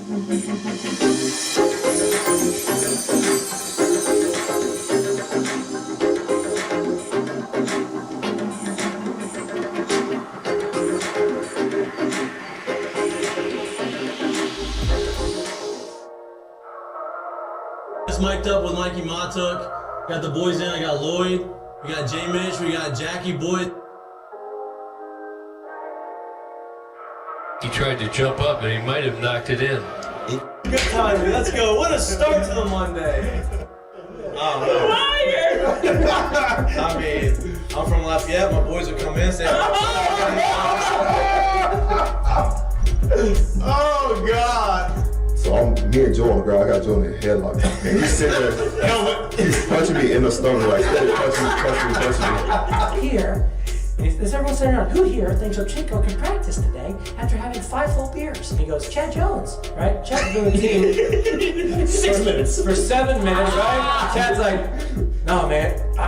It's mic'd up with Mikie Mahtook. Got the boys in. I got Lloyd. We got J. Mitch. We got Jackie Boyd. He tried to jump up and he might have knocked it in. Good timing. Let's go. What a start to the Monday. I mean, I'm from Lafayette. My boys will come in and say, Oh, God. So me and Joe on the ground, I got Joe in the headlock. And he's sitting there, he's punching me in the stomach, like, punching me. Here, is everyone sitting around, who here thinks Ochiko can practice today after having 5 full beers? And he goes, Chad Jones, right? Chad's doing the team 6 minutes. For 7 minutes, right? Chad's like, no, man, I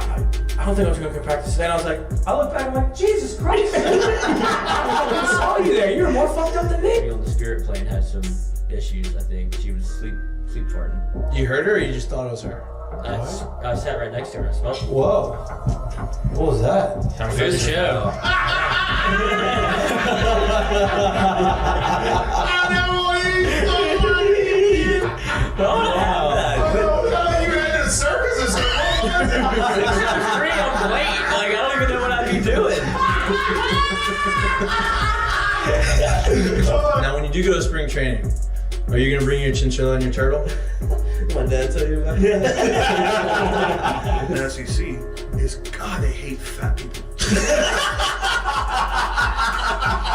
don't think Ochiko can practice today. And I was like, I look back, I'm like, Jesus Christ. I saw you there. You were more fucked up than me. On the spirit plane had some issues, I think. She was sleep farting. You heard her or you just thought it was her? I sat right next to her. I smelled. Whoa. What was that? Time for the show. I'm late. Like, I don't even know what I'd be doing. Now, when you do go to spring training, are you going to bring your chinchilla and your turtle? My dad tell you about it? The SEC is, God, they hate fat people.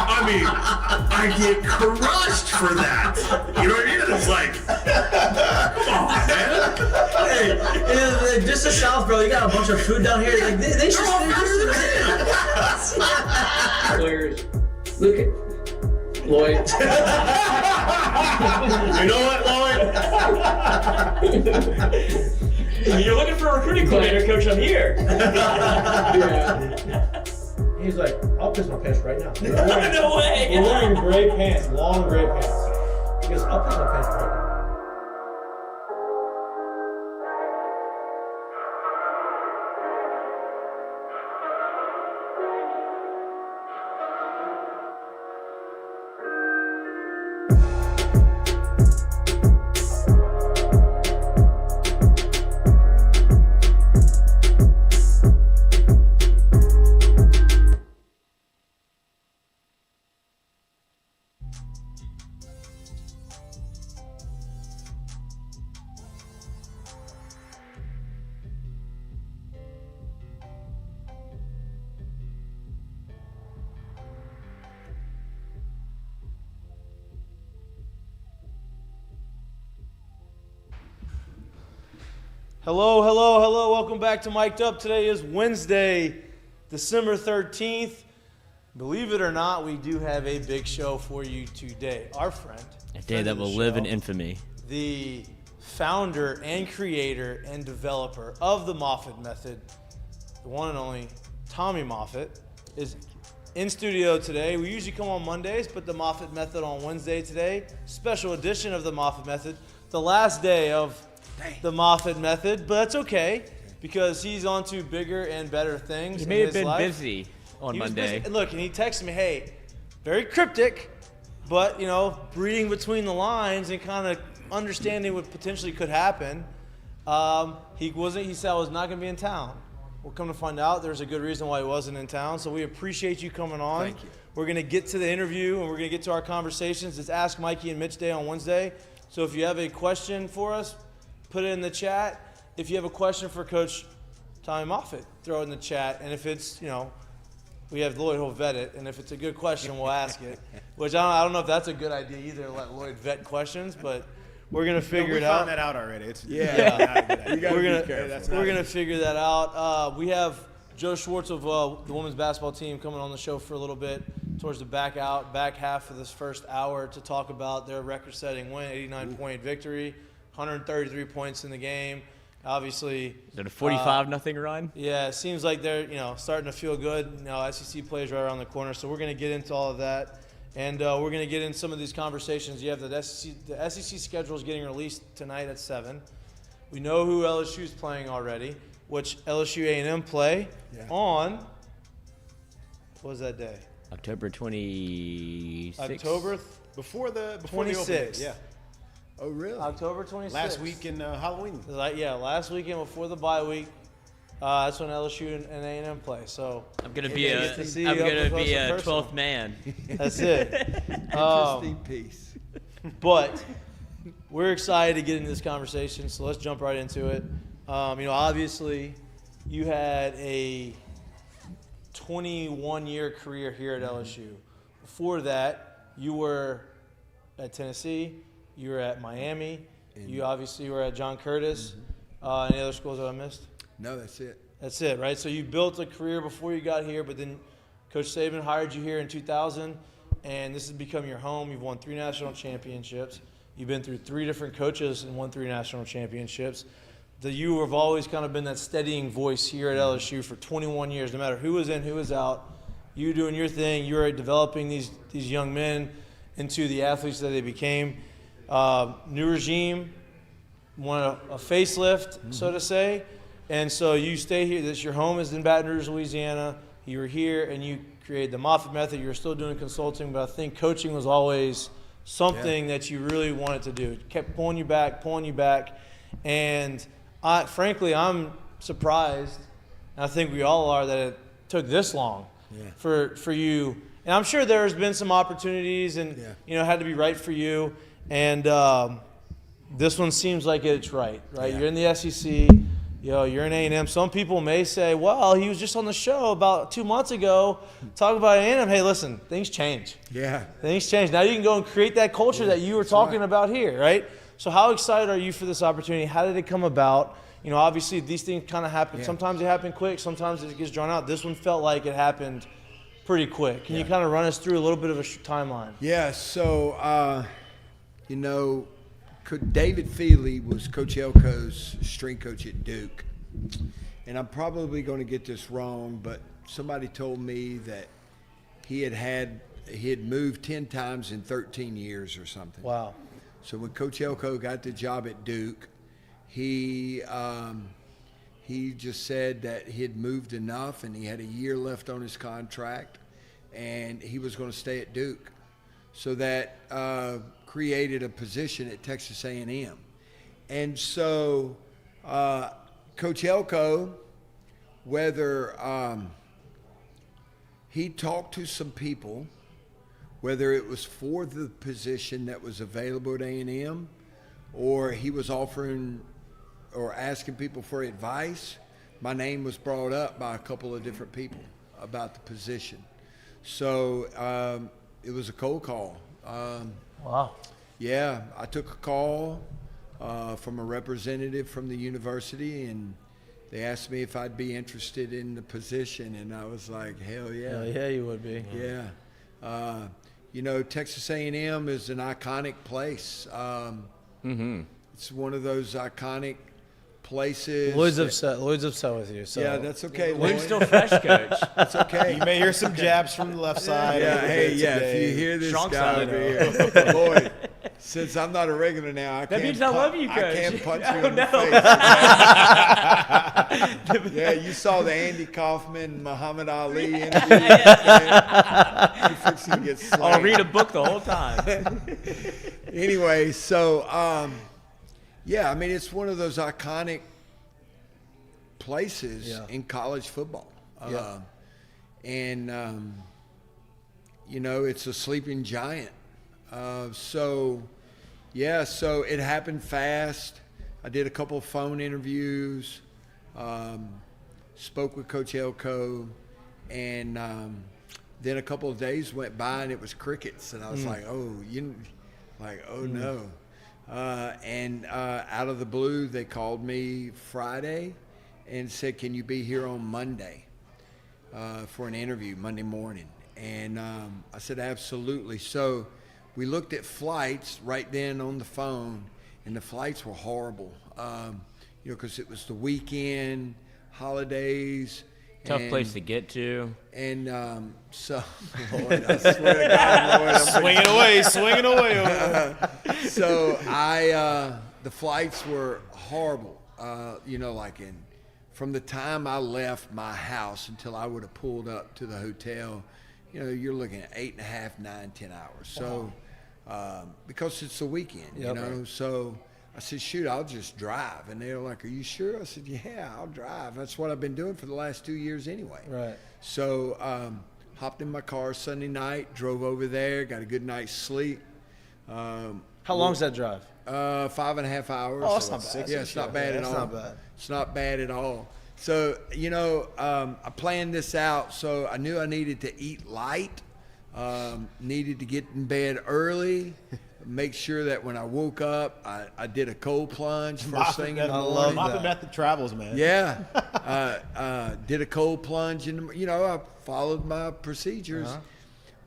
I mean, I get crushed for that. You know what I mean? It's like, come on, man. Hey, just the South, bro. You got a bunch of food down here. Like they should. Players, look at Lloyd. You know what, Lloyd? You're looking for a recruiting coordinator, coach. I'm here. He's like, I'll piss my pants right now. No way. We're wearing gray pants, long gray pants. He goes, I'll piss my pants right now. Hello, hello, hello. Welcome back to Mic'd Up. Today is Wednesday, December 13th. Believe it or not, we do have a big show for you today. Our friend, a day that will live in infamy, the founder and creator and developer of the Moffitt method, the one and only Tommy Moffitt, is in studio today. We usually come on Mondays, but the Moffitt method on Wednesday today. Special edition of the Moffitt method. The last day of the Moffitt method, but that's okay because he's on to bigger and better things. He may have been life. Busy on Monday. Busy. Look, and he texted me, hey, very cryptic, but, you know, reading between the lines and kind of understanding what potentially could happen. He said I was not going to be in town. We'll come to find out there's a good reason why he wasn't in town, so we appreciate you coming on. Thank you. We're going to get to the interview, and we're going to get to our conversations. It's Ask Mikey and Mitch Day on Wednesday, so if you have a question for us, put it in the chat. If you have a question for Coach Tommy Moffitt, throw it in the chat. And if it's, you know, we have Lloyd who'll vet it. And if it's a good question, we'll ask it. Which I don't know if that's a good idea either, let Lloyd vet questions, but we're going to figure it out. We found that out already. It's We're going to figure that out. We have Joe Schwartz of the women's basketball team coming on the show for a little bit towards the back half of this first hour to talk about their record-setting win, 89-point victory. 133 points in the game. Obviously, is it a 45-0 run? Yeah, it seems like they're starting to feel good. SEC plays right around the corner, so we're going to get into all of that And we're going to get in some of these conversations. You have the SEC schedule is getting released tonight at 7. We know who LSU is playing already, which LSU A&M play on, what was that day? October 26th. October Before the 26th. Yeah. Oh, really? October 26th. Last week in Halloween. Last weekend before the bye week. That's when LSU and A&M play. So I'm gonna be a to see you up 12th man. That's it. Interesting piece. But we're excited to get into this conversation, so let's jump right into it. Obviously, you had a 21-year career here at LSU. Before that, you were at Tennessee, you were at Miami, you obviously were at John Curtis. Any other schools that I missed? No, that's it. That's it, right? So you built a career before you got here, but then Coach Saban hired you here in 2000, and this has become your home. You've won 3 national championships. You've been through 3 different coaches and won 3 national championships. You have always kind of been that steadying voice here at LSU for 21 years, no matter who was in, who was out. You doing your thing. You were developing these young men into the athletes that they became. New regime, want a facelift, so to say. And so you stay here. Your home is in Baton Rouge, Louisiana. You were here, and you created the Moffitt method. You're still doing consulting, but I think coaching was always something that you really wanted to do. It kept pulling you back. And frankly, I'm surprised, and I think we all are, that it took this long for you. And I'm sure there's been some opportunities, and had to be right for you. And this one seems like it's right? Yeah. You're in the SEC. You're in A&M. Some people may say, well, he was just on the show about 2 months ago talking about A&M. Hey, listen, things change. Yeah. Things change. Now you can go and create that culture that you were talking about here, right? So how excited are you for this opportunity? How did it come about? Obviously these things kind of happen. Yeah. Sometimes they happen quick. Sometimes it gets drawn out. This one felt like it happened pretty quick. Can you kind of run us through a little bit of a timeline? Yeah, so, David Feely was Coach Elko's strength coach at Duke. And I'm probably going to get this wrong, but somebody told me that he had moved 10 times in 13 years or something. Wow. So when Coach Elko got the job at Duke, he just said that he had moved enough and he had a year left on his contract and he was going to stay at Duke. So that created a position at Texas A&M. And so Coach Elko, whether he talked to some people, whether it was for the position that was available at A&M or he was offering or asking people for advice, my name was brought up by a couple of different people about the position. So it was a cold call. Wow. Yeah, I took a call from a representative from the university, and they asked me if I'd be interested in the position, and I was like, hell yeah. Hell yeah, you would be. Yeah. Texas A&M is an iconic place. It's one of those iconic places. Lloyd's upset with you. So. Yeah, that's okay. Lloyd's still fresh, coach. That's okay. You may hear some jabs from the left side. Yeah, hey, yeah. If you hear this Strong guy side, over here, Lloyd, since I'm not a regular now, I That means I love you, Coach. I can't punch you in the face. Yeah, you saw the Andy Kaufman, Muhammad Ali interview. You're fixing to get slammed. I'll read a book the whole time. Anyway, so it's one of those iconic places in college football. It's a sleeping giant. So it happened fast. I did a couple of phone interviews, spoke with Coach Elko, and then a couple of days went by and it was crickets. And I was like, no. And out of the blue, they called me Friday and said, can you be here on Monday for an interview Monday morning? And I said, absolutely. So we looked at flights right then on the phone, and the flights were horrible, because it was the weekend, holidays, Tough place to get to. And so, Lord, I swear to God, Lord, Swinging away over there. so the flights were horrible. From the time I left my house until I would have pulled up to the hotel, you're looking at 8.5, 9, 10 hours. So, because it's the weekend, Right. So I said, shoot, I'll just drive. And they were like, are you sure? I said, yeah, I'll drive. That's what I've been doing for the last 2 years anyway. Right. So hopped in my car Sunday night, drove over there, got a good night's sleep. How long's that drive? 5.5 hours. Oh, that's not bad. Yeah, it's not bad at all. Not bad. It's not bad at all. So, I planned this out. So I knew I needed to eat light, needed to get in bed early, make sure that when I woke up, I did a cold plunge first thing in the morning. Moffitt method travels, man. Yeah. Did a cold plunge, and, I followed my procedures. Uh-huh.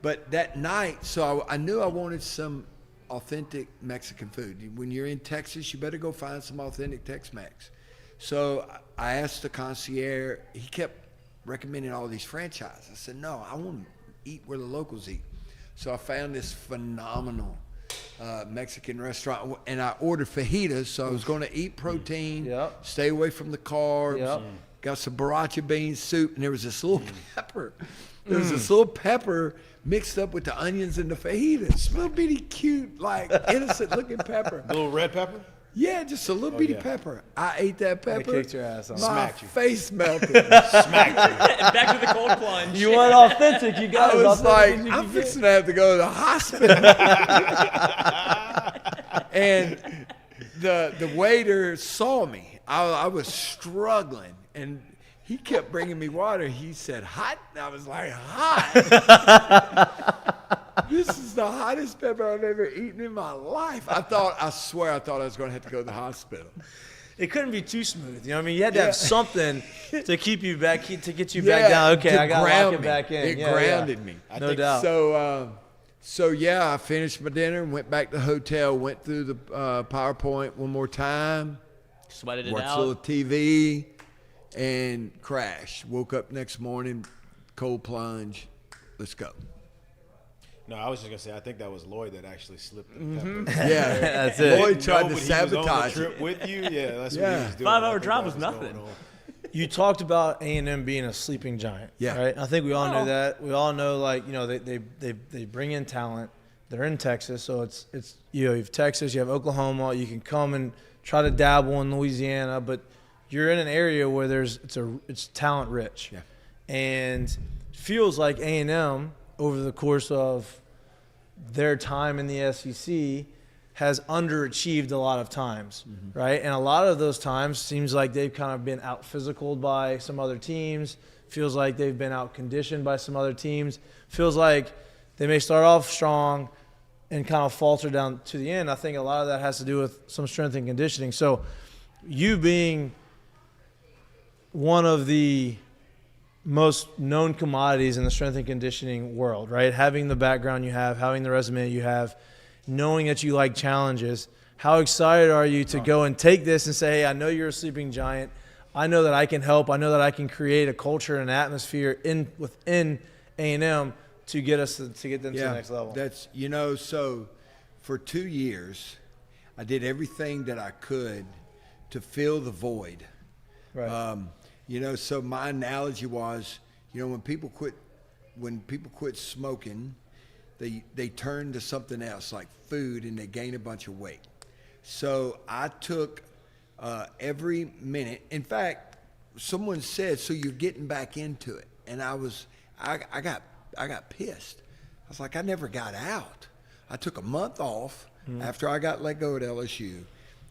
But that night, so I knew I wanted some authentic Mexican food. When you're in Texas, you better go find some authentic Tex-Mex. So I asked the concierge. He kept recommending all these franchises. I said, no, I want to eat where the locals eat. So I found this phenomenal Mexican restaurant, and I ordered fajitas. So I was going to eat protein, stay away from the carbs. Got some baracha bean soup, and there was this little pepper. There was this little pepper mixed up with the onions and the fajitas. Little bitty cute, like innocent-looking pepper. Little red pepper? Yeah, just a little bitty pepper. I ate that pepper. They kicked your ass on. My Smacked you. face melted. Back to the cold plunge. You want authentic? You got I it. was like, Authentic as you I'm can get. fixing to have to go to the hospital. And the waiter saw me. I was struggling, and he kept bringing me water. He said, hot? And I was like, hot? This is the hottest pepper I've ever eaten in my life. I swear I thought I was going to have to go to the hospital. It couldn't be too smooth. You know what I mean? You had to have something to keep you back, to get you back down. Okay, to I got to ground lock it me. back in. It grounded me. No doubt. So I finished my dinner and went back to the hotel, went through the PowerPoint one more time, Sweated it watched out. a little TV, and crashed. Woke up next morning, cold plunge. Let's go. No, I was just gonna say I think that was Lloyd that actually slipped the pepper. Yeah, That's it. Lloyd tried No, to but he was on the sabotage trip it. with you. Yeah, that's what Yeah. he was doing. 5-hour I think drive that was nothing. going on. You talked about A&M being a sleeping giant. Yeah. Right. I think we all know that. We all know, they bring in talent. They're in Texas, so it's you have Texas, you have Oklahoma. You can come and try to dabble in Louisiana, but you're in an area where it's talent rich. Yeah. And it feels like A&M over the course of their time in the SEC has underachieved a lot of times, right? And a lot of those times seems like they've kind of been out physicaled by some other teams. Feels like they've been out conditioned by some other teams. Feels like they may start off strong and kind of falter down to the end. I think a lot of that has to do with some strength and conditioning. So you being one of the most known commodities in the strength and conditioning world, right? Having the background you have, having the resume you have, knowing that you like challenges, how excited are you to go and take this and say, hey, I know you're a sleeping giant. I know that I can help. I know that I can create a culture and an atmosphere within A&M to get us to get them to the next level. That's, so for 2 years, I did everything that I could to fill the void. Right. So my analogy was, when people quit smoking, they turn to something else like food, and they gain a bunch of weight. So I took every minute. In fact, someone said, "So you're getting back into it," and I got pissed. I was like, I never got out. I took a month off after I got let go at LSU.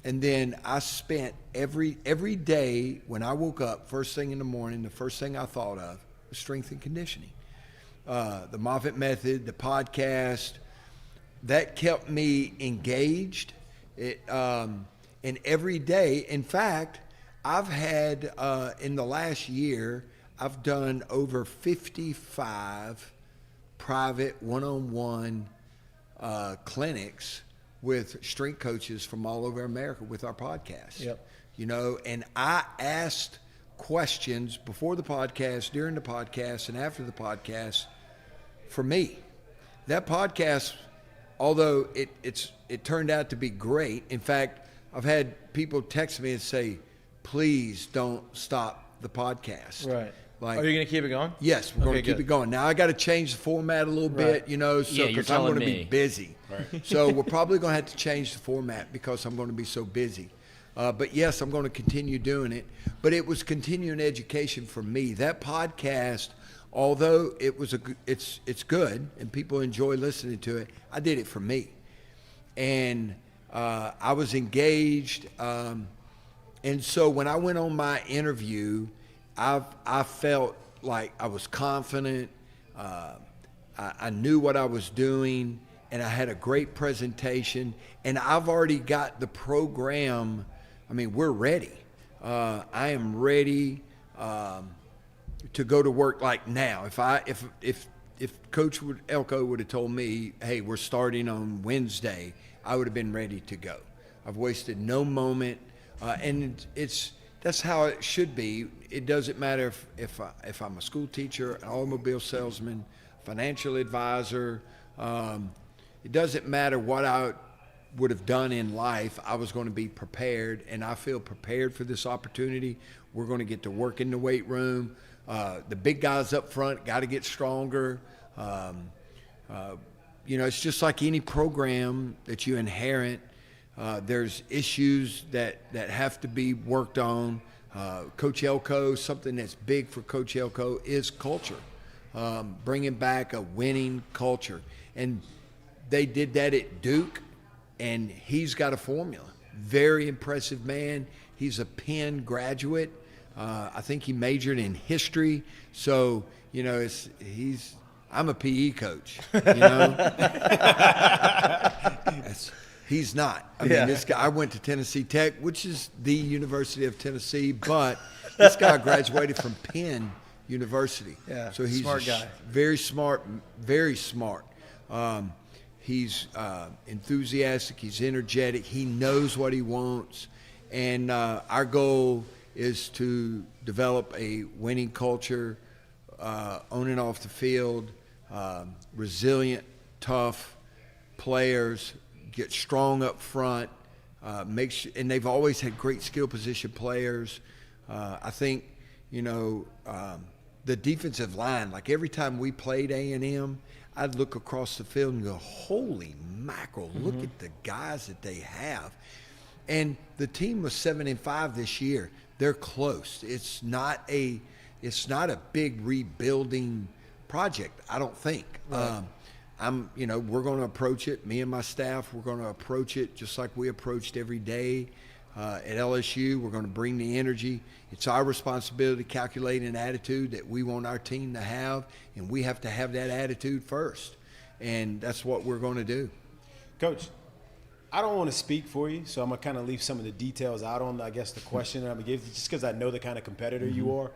And then I spent every day when I woke up, first thing in the morning, the first thing I thought of was strength and conditioning. The Moffitt method, the podcast, that kept me engaged. And every day, in fact, I've had, in the last year, I've done over 55 private one-on-one clinics with strength coaches from all over America with our podcast. Yep. And I asked questions before the podcast, during the podcast, and after the podcast for me. That podcast, although it turned out to be great. In fact, I've had people text me and say, please don't stop the podcast. Right. Like, are you going to keep it going? Yes, we're going to keep it going. Now I got to change the format a little bit, you know, so Yeah, you're because I'm telling going to me. be busy. Right. So we're probably going to have to change the format because I'm going to be so busy. But yes, I'm going to continue doing it. But it was continuing education for me. That podcast, although it's good and people enjoy listening to it, I did it for me, and I was engaged. And so when I went on my interview, I felt like I was confident. I knew what I was doing, and I had a great presentation. And I've already got the program. I mean, we're ready. I am ready to go to work like now. If Coach Elko would have told me, hey, we're starting on Wednesday, I would have been ready to go. I've wasted no moment, and that's how it should be. It doesn't matter if I'm a school teacher, an automobile salesman, financial advisor. It doesn't matter what I would have done in life. I was going to be prepared, and I feel prepared for this opportunity. We're going to get to work in the weight room. The big guys up front got to get stronger. You know, it's just like any program that you inherit. There's issues that have to be worked on. Coach Elko, something that's big for Coach Elko is culture, bringing back a winning culture. And they did that at Duke, and he's got a formula. Very impressive man. He's a Penn graduate. I think he majored in history. So, you know, I'm a PE coach, you know. He's not. I mean, this guy, I went to Tennessee Tech, which is the University of Tennessee, but this guy graduated from Penn University. Yeah, so he's smart guy. Very smart, very smart. He's enthusiastic. He's energetic. He knows what he wants. And our goal is to develop a winning culture on and off the field, resilient, tough players, get strong up front, and they've always had great skill position players. I think, you know, the defensive line, like every time we played A&M, I'd look across the field and go, holy mackerel, look at the guys that they have. And the team was 7-5 this year. They're close. It's not a big rebuilding project, I don't think. Right. We're going to approach it. Me and my staff, we're going to approach it just like we approached every day at LSU. We're going to bring the energy. It's our responsibility to calculate an attitude that we want our team to have, and we have to have that attitude first. And that's what we're going to do. Coach, I don't want to speak for you, so I'm going to kind of leave some of the details out on, I guess, the question that I'm going to give you, just because I know the kind of competitor you are.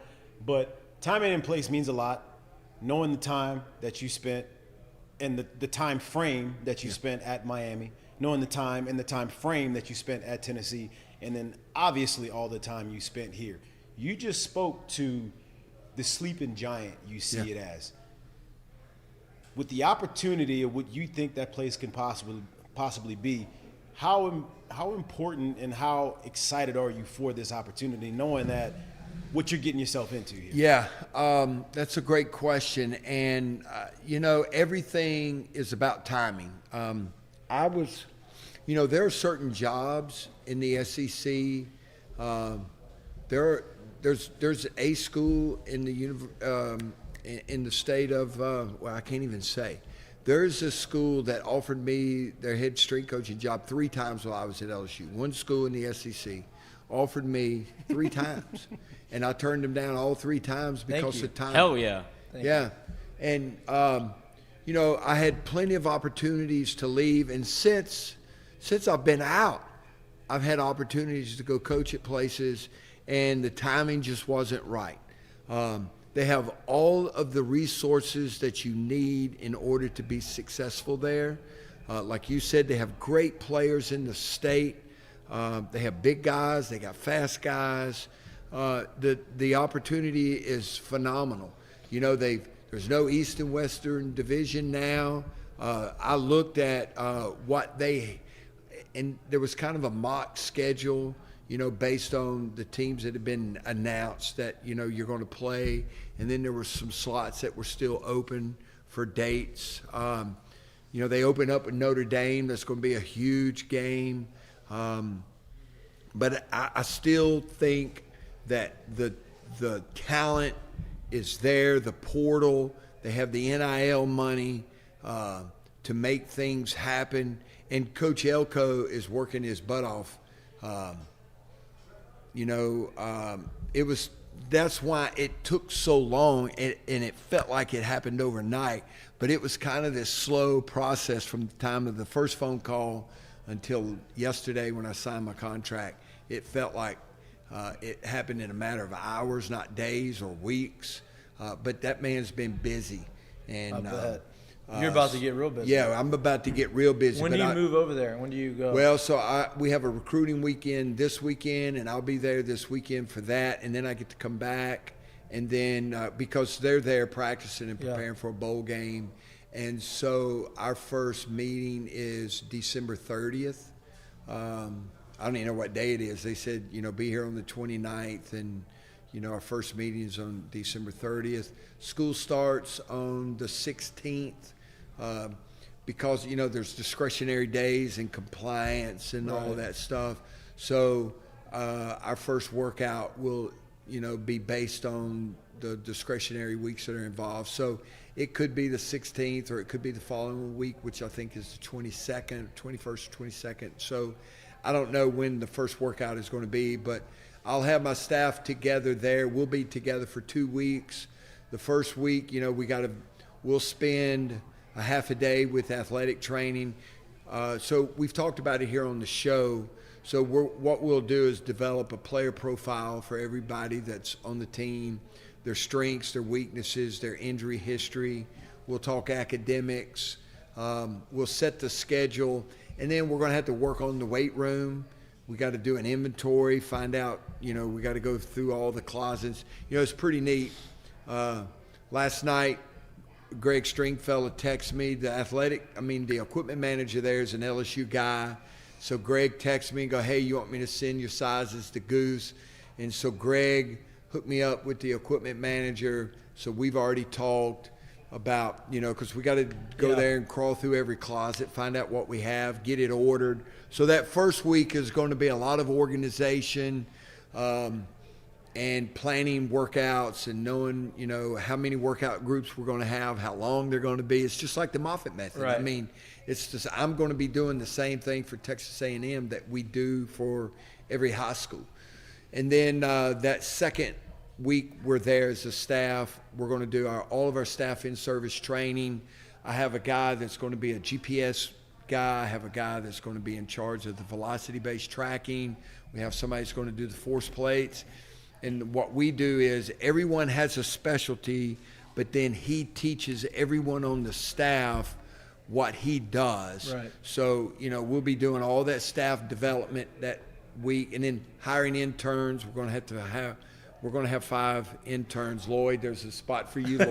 But timing and place means a lot. Knowing the time that you spent and the time frame that you spent at Miami, knowing the time and the time frame that you spent at Tennessee, and then obviously all the time you spent here. You just spoke to the sleeping giant you see it as. With the opportunity of what you think that place can possibly be, how important and how excited are you for this opportunity, knowing that what you're getting yourself into here? Yeah, that's a great question. And, everything is about timing. There are certain jobs in the SEC. There's a school in the state of, I can't even say. There's a school that offered me their head strength coaching job 3 times while I was at LSU. One school in the SEC offered me 3 times. And I turned them down all 3 times because of time. Hell yeah. Yeah. And, I had plenty of opportunities to leave. And since I've been out, I've had opportunities to go coach at places, and the timing just wasn't right. They have all of the resources that you need in order to be successful there. Like you said, they have great players in the state. They have big guys. They got fast guys. the opportunity is phenomenal. You know, there's no East and Western Division now. I looked at and there was kind of a mock schedule, you know, based on the teams that had been announced that, you know, you're going to play. And then there were some slots that were still open for dates. You know, they opened up with Notre Dame. That's going to be a huge game. But I still think that the talent is there, the portal. They have the NIL money to make things happen. And Coach Elko is working his butt off. That's why it took so long, and it felt like it happened overnight. But it was kind of this slow process from the time of the first phone call until yesterday when I signed my contract. It felt like it happened in a matter of hours, not days or weeks. But that man's been busy. And you're about to get real busy. Yeah, I'm about to get real busy. When do you move over there? When do you go? Well, so we have a recruiting weekend this weekend, and I'll be there this weekend for that. And then I get to come back, and then because they're there practicing and preparing for a bowl game. And so our first meeting is December 30th. I don't even know what day it is. They said, you know, be here on the 29th, and you know, our first meeting is on December 30th. School starts on the 16th. Because, you know, there's discretionary days and compliance and all of that stuff. So our first workout will, you know, be based on the discretionary weeks that are involved. So it could be the 16th or it could be the following week, which I think is the 21st, 22nd. So I don't know when the first workout is going to be, but I'll have my staff together there. We'll be together for 2 weeks. The first week, you know, we'll spend a half a day with athletic training. So we've talked about it here on the show. So what we'll do is develop a player profile for everybody that's on the team, their strengths, their weaknesses, their injury history. We'll talk academics. We'll set the schedule. And then we're going to have to work on the weight room. We got to do an inventory, find out, you know, we got to go through all the closets. You know, it's pretty neat. Last night, Greg Stringfellow texted me. The equipment manager there is an LSU guy. So Greg texted me and go, hey, you want me to send your sizes to Goose? And so Greg hooked me up with the equipment manager. So we've already talked about, you know, because we got to go there and crawl through every closet, find out what we have, get it ordered. So that first week is going to be a lot of organization, and planning workouts and knowing, you know, how many workout groups we're going to have, how long they're going to be. It's just like the Moffitt method. Right. I mean, it's just I'm going to be doing the same thing for Texas A&M that we do for every high school. And then that second week we're there as a staff. We're going to do all of our staff in-service training. I have a guy that's going to be a GPS guy. I have a guy that's going to be in charge of the velocity-based tracking. We have somebody that's going to do the force plates. And what we do is everyone has a specialty, but then he teaches everyone on the staff what he does. Right. So, you know, we'll be doing all that staff development that week, and then hiring interns. We're going to have 5 interns. Lloyd, there's a spot for you, Lloyd.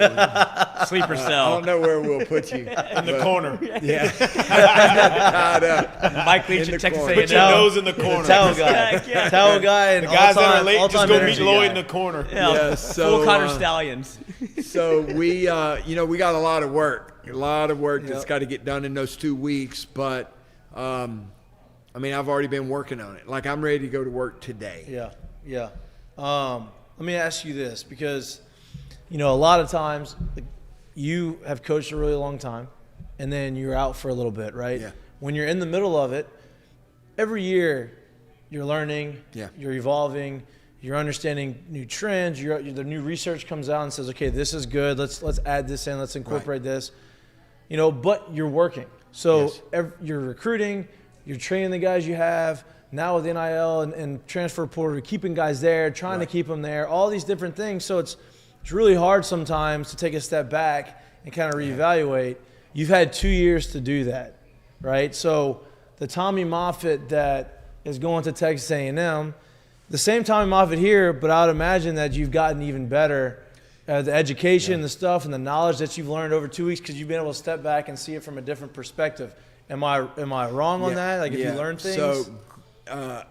Sleeper cell. I don't know where we'll put you. In the corner. Yeah. Tied up. Mike Leach at Texas A&M. Put your nose in the corner. Towel guy. Towel guy. And the guys that are late, just go meet Lloyd guy. in the corner. Yeah, so, full Connor Stallions. So we, you know, we got a lot of work. That's got to get done in those 2 weeks. But, I mean, I've already been working on it. Like, I'm ready to go to work today. Yeah. Let me ask you this, because, you know, a lot of times you have coached a really long time and then you're out for a little bit, right? Yeah. When you're in the middle of it, every year you're learning, you're evolving, you're understanding new trends, the new research comes out and says, okay, this is good, let's add this in, let's incorporate this, you know, but you're working. So you're recruiting, you're training the guys you have. Now with NIL and transfer portal, keeping guys there, trying to keep them there, all these different things. So it's really hard sometimes to take a step back and kind of reevaluate. You've had 2 years to do that, right? So the Tommy Moffitt that is going to Texas A&M, the same Tommy Moffitt here, but I would imagine that you've gotten even better at the education, the stuff, and the knowledge that you've learned over 2 weeks because you've been able to step back and see it from a different perspective. Am I wrong on that? Like, if you learn things? So,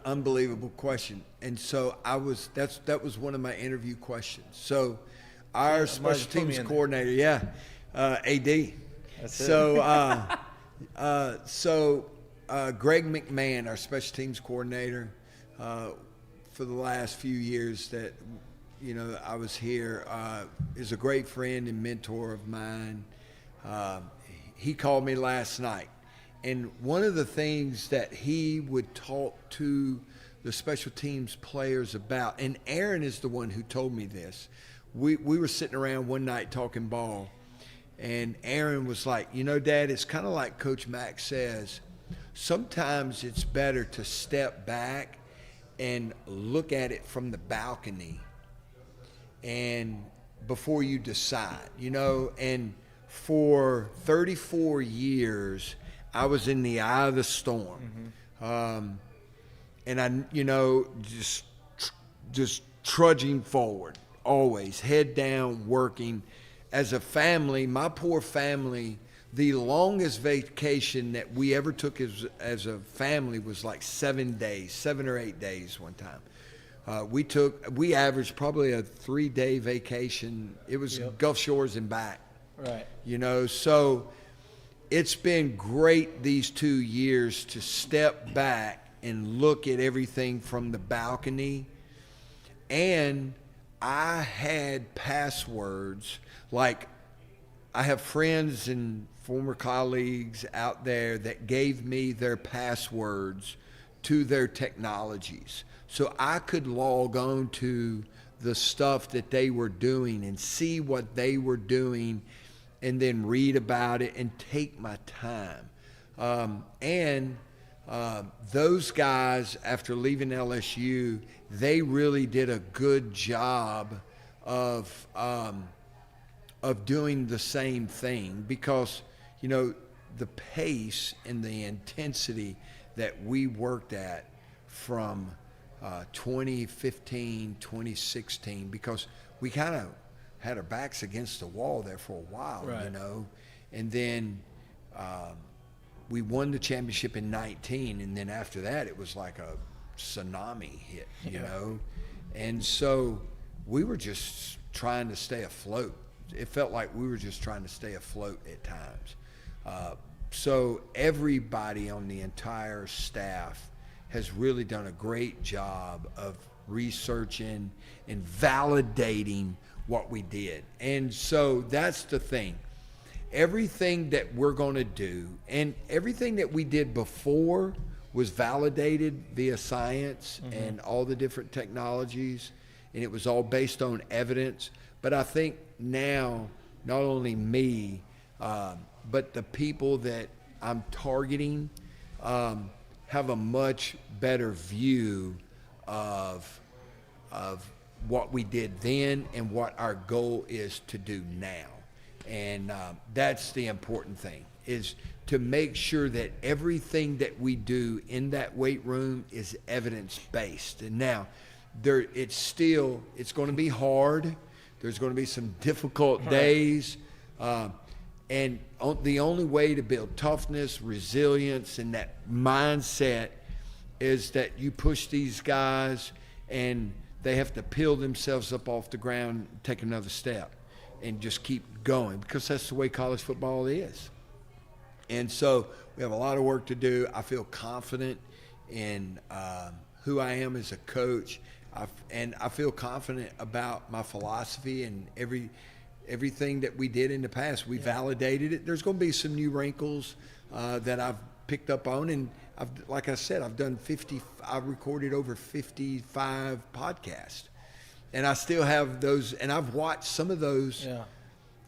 unbelievable question. And so that was one of my interview questions. So, our special teams coordinator, AD. Greg McMahon, our special teams coordinator, for the last few years that I was here, is a great friend and mentor of mine. He called me last night, and one of the things that he would talk to the special teams players about, and Aaron is the one who told me this. We were sitting around one night talking ball, and Aaron was like, Dad, it's kind of like Coach Mack says, sometimes it's better to step back and look at it from the balcony and before you decide, and for 34 years I was in the eye of the storm. And I just trudging forward, always head down, working. As a family, my poor family, the longest vacation that we ever took as a family was like 7 or 8 days one time. We averaged probably a 3-day vacation. It was Gulf Shores and back. Right. So it's been great these 2 years to step back and look at everything from the balcony. And I had passwords. Like, I have friends and former colleagues out there that gave me their passwords to their technologies. So I could log on to the stuff that they were doing and see what they were doing and then read about it and take my time. Those guys, after leaving LSU, they really did a good job of doing the same thing because, the pace and the intensity that we worked at from 2015, 2016, because we kind of had our backs against the wall there for a while, right. And then we won the championship in 19, and then after that it was like a tsunami hit, you know? And so we were just trying to stay afloat. It felt like we were just trying to stay afloat at times. So everybody on the entire staff has really done a great job of researching and validating what we did. And so that's the thing. Everything that we're going to do and everything that we did before was validated via science and all the different technologies, and it was all based on evidence. But I think now, not only me, but the people that I'm targeting have a much better view of what we did then and what our goal is to do now. And that's the important thing, is to make sure that everything that we do in that weight room is evidence-based. And now, it's going to be hard. There's going to be some difficult days. And the only way to build toughness, resilience, and that mindset is that you push these guys and they have to peel themselves up off the ground, take another step, and just keep going, because that's the way college football is. And so we have a lot of work to do. I feel confident in who I am as a coach, and I feel confident about my philosophy and everything that we did in the past. We validated it. There's going to be some new wrinkles that I've picked up on, and like I said, I've recorded over 55 podcasts, and I still have those, and I've watched some of those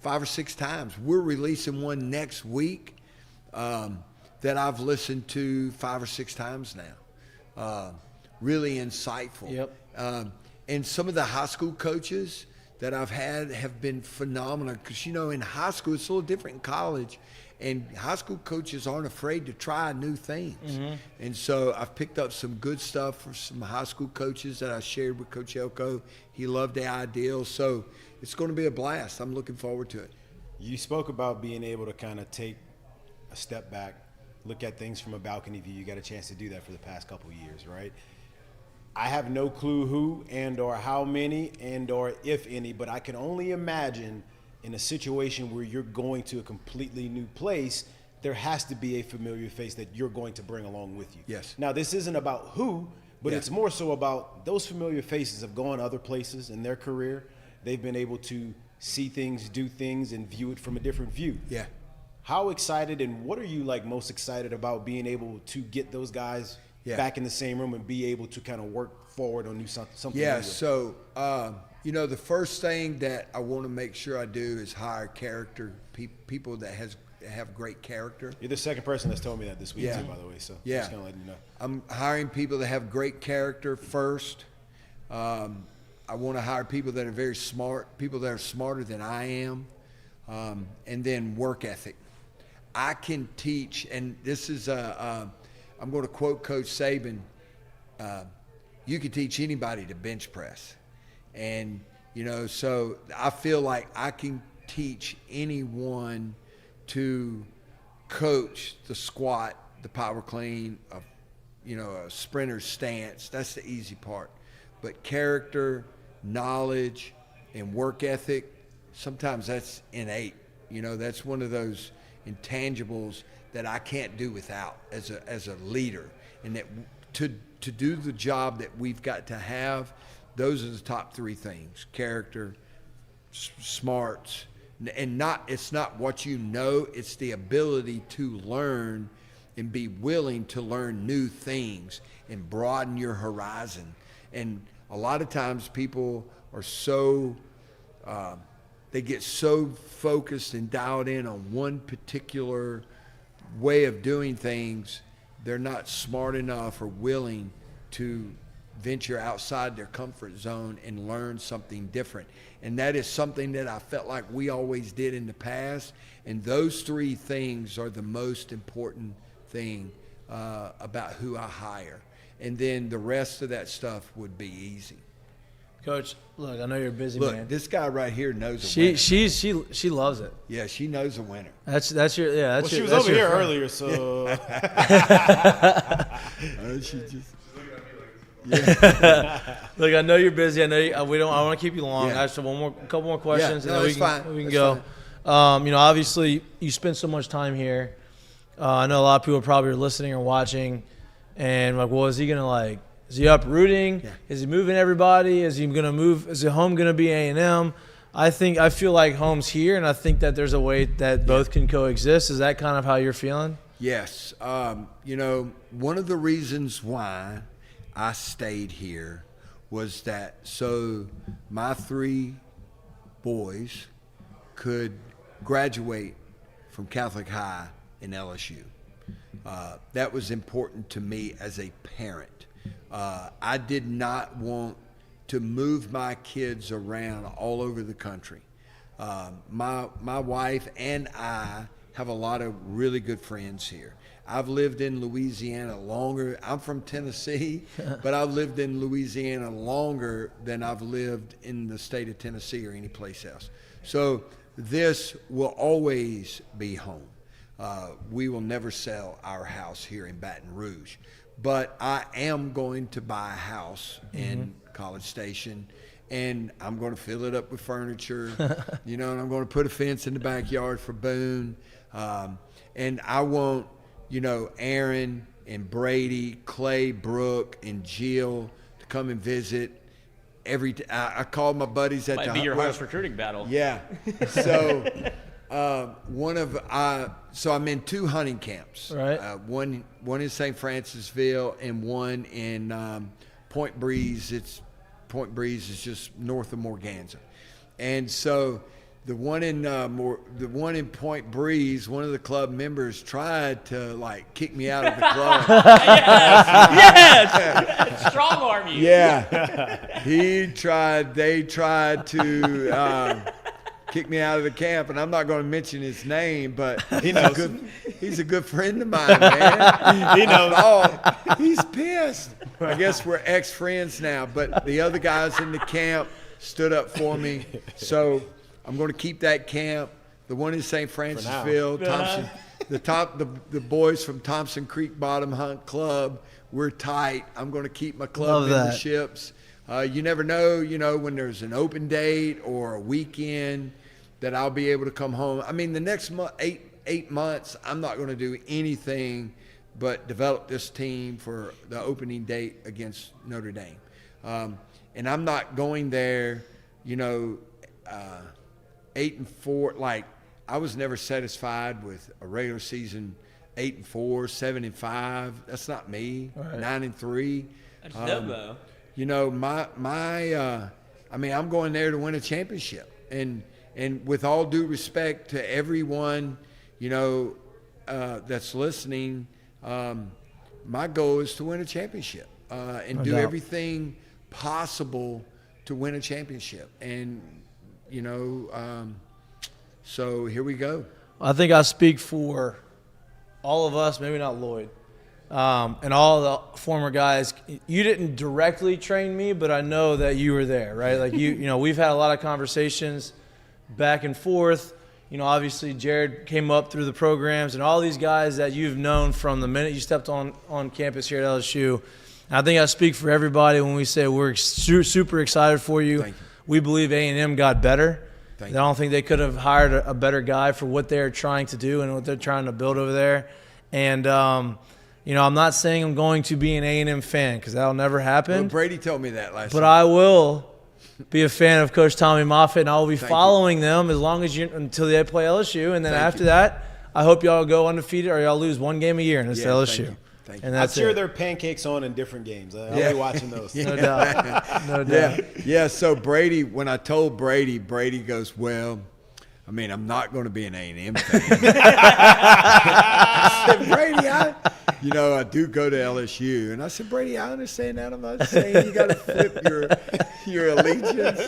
5 or 6 times. We're releasing one next week that I've listened to 5 or 6 times now. Really insightful. Yep. And some of the high school coaches that I've had have been phenomenal, because in high school it's a little different in college, And high school coaches aren't afraid to try new things. And so I've picked up some good stuff from some high school coaches that I shared with Coach Elko. He loved the ideal. So it's going to be a blast. I'm looking forward to it. You spoke about being able to kind of take a step back, look at things from a balcony view. You got a chance to do that for the past couple of years, right? I have no clue who and or how many and or if any, but I can only imagine in a situation where you're going to a completely new place, there has to be a familiar face that you're going to bring along with you. Yes. Now, this isn't about who, but Yeah. it's more so about those familiar faces have gone other places in their career. They've been able to see things, do things, and view it from a different view. Yeah. How excited and what are you like most excited about being able to get those guys back in the same room and be able to kind of work forward on something Yeah, new? so, the first thing that I want to make sure I do is hire people that have great character. You're the second person that's told me that this week, Yeah. too, by the way, so Yeah. just kind of letting you know. I'm hiring people that have great character first. I want to hire people that are very smart, people that are smarter than I am, and then work ethic. I can teach, and this is I'm going to quote Coach Saban, you can teach anybody to bench press. And, so I feel like I can teach anyone to coach the squat, the power clean, a sprinter's stance. That's the easy part. But character, knowledge, and work ethic, sometimes that's innate. That's one of those intangibles that I can't do without as a leader. And that to do the job that we've got to have, those are the top three things: character, smarts, and it's not what you know, it's the ability to learn and be willing to learn new things and broaden your horizon. And a lot of times people are so they get so focused and dialed in on one particular way of doing things, they're not smart enough or willing to venture outside their comfort zone and learn something different. And that is something that I felt like we always did in the past. And those three things are the most important thing about who I hire. And then the rest of that stuff would be easy. Coach, look, I know you're a busy Look, man. this guy right here knows a winner. She loves it. Yeah, she knows a winner. That's your yeah. That's Well, she your, was that's over your here friend. earlier, so She just Look, I know you're busy. I know I want to keep you long. Yeah. I just have couple more questions, Yeah, and no, then it's fine. we can It's go. Obviously, you spend so much time here. I know a lot of people probably are listening or watching, and like, well, is he gonna is he uprooting? Yeah. Is he moving everybody? Is he gonna move? Is the home gonna be A&M? I feel like home's here, and I think that there's a way that both can coexist. Is that kind of how you're feeling? Yes. One of the reasons why I stayed here was that so my three boys could graduate from Catholic High in LSU. That was important to me as a parent. I did not want to move my kids around all over the country. My wife and I have a lot of really good friends here. I've lived in Louisiana longer. I'm from Tennessee, but I've lived in Louisiana longer than I've lived in the state of Tennessee or any place else. So this will always be home. We will never sell our house here in Baton Rouge. But I am going to buy a house in College Station, and I'm going to fill it up with furniture, and I'm going to put a fence in the backyard for Boone. And I want, Aaron and Brady, Clay, Brooke, and Jill to come and visit. I called my buddies at Might be your hardest recruiting battle. Yeah. So so I'm in two hunting camps. Right. One in St. Francisville and one in Point Breeze. Point Breeze is just north of Morganza. And so the one in Point Breeze, one of the club members tried to kick me out of the club. Yes! Strong arm you. Yeah. They tried to kicked me out of the camp, and I'm not going to mention his name, but He knows. he's a good friend of mine, man. He knows. Oh, he's pissed. I guess we're ex-friends now, but the other guys in the camp stood up for me, so I'm going to keep that camp. The one in St. Francisville, Thompson, the boys from Thompson Creek Bottom Hunt Club, we're tight. I'm going to keep my club memberships. You never know, when there's an open date or a weekend that I'll be able to come home. I mean, the next month, eight months, I'm not going to do anything but develop this team for the opening date against Notre Dame. And I'm not going there, 8-4. Like, I was never satisfied with a regular season 8-4, 7-5. That's not me. Right. 9-3. That's Dobo. I'm going there to win a championship. And with all due respect to everyone, that's listening, my goal is to win a championship and do everything possible to win a championship. And, so here we go. I think I speak for all of us, maybe not Lloyd, and all the former guys. You didn't directly train me, but I know that you were there, right? Like we've had a lot of conversations back and forth. Obviously Jared came up through the programs, and all these guys that you've known from the minute you stepped on campus here at LSU. And I think I speak for everybody when we say we're super excited for you. Thank you. We believe A&M got better. Thank I don't think they could have hired a better guy for what they're trying to do and what they're trying to build over there. And, I'm not saying I'm going to be an A&M fan because that'll never happen. Well, Brady told me that last But time. I will be a fan of Coach Tommy Moffitt, and I will be following them until they play LSU. And then after that, I hope y'all go undefeated or y'all lose one game a year, and it's LSU. Thank you. And I'm that's sure it. there are pancakes on in different games. I'll be watching those. No doubt. No doubt. Yeah, so Brady, when I told Brady goes, well, I'm not going to be an A&M fan. I said, Brady, I do go to LSU. And I said, Brady, I understand that. I'm not saying you got to flip your allegiance.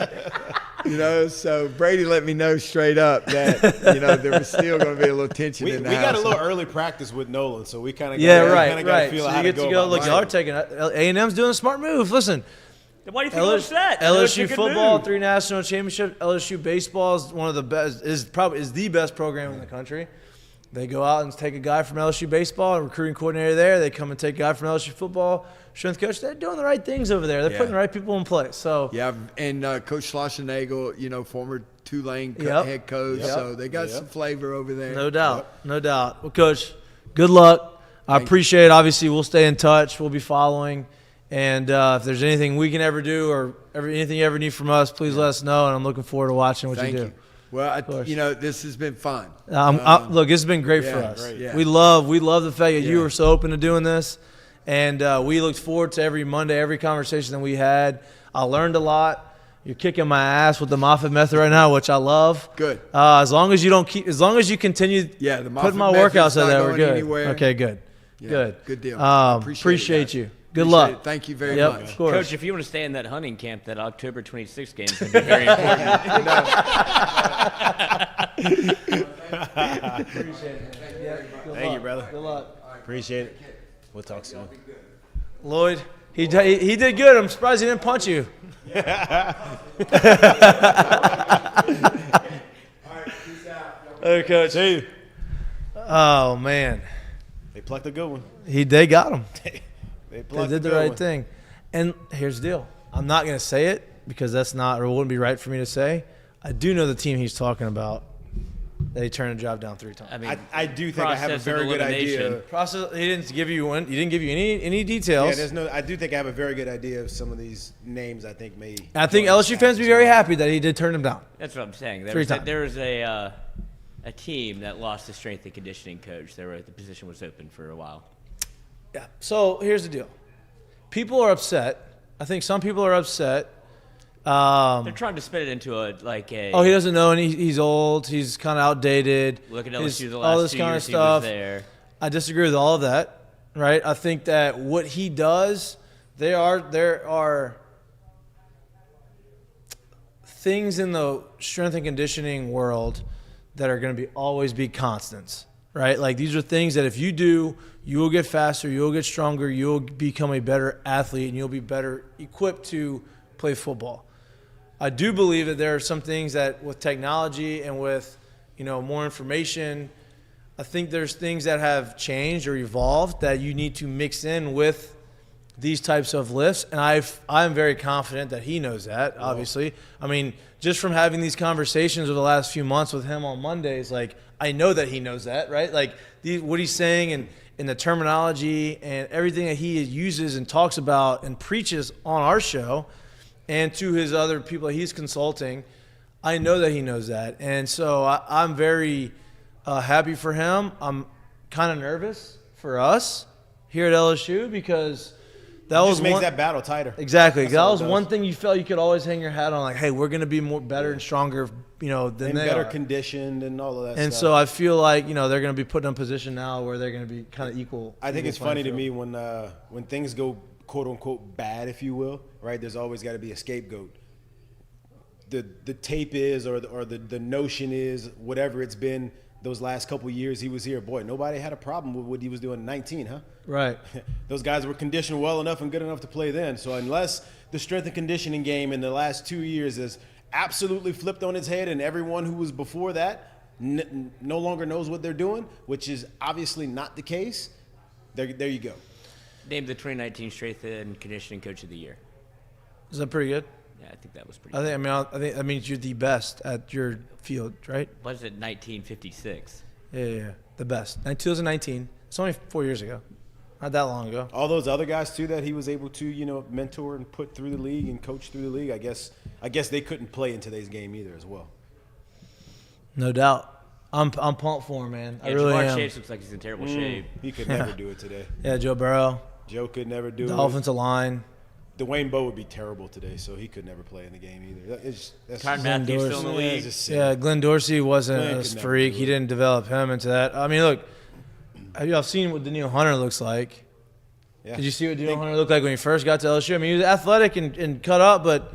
So Brady let me know straight up that, there was still going to be a little tension in the We house. got a little early practice with Nolan, so we kind of Right. feel So how you get to go. Look, y'all are taking A&M's doing a smart move. Listen. Why do you think all that? LSU football, 3 national championships. LSU baseball is one of the best. Is the best program in the country. They go out and take a guy from LSU baseball, a recruiting coordinator there. They come and take a guy from LSU football, strength coach. They're doing the right things over there. They're putting the right people in place. So and Coach Schlossernagel, former Tulane head coach. So they got some flavor over there. No doubt. Well, Coach, good luck. I appreciate it. Obviously, we'll stay in touch. We'll be following. And if there's anything we can ever do or anything you ever need from us, please let us know. And I'm looking forward to watching what you do. Thank you. Well, this has been fun. Look, it's been great for us. Great, yeah. We love the fact that you were so open to doing this. And we looked forward to every Monday, every conversation that we had. I learned a lot. You're kicking my ass with the Moffitt method right now, which I love. Good. As long as you continue the putting my Moffitt workouts out there, we're good. Anywhere. Okay, good. Yeah, good deal. Appreciate you. Good luck. It. Thank you very much. Of course. Coach, if you want to stay in that hunting camp, that October 26th game is going to be very important. Appreciate it. Thank you, brother. Good luck. Appreciate it. We'll talk soon. Lloyd, he did good. I'm surprised he didn't punch you. All right, peace out. Hey, Coach. Hey. Oh, man. They plucked a good one. They got him. They did the right thing. And here's the deal. I'm not going to say it because that's not, or it wouldn't be right for me to say. I do know the team he's talking about. They turned a job down 3 times. I do think I have a very good idea. Process. He didn't give you one. He didn't give you any details. Yeah, I do think I have a very good idea of some of these names. I think may. I think LSU fans would be very happy that he did turn them down. That's what I'm saying. 3 times. There was a team that lost a strength and conditioning coach. The position was open for a while. Yeah. So here's the deal. People are upset. I think some people are upset. They're trying to spin it into a. Oh, he doesn't know, and he's old. He's kind of outdated. Look at LSU the all last this 2 kind of years stuff. he was there. I disagree with all of that. Right? I think that what he does, there are things in the strength and conditioning world that are going to always be constants, right? Like these are things that if you do, you will get faster, you will get stronger, you will become a better athlete, and you'll be better equipped to play football. I do believe that there are some things that with technology and with, more information, I think there's things that have changed or evolved that you need to mix in with these types of lifts. And I'm very confident that he knows that, obviously. I mean, just from having these conversations over the last few months with him on Mondays, like, I know that he knows that, right? Like, what he's saying and the terminology and everything that he uses and talks about and preaches on our show and to his other people that he's consulting, I know that he knows that. And so I'm very happy for him. I'm kind of nervous for us here at LSU because that was makes that battle tighter. Exactly. That was one thing you felt you could always hang your hat on, like, hey, we're going to be better and stronger, than and they better are. Conditioned and all of that and stuff. so I feel like, they're going to be put in a position now where they're going to be kind of equal. I think equal it's funny to playing me when things go quote unquote bad, if you will, right? There's always got to be a scapegoat. The tape is or the notion is whatever it's been those last couple years he was here. Boy, nobody had a problem with what he was doing in 19, huh? Right. Those guys were conditioned well enough and good enough to play then. So unless the strength and conditioning game in the last 2 years has absolutely flipped on its head and everyone who was before that no longer knows what they're doing, which is obviously not the case, there you go. Named the 2019 Strength and Conditioning Coach of the Year. Is that pretty good? Yeah, I think that was pretty I good. think that means you're the best at your field, right? Was it 1956? Yeah. The best. 2019. It's only 4 years ago. Not that long ago. All those other guys too that he was able to, mentor and put through the league and coach through the league. I guess they couldn't play in today's game either as well. No doubt. I'm pumped for him, man. Yeah, I really Jamar am. Chase looks like he's in terrible shape. He could never do it today. Yeah, Joe Burrow. Joe could never do The it. offensive line. Dwayne Bowe would be terrible today, so he could never play in the game either. That's Tyrann just- Matthews still in the Yeah, league. it's just silly. Yeah, Glenn Dorsey wasn't Glenn a could never freak. do He it. didn't develop him into that. I mean, look, I've seen what Daniil Hunter looks like. Yeah. Did you see what Daniil Hunter looked like when he first got to LSU? I mean, he was athletic and cut up, but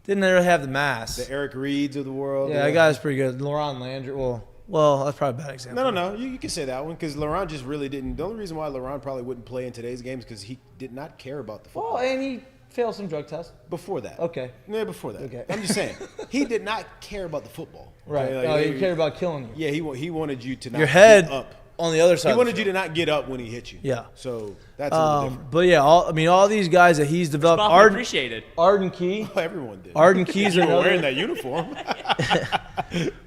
didn't really have the mass. The Eric Reeds of the world. Yeah, that guy's pretty good. Laurent Landry. Well, that's probably a bad example. No. You can say that one because Laurent just really didn't. The only reason why Laurent probably wouldn't play in today's game is because he did not care about the football. Well, and he failed some drug tests. Before that. Okay. Yeah, before that. Okay. I'm just saying. He did not care about the football. Right. Okay, Oh, he cared about killing you. Yeah, he wanted you to not Your head get up. on the other side. He of the wanted you field. to not get up when he hit you. Yeah. So that's a little different. But yeah, all these guys that he's developed. Often appreciated. Arden Key. Everyone did. Arden Key's You were another. wearing that uniform.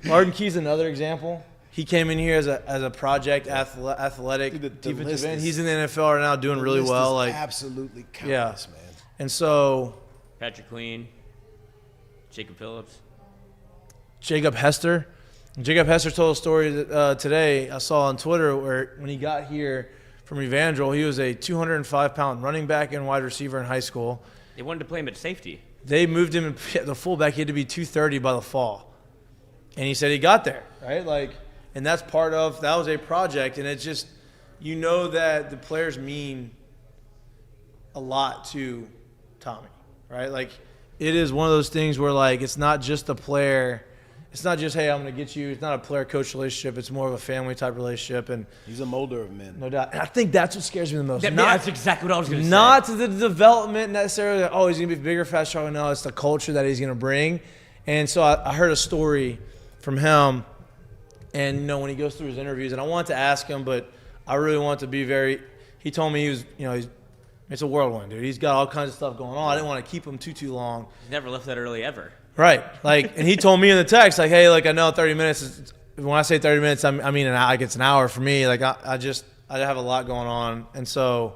Arden Key's another example. He came in here as a project athletic Dude, the defensive list end. is- He's in the NFL right now, doing really List well. is Like, absolutely countless, man. and so Patrick Queen, Jacob Phillips. Jacob Hester told a story that, today I saw on Twitter where when he got here from Evangel, he was a 205-pound running back and wide receiver in high school. They wanted to play him at safety. They moved him the fullback. He had to be 230 by the fall, and he said he got there, right? Like, and that's that was a project, and it's just, that the players mean a lot to Tommy, right? Like, it is one of those things where, like, it's not just a player. It's not just, hey, I'm going to get you. It's not a player-coach relationship. It's more of a family-type relationship, and He's a molder of men. no doubt. And I think that's what scares me the most. That's exactly what I was going to say. Not the development necessarily. Like, oh, he's going to be bigger, fast, stronger. No, it's the culture that he's going to bring. And so I heard a story from him, and when he goes through his interviews, and I wanted to ask him, but I really want to be very. He told me he was, it's a whirlwind, dude. He's got all kinds of stuff going on. I didn't want to keep him too long. He's never left that early ever. Right. Like, and he told me in the text, like, hey, like, I know 30 minutes. When I say 30 minutes, I mean like it's an hour for me. Like, I have a lot going on, and so,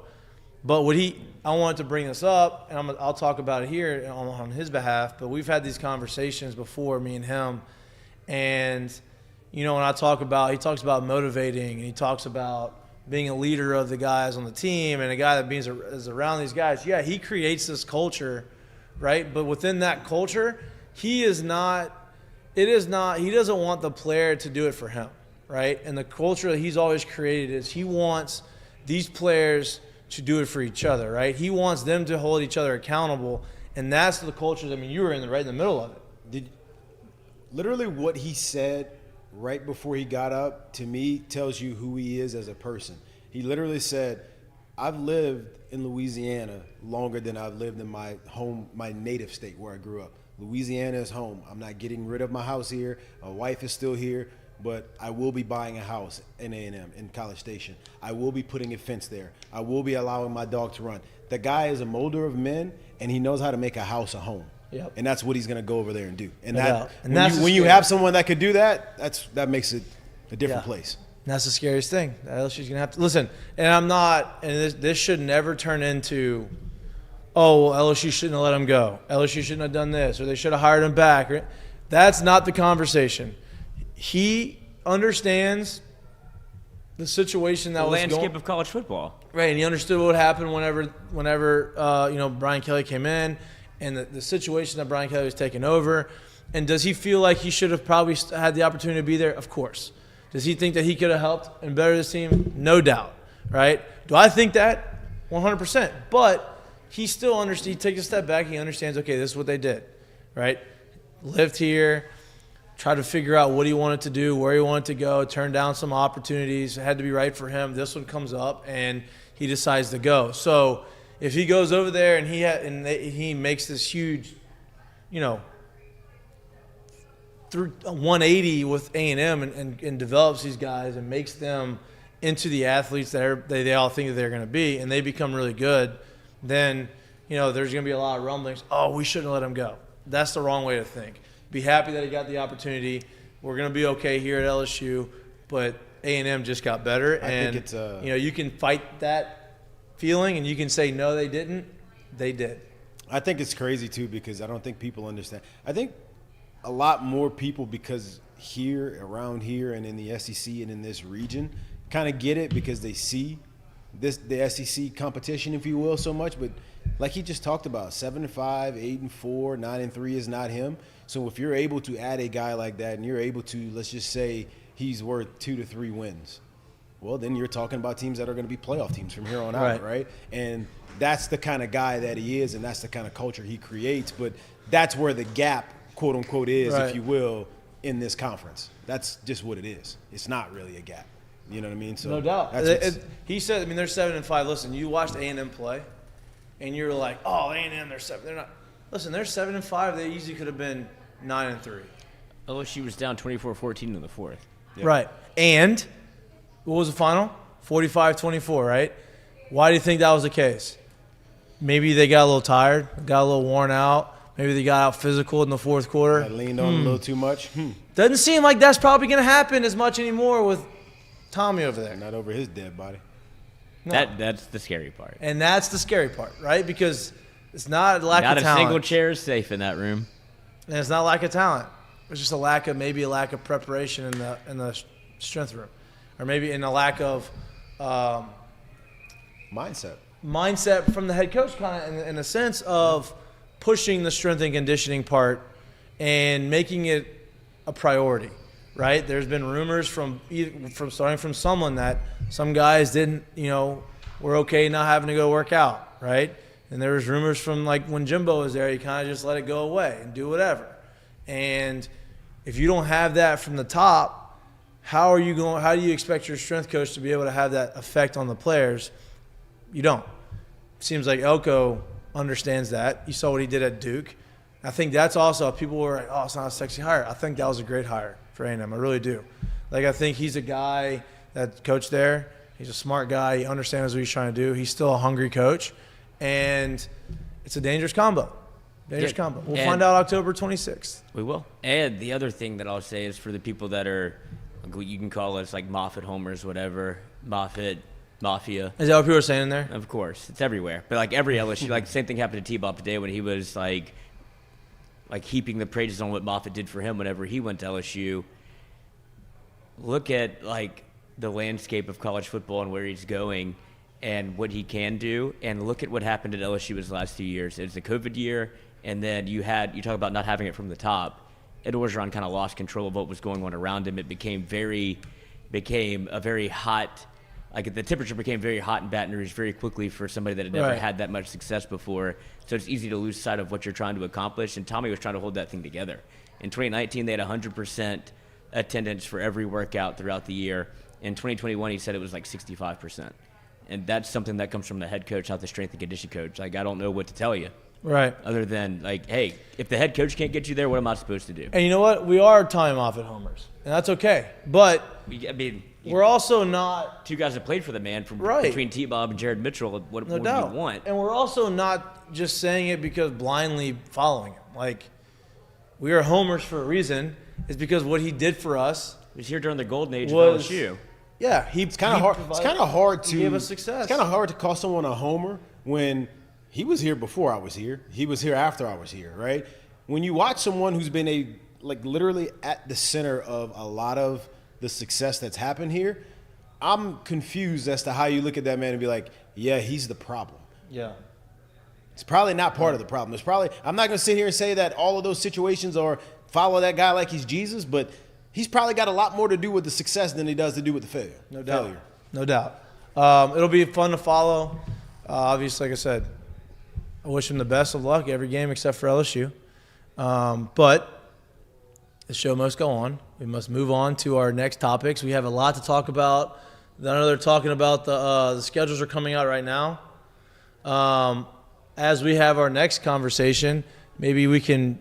but I wanted to bring this up, and I'll talk about it here on his behalf. But we've had these conversations before, me and him, and when he talks about motivating, and he talks about being a leader of the guys on the team, and a guy that is around these guys. Yeah, he creates this culture, right? But within that culture, he doesn't want the player to do it for him, right? And the culture that he's always created is he wants these players to do it for each other, right? He wants them to hold each other accountable, and that's the culture. I mean, you were right in the middle of it. literally what he said right before he got up, to me, tells you who he is as a person. He literally said, I've lived in Louisiana longer than I've lived in my native state where I grew up. Louisiana is home. I'm not getting rid of my house here. My wife is still here, but I will be buying a house in A&M, in College Station. I will be putting a fence there. I will be allowing my dog to run. The guy is a molder of men, and he knows how to make a house a home. Yep. And that's what he's going to go over there and do. And No doubt. And when you have someone that could do that, that makes it a different place. And that's the scariest thing. LSU's gonna have to listen. And I'm not. And this should never turn into, oh, well, LSU shouldn't have let him go. LSU shouldn't have done this, or they should have hired him back. That's not the conversation. He understands the situation that The was landscape going, of college football. right? And he understood what happened whenever Brian Kelly came in, and the situation that Brian Kelly was taking over. And does he feel like he should have probably had the opportunity to be there? Of course. Does he think that he could have helped and bettered this team? No doubt, right? Do I think that? 100%. But he still understands. He takes a step back. He understands, okay, this is what they did, right? Lived here, tried to figure out what he wanted to do, where he wanted to go, turned down some opportunities. It had to be right for him. This one comes up, and he decides to go. So if he goes over there and he makes this huge, through 180 with A&M and develops these guys and makes them into the athletes that they all think that they're going to be, and they become really good, then there's going to be a lot of rumblings. Oh, we shouldn't let him go. That's the wrong way to think. Be happy that he got the opportunity. We're going to be okay here at LSU, but A&M just got better, and think it's you can fight that feeling and you can say no, they didn't. They did. I think it's crazy too because I don't think people understand. I think a lot more people, because around here and in the SEC and in this region, kind of get it because they see the SEC competition, if you will, so much. But like he just talked about, 7-5, 8-4, 9-3 is not him. So if you're able to add a guy like that and you're able to, let's just say he's worth 2 to 3 wins, well, then you're talking about teams that are going to be playoff teams from here on out, right? And that's the kind of guy that he is, and that's the kind of culture he creates. But that's where the gap, quote unquote, is, if you will, in this conference. That's just what it is. It's not really a gap. You know what I mean? So no doubt. He said, they're 7-5. Listen, you watched A&M play, and you're like, oh, A&M, they're 7. They're not. Listen, they're 7-5. They easily could have been 9-3. LSU was down 24-14 in the fourth. Yeah. Right. And what was the final? 45-24, right? Why do you think that was the case? Maybe they got a little tired, got a little worn out. Maybe they got out physical in the fourth quarter. I leaned on a little too much. Doesn't seem like that's probably going to happen as much anymore with Tommy over there. Not over his dead body. No. That's the scary part. And that's the scary part, right? Because it's not a lack of talent. Not a single chair is safe in that room. And it's not lack of talent. It's just a lack of preparation in the strength room, or maybe in a lack of mindset from the head coach, kind of in a sense of pushing the strength and conditioning part and making it a priority, right? There's been rumors from starting from someone that some guys didn't, were okay not having to go work out, right? And there was rumors from like when Jimbo was there, he kind of just let it go away and do whatever. And if you don't have that from the top, how do you expect your strength coach to be able to have that effect on the players? You don't. Seems like Elko understands that. You saw what he did at Duke. I think that's also, people were like, oh, it's not a sexy hire. I think that was a great hire for A&M. I really do. Like, I think he's a guy that coached there. He's a smart guy. He understands what he's trying to do. He's still a hungry coach. And it's a dangerous combo. Combo. We'll find out October 26th. We will. And the other thing that I'll say is for the people that are, you can call us like Moffitt homers, whatever, Moffitt, Mafia. Is that what people are saying in there? Of course. It's everywhere. But like every LSU, like the same thing happened to T-Bob today when he was like heaping the praises on what Moffitt did for him whenever he went to LSU. Look at like the landscape of college football and where he's going and what he can do. And look at what happened at LSU his last 2 years. It was the COVID year. And then you talk about not having it from the top. Ed Orgeron kind of lost control of what was going on around him. It became a very hot like the temperature became very hot in Baton Rouge very quickly for somebody that had never Right. had that much success before. So it's easy to lose sight of what you're trying to accomplish. And Tommy was trying to hold that thing together. In 2019, they had 100% attendance for every workout throughout the year. In 2021, he said it was like 65%. And that's something that comes from the head coach, not the strength and condition coach. Like, I don't know what to tell you. Right. Other than, like, hey, if the head coach can't get you there, what am I supposed to do? And you know what? We are Tommy Moffitt homers, and that's okay. But I mean, we're also not, two guys that played for the man from Right. between T-Bob and Jared Mitchell. What no more do doubt. you want? And we're also not just saying it because blindly following him. Like, we are homers for a reason. It's because what he did for us He was here during the golden age was of LSU. Yeah, It's kind of hard. It's kind of hard to He gave us success. It's kind of hard to call someone a homer when he was here before I was here. He was here after I was here, right? When you watch someone who's been literally at the center of a lot of the success that's happened here, I'm confused as to how you look at that man and be like, yeah, he's the problem. Yeah. It's probably not part of the problem. It's probably, I'm not going to sit here and say that all of those situations are follow that guy like he's Jesus, but he's probably got a lot more to do with the success than he does to do with the failure. No doubt. No doubt. It'll be fun to follow. Obviously, like I said, I wish him the best of luck every game except for LSU. But the show must go on. We must move on to our next topics. We have a lot to talk about. I know they're talking about the schedules are coming out right now. As we have our next conversation, maybe we can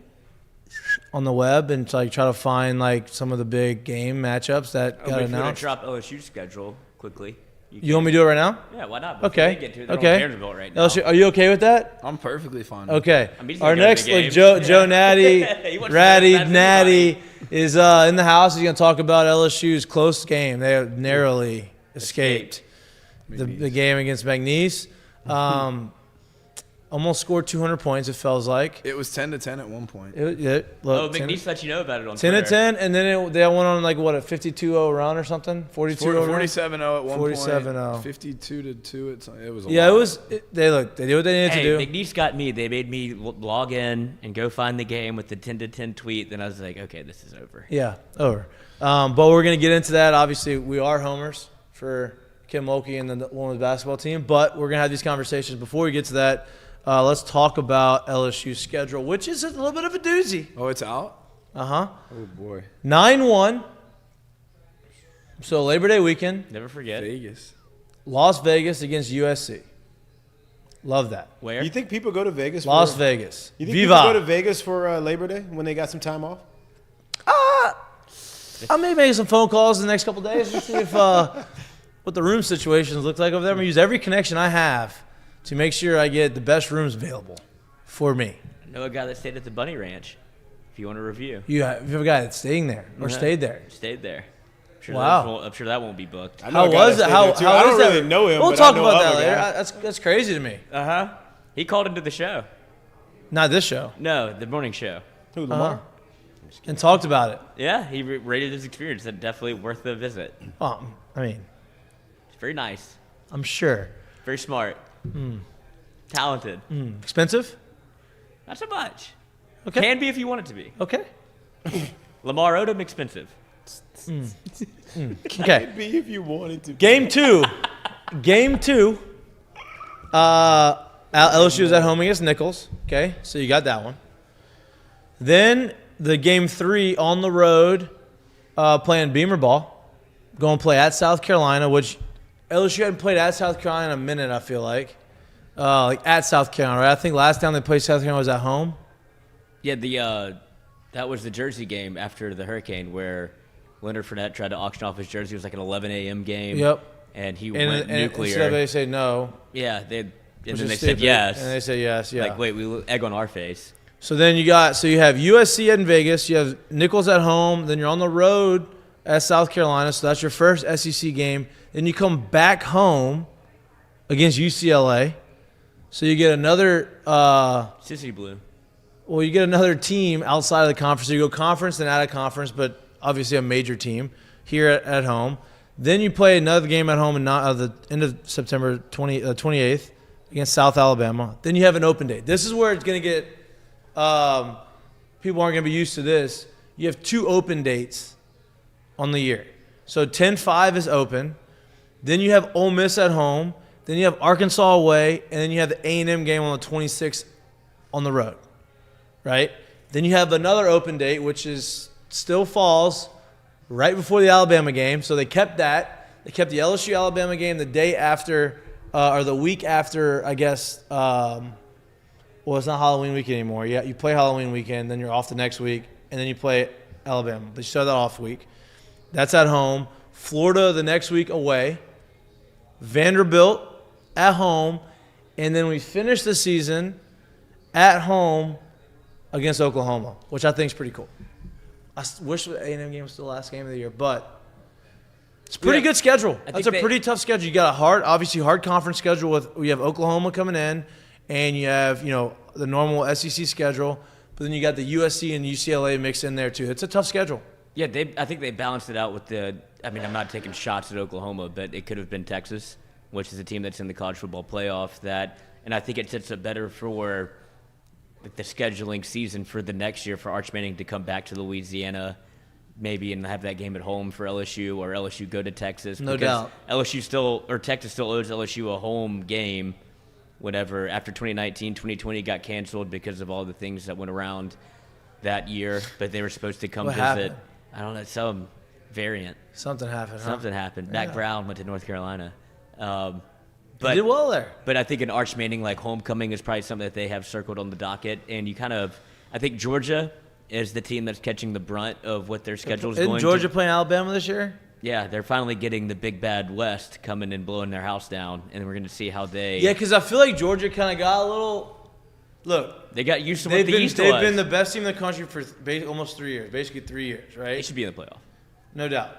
on the web and try to find like some of the big game matchups that got If we're going to announced. drop LSU schedule quickly. You want me to do it right now? Yeah, why not? Before Okay. they get to it, they're Okay. on Vanderbilt right now. LSU, are you okay with that? I'm perfectly fine. Okay. I mean, he's Our gonna go to next, the like games. Joe Natty, He wants to Ratty go to the Natty is in the house. He's going to talk about LSU's close game. They narrowly escaped the game against McNeese. Almost scored 200 points, it feels like. It was 10-10 at one point. Look, McNeese let you know about it on 10 Twitter. to 10, and then they went on like, what, a 52-0 run or something? 42-0 run? 47-0 at one 47-0. point. 52-2. It was a Yeah, lot. it was. They did what they needed Hey, to do. McNeese got me. They made me log in and go find the game with the 10-10 tweet. Then I was like, okay, this is over. Yeah, over. But we're going to get into that. Obviously, we are homers for Kim Mulkey and the women's basketball team. But we're going to have these conversations. Before we get to that, let's talk about LSU's schedule, which is a little bit of a doozy. Oh, it's out? Uh-huh. Oh, boy. 9-1. So Labor Day weekend. Never forget. Vegas. Las Vegas against USC. Love that. Where? You think people go to Vegas? Las Vegas. You think Viva. people go to Vegas for Labor Day when they got some time off? I may make some phone calls in the next couple of days to see if what the room situations look like over there. I'm going to use every connection I have to make sure I get the best rooms available for me. I know a guy that stayed at the Bunny Ranch. If you want to review. You have a guy that's staying there or stayed there. Stayed there. Wow. I'm sure that won't be booked. I know How a guy was that it? stayed there, too. I don't really know him. We'll but talk I know about that of a later. guy. That's crazy to me. Uh-huh. He called into the show. Not this show. No, the morning show. Who, Lamar? And talked about it. Yeah, he rated his experience. Said definitely worth the visit. I mean, It's very nice. I'm sure. Very smart. Talented. Expensive? Not so much. Okay. Can be if you want it to be. Okay. Lamar Odom, expensive. Okay. Be if you wanted to. Game two. LSU is at home against Nichols. Okay, so you got that one. Then the game 3 on the road, playing Beamer ball. Going to play at South Carolina, which LSU hadn't played at South Carolina in a minute, I feel like. Like at South Carolina, right? I think last time they played South Carolina was at home. Yeah, that was the Jersey game after the hurricane where Leonard Fournette tried to auction off his jersey. It was like an 11 a.m. game. Yep. And he And went nuclear. instead they say no. Yeah, and which then is they stupid. said yes. And they say yes, yeah. Like, wait, egg on our face. So then you have USC in Vegas, you have Nichols at home, then you're on the road at South Carolina, so that's your first SEC game. Then you come back home against UCLA, so you get another Sissy Blue. well, you get another team outside of the conference. So you go conference and out of conference, but obviously a major team here at home. Then you play another game at home and not the end of September 28th against South Alabama. Then you have an open date. This is where it's going to get people aren't going to be used to this. You have 2 open dates on the year. So 10-5 is open. Then you have Ole Miss at home. Then you have Arkansas away. And then you have the A&M game on the 26th on the road, right? Then you have another open date, which is still falls right before the Alabama game. So they kept that. They kept the LSU-Alabama game the day after or the week after, I guess. Well, it's not Halloween weekend anymore. Yeah, you play Halloween weekend, then you're off the next week, and then you play Alabama. They start that off week. That's at home. Florida the next week away. Vanderbilt at home. And then we finish the season at home against Oklahoma, which I think is pretty cool. I wish the A&M game was still the last game of the year, but it's a pretty good schedule. That's a pretty tough schedule. You got obviously hard conference schedule we have Oklahoma coming in, and you have, the normal SEC schedule, but then you got the USC and UCLA mixed in there too. It's a tough schedule. Yeah, I think they balanced it out with I'm not taking shots at Oklahoma, but it could have been Texas, which is a team that's in the college football playoff and I think it sets up better for the scheduling season for the next year for Arch Manning to come back to Louisiana maybe and have that game at home for LSU, or LSU go to Texas. No doubt. Texas still owes LSU a home game whatever. After 2019, 2020 got canceled because of all the things that went around that year, but they were supposed to come visit. Happened? I don't know, some variant. Something happened. Something happened. Mac Brown went to North Carolina. But he did well there. But I think an Arch Manning homecoming is probably something that they have circled on the docket, and I think Georgia is the team that's catching the brunt of what their schedule is going to. Isn't Georgia playing Alabama this year? Yeah, they're finally getting the big bad West coming and blowing their house down, and we're going to see how they. Yeah, because I feel like Georgia kind of got a little. Look, they got used to what the East was. They've been the best team in the country for almost 3 years, basically 3 years, right? They should be in the playoff. No doubt.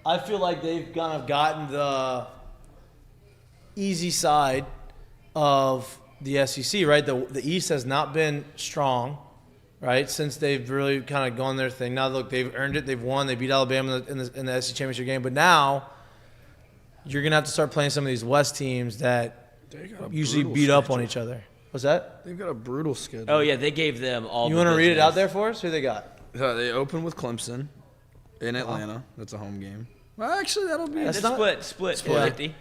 I feel like they've kind of gotten the easy side of the SEC, right? The East has not been strong, right, since they've really kind of gone their thing. Now, look, they've earned it. They've won. They beat Alabama in the SEC championship game. But now you're going to have to start playing some of these West teams that usually beat up on each other. What's that? They've got a brutal schedule. Oh, yeah, they gave them all You want to read it out there for us? Who they got? They open with Clemson in Atlanta. That's a home game. Well, actually, that'll be split 50.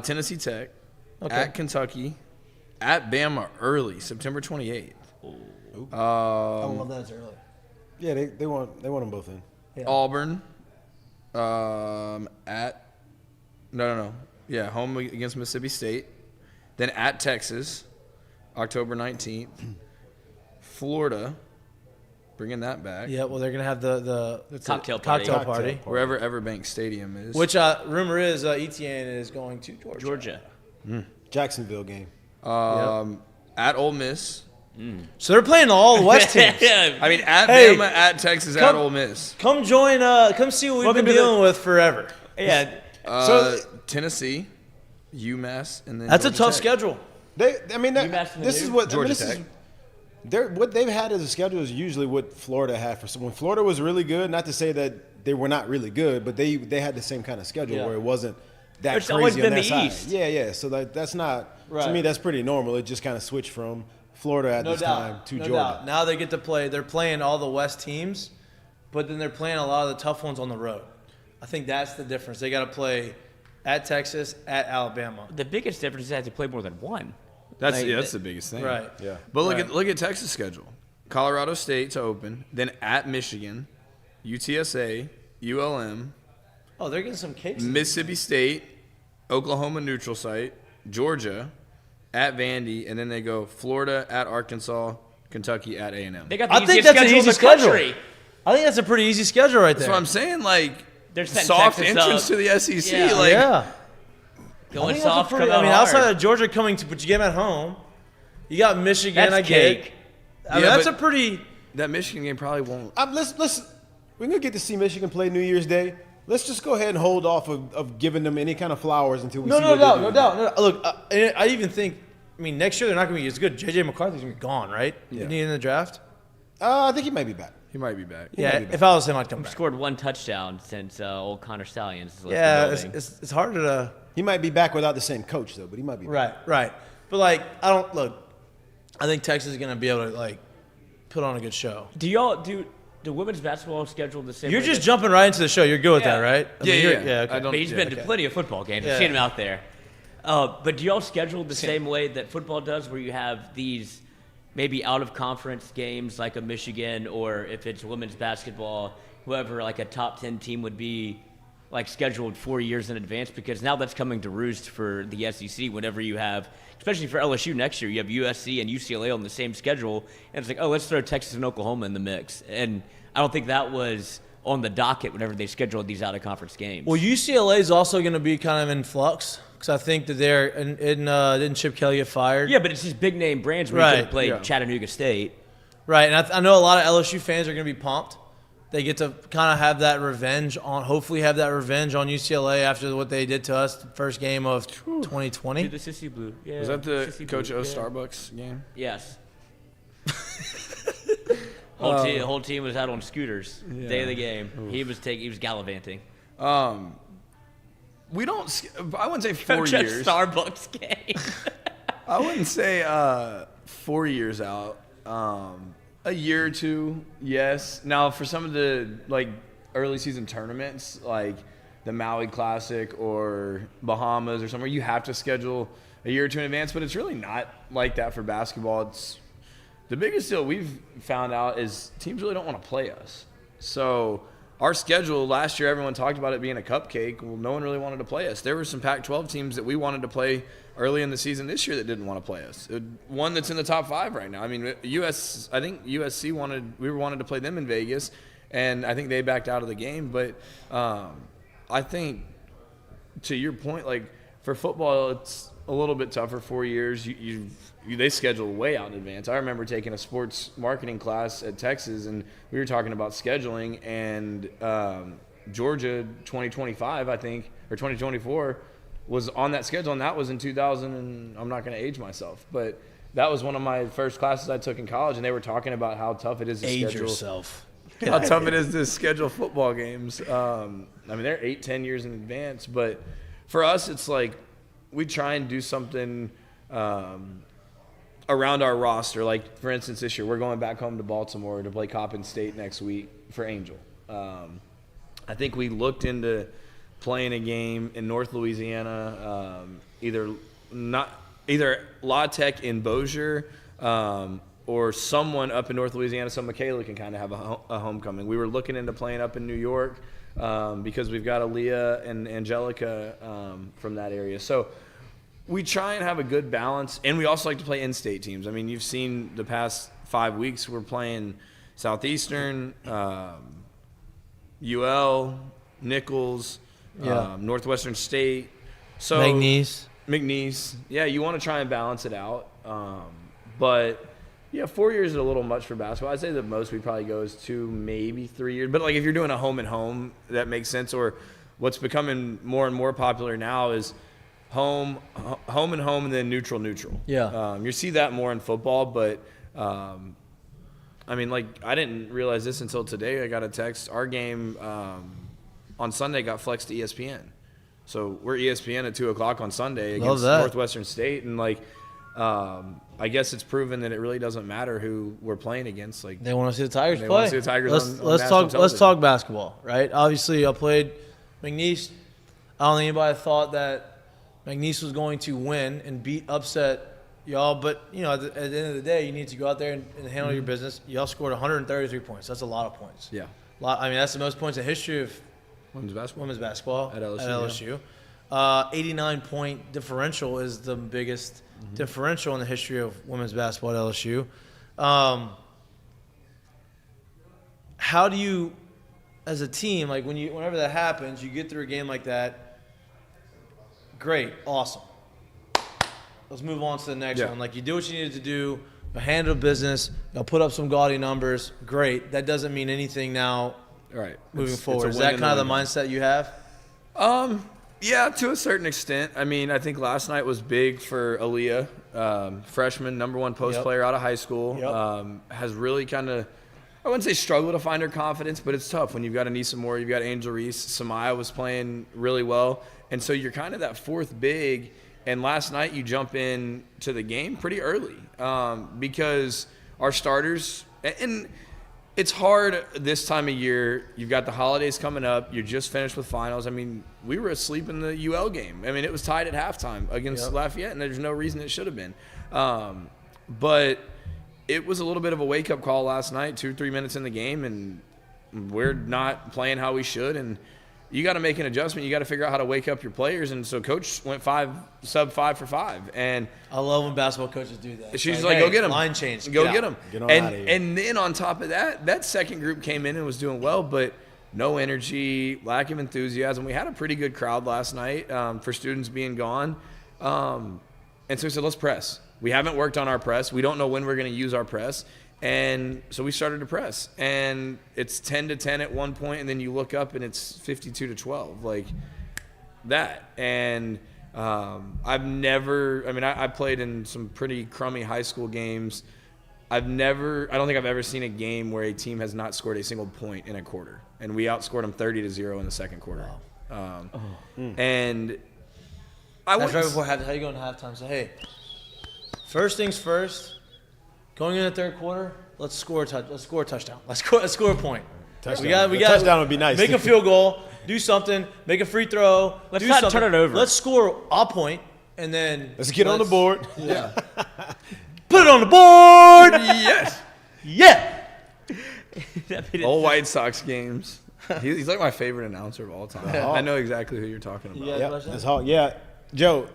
Tennessee Tech, at Kentucky, at Bama early, September 28th. I love that it's early. Yeah, they want them both in. Yeah. Auburn, home against Mississippi State. Then at Texas, October 19th. Florida, bringing that back. Yeah, well, they're going to have the cocktail party. Wherever Everbank Stadium is. Which rumor is Etienne is going to Georgia. Jacksonville game. At Ole Miss. So they're playing all the West teams. Yeah. I mean, at Bama, at Texas, at Ole Miss. Come join. Come see what we've been dealing with forever. Yeah. Tennessee, UMass, and then That's Georgia a tough Tech. schedule. What they've had as a schedule is usually what Florida had for. So when Florida was really good, not to say that they were not really good, but they had the same kind of schedule where it wasn't that It's crazy always on been that the side. East. Yeah. So that's not to me. That's pretty normal. It just kind of switched from Florida at this time to Georgia. Doubt. Now they get to play. They're playing all the West teams, but then they're playing a lot of the tough ones on the road. I think that's the difference. They got to play at Texas, at Alabama. The biggest difference is they have to play more than one. That's the biggest thing. Right. Yeah. But look at Texas' schedule. Colorado State to open, then at Michigan, UTSA, ULM. Oh, they're getting some cases. Mississippi State, Oklahoma neutral site, Georgia, at Vandy, and then they go Florida at Arkansas, Kentucky at A&M. They got I the think easiest that's an schedule in easy the schedule. country. I think that's a pretty easy schedule right there. That's what I'm saying. They're setting Soft Texas entrance up. to the SEC. Yeah. Going I think soft, that's a come I mean, out outside hard. of Georgia coming to, but you get them at home. You got Michigan. That's I get. cake. I mean, Yeah, that's a but- pretty. That Michigan game probably won't. Let's we're gonna get to see Michigan play New Year's Day. Let's just go ahead and hold off of giving them any kind of flowers until we see what they do. No doubt. Look, I even think. I mean, next year they're not going to be as good. J.J. McCarthy's going to be gone, right? Yeah. Isn't he in the draft? I think he might be back. He might be back. Yeah, if I was him, I'd come back. Scored one touchdown since old Connor Stallions. Yeah, it's harder to. He might be back without the same coach though, but he might be back. Right. But I think Texas is going to be able to put on a good show. Does the women's basketball scheduled the same You're way just that- jumping right into the show. You're good with that, Yeah. right? I mean, you're- yeah. Okay. I don't- But he's been to okay. plenty of football games. Yeah. I've seen him out there. But do y'all schedule the same way that football does, where you have these maybe out-of-conference games like a Michigan, or if it's women's basketball, whoever like a top 10 team would be like scheduled 4 years in advance? Because now that's coming to roost for the SEC whenever you have, especially for LSU next year, you have USC and UCLA on the same schedule. And it's like, oh, let's throw Texas and Oklahoma in the mix. And I don't think that was on the docket whenever they scheduled these out-of-conference games. Well, UCLA is also going to be kind of in flux because I think that they're didn't Chip Kelly get fired? Yeah, but it's these big-name brands where you could play Chattanooga State. Right, and I know a lot of LSU fans are going to be pumped. They get to kind of have that revenge on, hopefully have that revenge on UCLA after what they did to us the first game of 2020. To the Sissy Blue. Yeah, Was that the Sissy Coach Blue, O yeah. Starbucks game? Yes. Whole team was out on scooters. Day of the game. He was gallivanting. We don't. I wouldn't say 4 Coach at years. Starbucks game. I wouldn't say 4 years out. A year or two, yes. Now for some of the like early season tournaments, like the Maui Classic or Bahamas or somewhere, you have to schedule a year or two in advance. But it's really not like that for basketball. It's the biggest deal we've found out is teams really don't want to play us. So our schedule last year, everyone talked about it being a cupcake. Well, no one really wanted to play us. There were some Pac-12 teams that we wanted to play early in the season this year that didn't want to play us. One that's in the top 5 right now. I mean, I think USC wanted to play them in Vegas, and I think they backed out of the game. But I think, to your point, like for football, it's a little bit tougher. 4 years, they schedule way out in advance. I remember taking a sports marketing class at Texas, and we were talking about scheduling, and Georgia 2025, I think, or 2024, was on that schedule, and that was in 2000, and I'm not going to age myself, but that was one of my first classes I took in college, and they were talking about how tough it is to Age schedule. yourself. How tough it is to schedule football games. I mean, they're 8-10 years in advance, but for us, it's like we try and do something around our roster. Like, for instance, this year, we're going back home to Baltimore to play Coppin State next week for Angel. I think we looked into playing a game in North Louisiana, either La Tech in Bossier or someone up in North Louisiana, so Michaela can kind of have a homecoming. We were looking into playing up in New York because we've got Aaliyah and Angelica from that area. So we try and have a good balance, and we also like to play in-state teams. I mean, you've seen the past 5 weeks we're playing Southeastern, UL, Nichols, Northwestern State. So McNeese. Yeah, you want to try and balance it out. But, yeah, 4 years is a little much for basketball. I'd say the most we probably go is 2, maybe 3 years. But, like, if you're doing a home and home, that makes sense. Or what's becoming more and more popular now is home, and then neutral. Yeah. You see that more in football, but I mean, like, I didn't realize this until today. I got a text. Our game on Sunday got flexed to ESPN. So we're ESPN at 2 o'clock on Sunday against Northwestern State. And, like, I guess it's proven that it really doesn't matter who we're playing against. Like, they want to see the Tigers they play. want to see the Tigers on let's national talk television. basketball, right? Obviously, I played McNeese. I don't think anybody thought that McNeese was going to win and upset y'all, but, you know, at the end of the day, you need to go out there and handle your business. Y'all scored 133 points. That's a lot of points. Yeah. I mean, that's the most points in history of Women's basketball at LSU. 89-point differential is the biggest differential in the history of women's basketball at LSU. How do you, as a team, like whenever that happens, you get through a game like that, great, awesome. Let's move on to the next one. Like, you do what you needed to do, you handle business, you'll put up some gaudy numbers, great. That doesn't mean anything now moving forward. Is that kind of the mindset you have? Yeah, to a certain extent. I mean, I think last night was big for Aaliyah, freshman, number 1 post player out of high school. Has really kind of, I wouldn't say struggled to find her confidence, but it's tough when you've got Anissa Moore, you've got Angel Reese, Samaya was playing really well. And so you're kind of that 4th big. And last night you jump in to the game pretty early because our starters, and It's hard this time of year. You've got the holidays coming up. You're just finished with finals. I mean, we were asleep in the UL game. I mean, it was tied at halftime against Lafayette, and there's no reason it should have been. But it was a little bit of a wake-up call last night, 2 or 3 minutes in the game, and we're not playing how we should. And you got to make an adjustment. You got to figure out how to wake up your players. And so Coach went sub 5 for 5. And I love when basketball coaches do that. She's like, go get him. Line change. Go get him. Get on out of here. And then on top of that, that second group came in and was doing well, but no energy, lack of enthusiasm. We had a pretty good crowd last night for students being gone. And so we said, let's press. We haven't worked on our press. We don't know when we're going to use our press. And so we started to press. And it's 10-10 at one point, and then you look up and it's 52-12, like that. And I played in some pretty crummy high school games. I don't think I've ever seen a game where a team has not scored a single point in a quarter. And we outscored them 30-0 in the second quarter. And That's right before halftime. How you going to halftime? Say, hey, first things first. Going in the third quarter, let's score a touchdown. Let's score a point. Touchdown. We got Touchdown would be nice. Make a field goal. Do something. Make a free throw. Let's do not something. turn it over. Let's score a point, and then Let's get on the board. Yeah. Put it on the board. yes. Yeah. Old White Sox games. He's like my favorite announcer of all time. I know exactly who you're talking about. Yeah, that's hard. Yeah, Joe.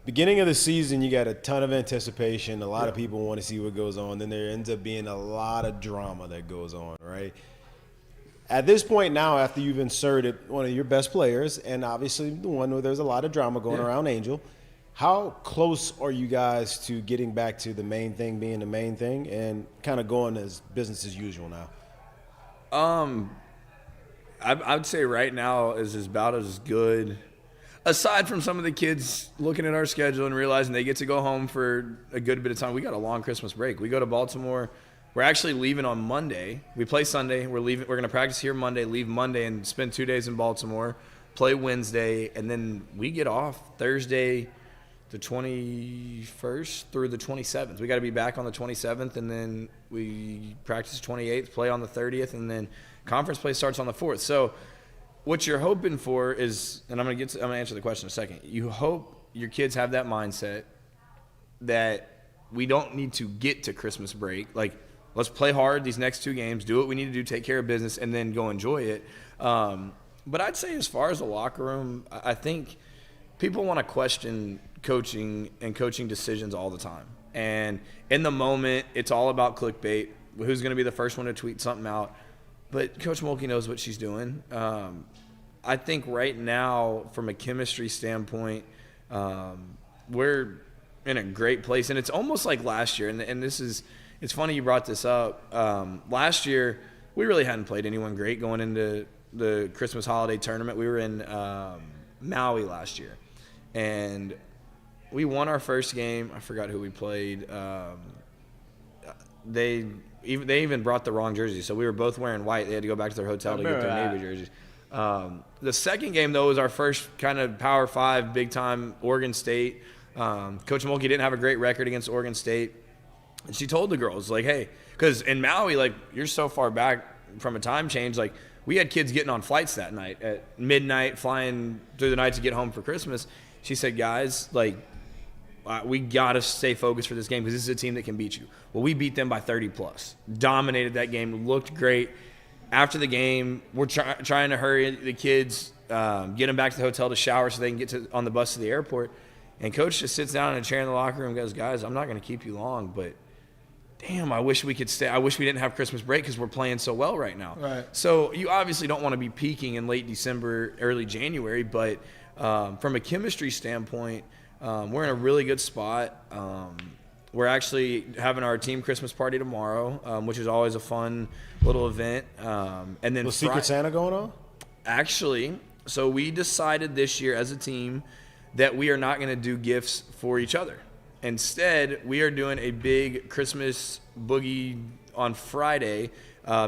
Beginning of the season, you got a ton of anticipation. A lot of people want to see what goes on. Then there ends up being a lot of drama that goes on, right? At this point now, after you've inserted one of your best players, and obviously the one where there's a lot of drama going around Angel, how close are you guys to getting back to the main thing being the main thing and kind of going as business as usual now? I would say right now is about as good. Aside from some of the kids looking at our schedule and realizing they get to go home for a good bit of time, we got a long Christmas break. We go to Baltimore. We're actually leaving on Monday. We play Sunday. We're leaving. We're going to practice here Monday, leave Monday, and spend 2 days in Baltimore, play Wednesday, and then we get off Thursday the 21st through the 27th. We got to be back on the 27th, and then we practice 28th, play on the 30th, and then conference play starts on the 4th. So what you're hoping for is, and I'm going to answer the question in a second. You hope your kids have that mindset that we don't need to get to Christmas break. Like, let's play hard these next 2 games, do what we need to do, take care of business, and then go enjoy it. But I'd say as far as the locker room, I think people want to question coaching and coaching decisions all the time. And in the moment, it's all about clickbait. Who's going to be the first one to tweet something out? But Coach Mulkey knows what she's doing. I think right now, from a chemistry standpoint, we're in a great place. And it's almost like last year, and this is – it's funny you brought this up. Last year, we really hadn't played anyone great going into the Christmas holiday tournament. We were in Maui last year. And we won our first game. I forgot who we played. They even brought the wrong jersey, so we were both wearing white. They had to go back to their hotel to get their Navy jerseys. The second game, though, was our first kind of Power 5, big-time Oregon State. Coach Mulkey didn't have a great record against Oregon State. And she told the girls, like, hey, because in Maui, like, you're so far back from a time change. Like, we had kids getting on flights that night at midnight, flying through the night to get home for Christmas. She said, guys, like, we got to stay focused for this game because this is a team that can beat you. Well, we beat them by 30-plus. Dominated that game. Looked great. After the game, we're trying to hurry the kids, get them back to the hotel to shower so they can get on the bus to the airport. And Coach just sits down in a chair in the locker room and goes, guys, I'm not going to keep you long, but damn, I wish we could stay. I wish we didn't have Christmas break because we're playing so well right now. Right. So you obviously don't want to be peaking in late December, early January, but from a chemistry standpoint, we're in a really good spot. We're actually having our team Christmas party tomorrow, which is always a fun little event. And then Was Secret Santa going on? Actually, so we decided this year as a team that we are not going to do gifts for each other. Instead, we are doing a big Christmas boogie on Friday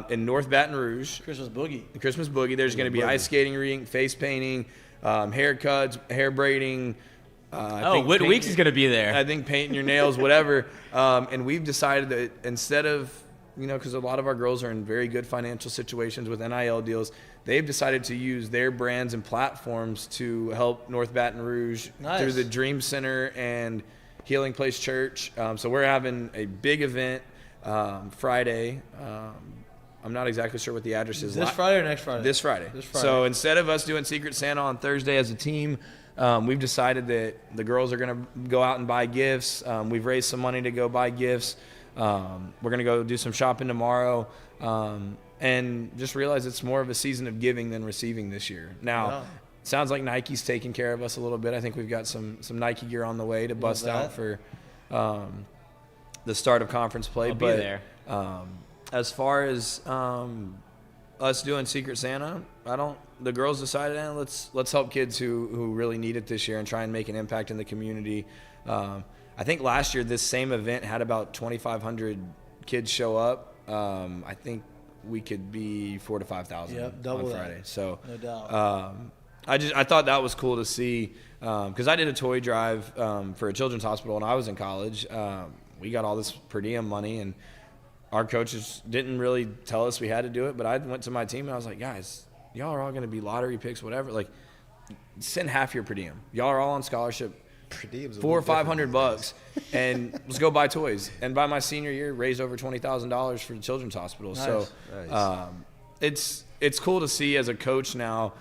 in North Baton Rouge. Christmas boogie. The Christmas boogie. There's going to be ice skating rink, face painting, haircuts, hair braiding. Whit Weeks is going to be there. I think painting your nails, whatever. And we've decided that instead of because a lot of our girls are in very good financial situations with NIL deals. They've decided to use their brands and platforms to help North Baton Rouge through the Dream Center and Healing Place Church. So we're having a big event Friday. I'm not exactly sure what the address is. This Friday or next Friday? This Friday. So instead of us doing Secret Santa on Thursday as a team, we've decided that the girls are going to go out and buy gifts. We've raised some money to go buy gifts. We're going to go do some shopping tomorrow, and just realize it's more of a season of giving than receiving this year. Now, it sounds like Nike's taking care of us a little bit. I think we've got some Nike gear on the way to bust out for the start of conference play. I'll be there. As far as us doing Secret Santa, the girls decided, let's help kids who really need it this year and try and make an impact in the community. I think last year this same event had about 2,500 kids show up. I think we could be 4,000 to 5,000 on Friday. So no doubt. I thought that was cool to see because I did a toy drive for a children's hospital when I was in college. We got all this per diem money, and our coaches didn't really tell us we had to do it. But I went to my team and I was like, guys, y'all are all going to be lottery picks, whatever. Like, send half your per diem. Y'all are all on scholarship. $400 or $500, and let's go buy toys. And by my senior year, raised over $20,000 for the children's hospital. Nice. So it's cool to see as a coach now,